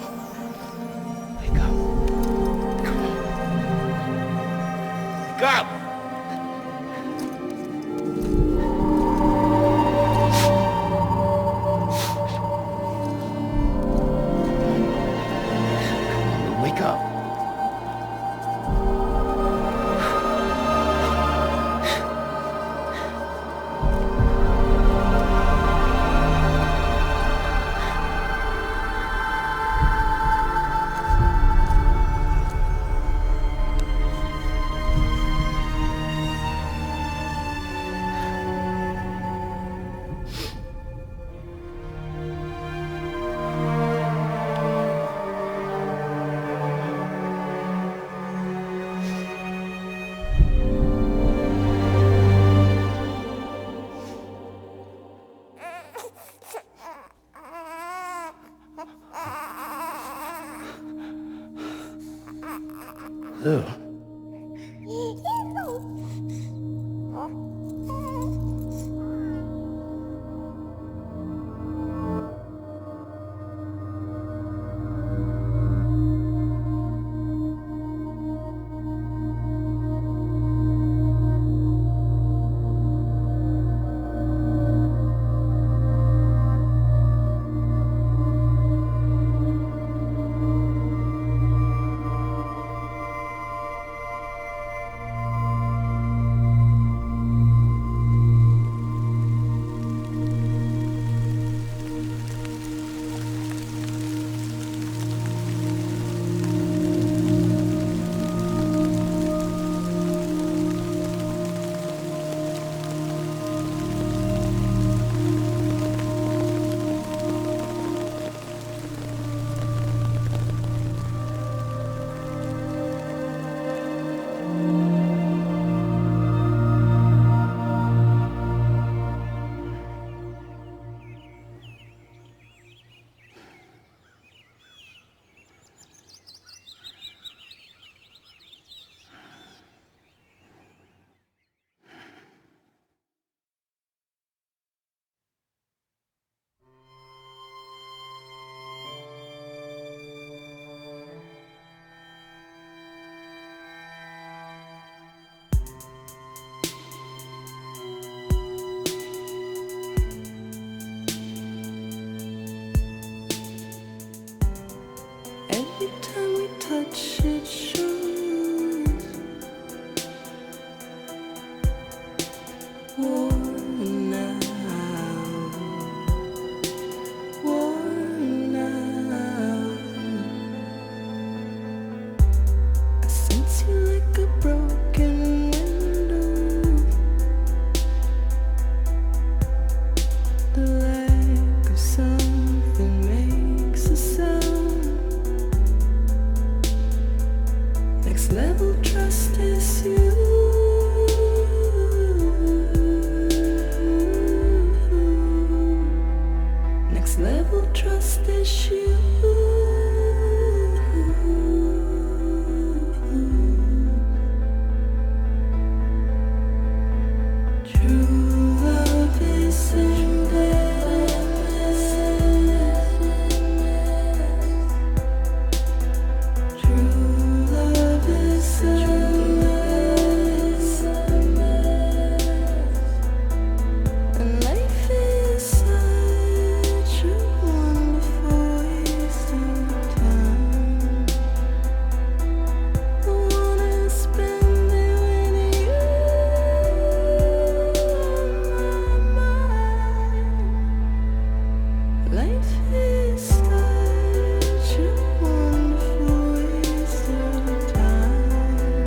Lou. Every time we touch it shows worn out, worn out. I sense you like a broken window. The lack of something makes a sound. Next level trust is you. Next level trust is you. True love is endless. True love is endless. And life is such a wonderful waste of time. I wanna spend it with you on my mind. Life is such a wonderful waste of time.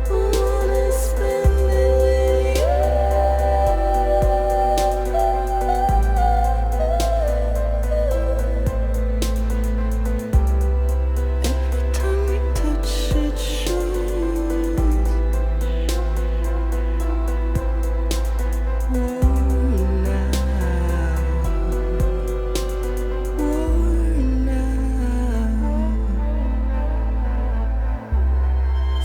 I wanna spend it with you. Every time we touch it shows worn out, worn out.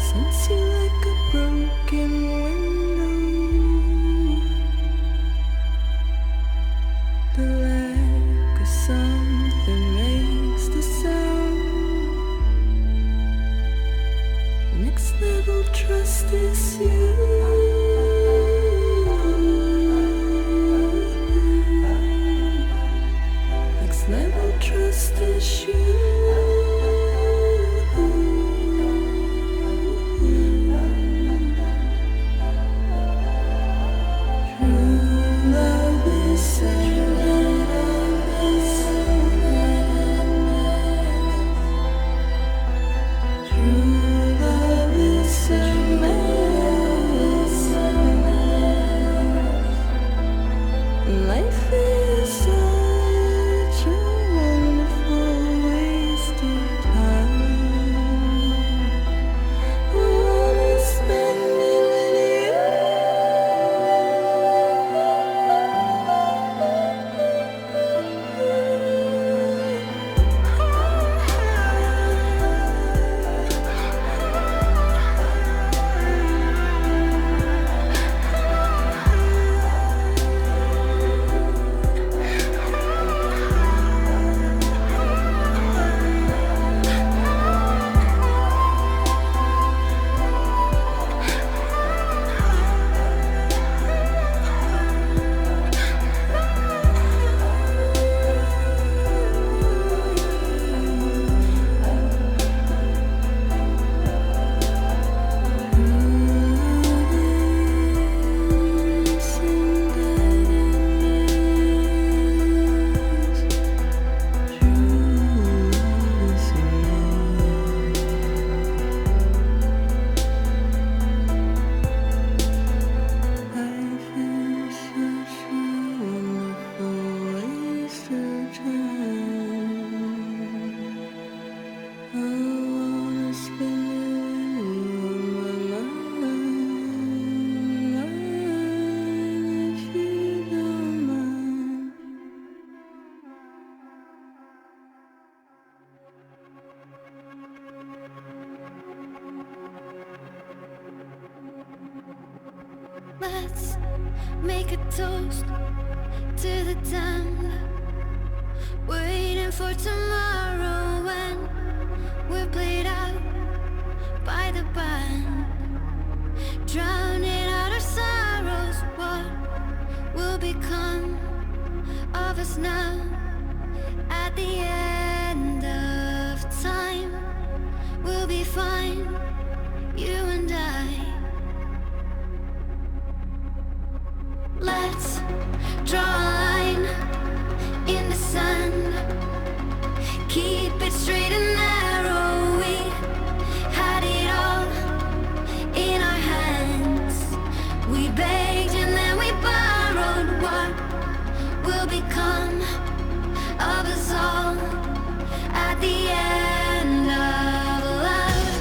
Sense you like a broken window. The lack of something makes the sound. Next level trust is you. Next level trust is you. True love is endless. True love is endless. Life is such a wonderful waste of time. I wanna spend it with you. make a toast to the damned, waiting for tomorrow when we're played out by the band, drowning out our sorrows. What will become of us now at the end of time? We'll be fine, you and I. Let's draw a line in the sand, keep it straight and narrow. We had it all in our hands. We begged and then we borrowed. What will become of us all at the end of love?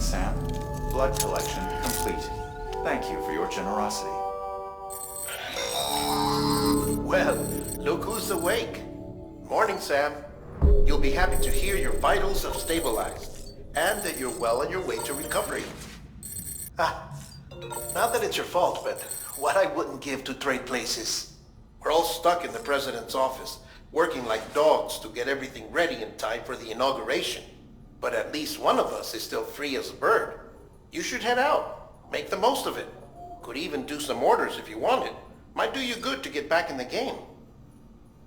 Sam. Blood collection complete. Thank you for your generosity. Well, look who's awake. Morning, Sam. You'll be happy to hear your vitals have stabilized, and that you're well on your way to recovery. Ah, not that it's your fault, but what I wouldn't give to trade places. We're all stuck in the president's office, working like dogs to get everything ready in time for the inauguration. But at least one of us is still free as a bird. You should head out. Make the most of it. Could even do some orders if you wanted. Might do you good to get back in the game.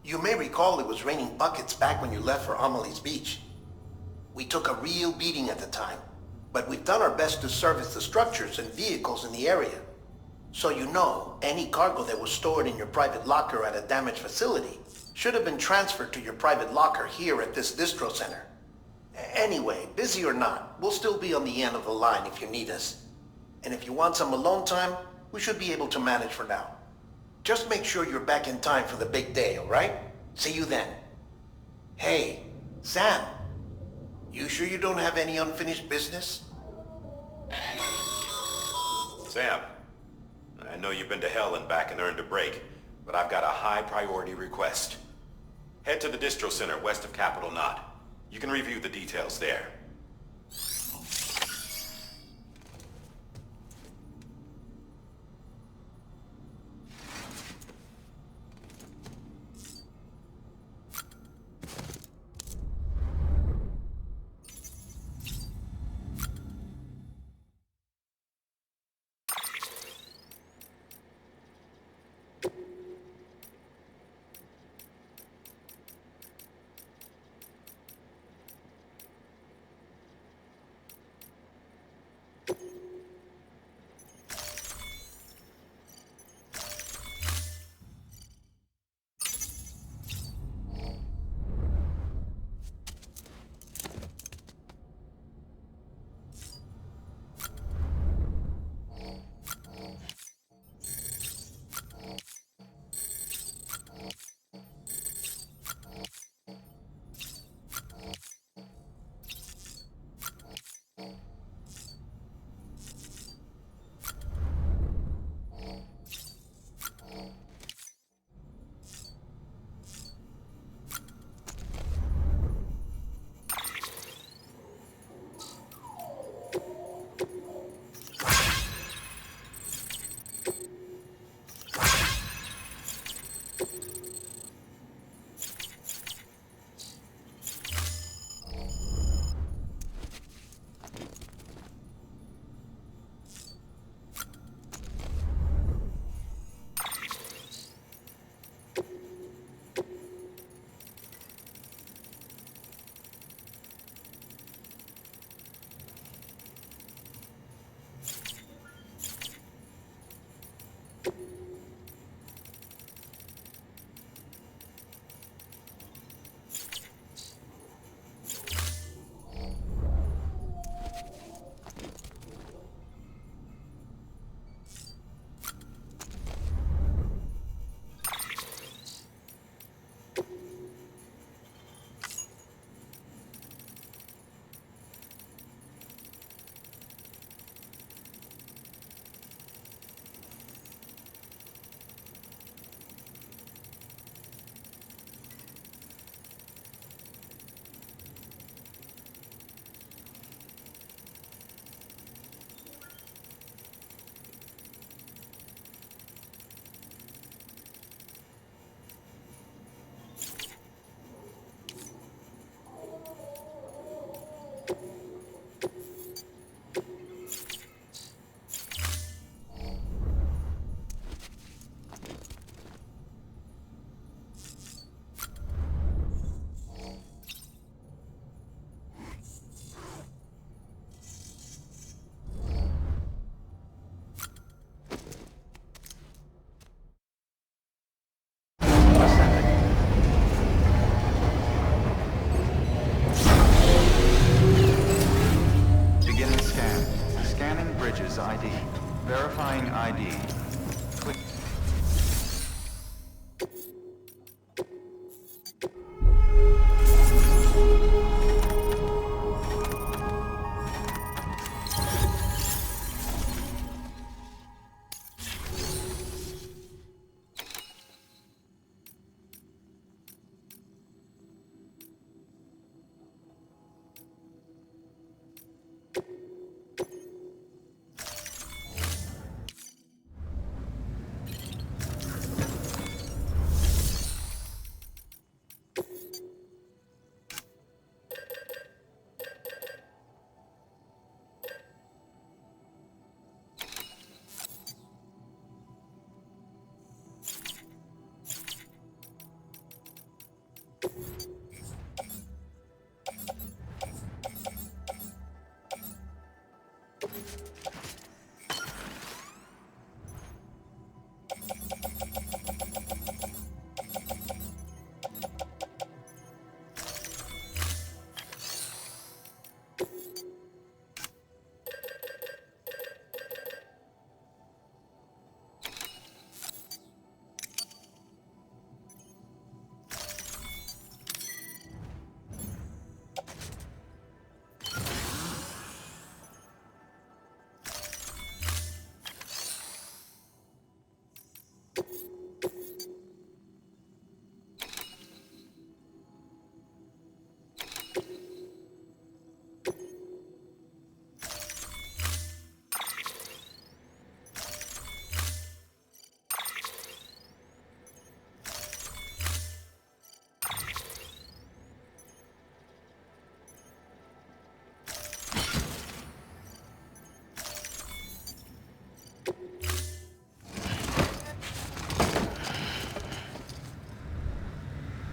You may recall it was raining buckets back when you left for Amelie's Beach. We took a real beating at the time, but we've done our best to service the structures and vehicles in the area. So you know, any cargo that was stored in your private locker at a damaged facility should have been transferred to your private locker here at this distro center. Anyway, busy or not, we'll still be on the end of the line if you need us. And if you want some alone time, we should be able to manage for now. Just make sure you're back in time for the big day, all right? See you then. Hey, Sam. You sure you don't have any unfinished business? Sam, I know you've been to hell and back and earned a break, but I've got a high priority request. Head to the distro center west of Capitol Knot. You can review the details there.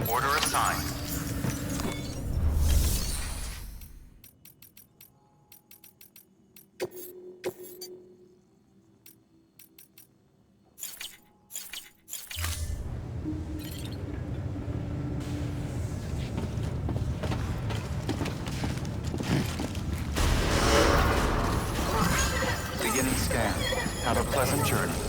Order assigned. Beginning scan. Have a pleasant journey.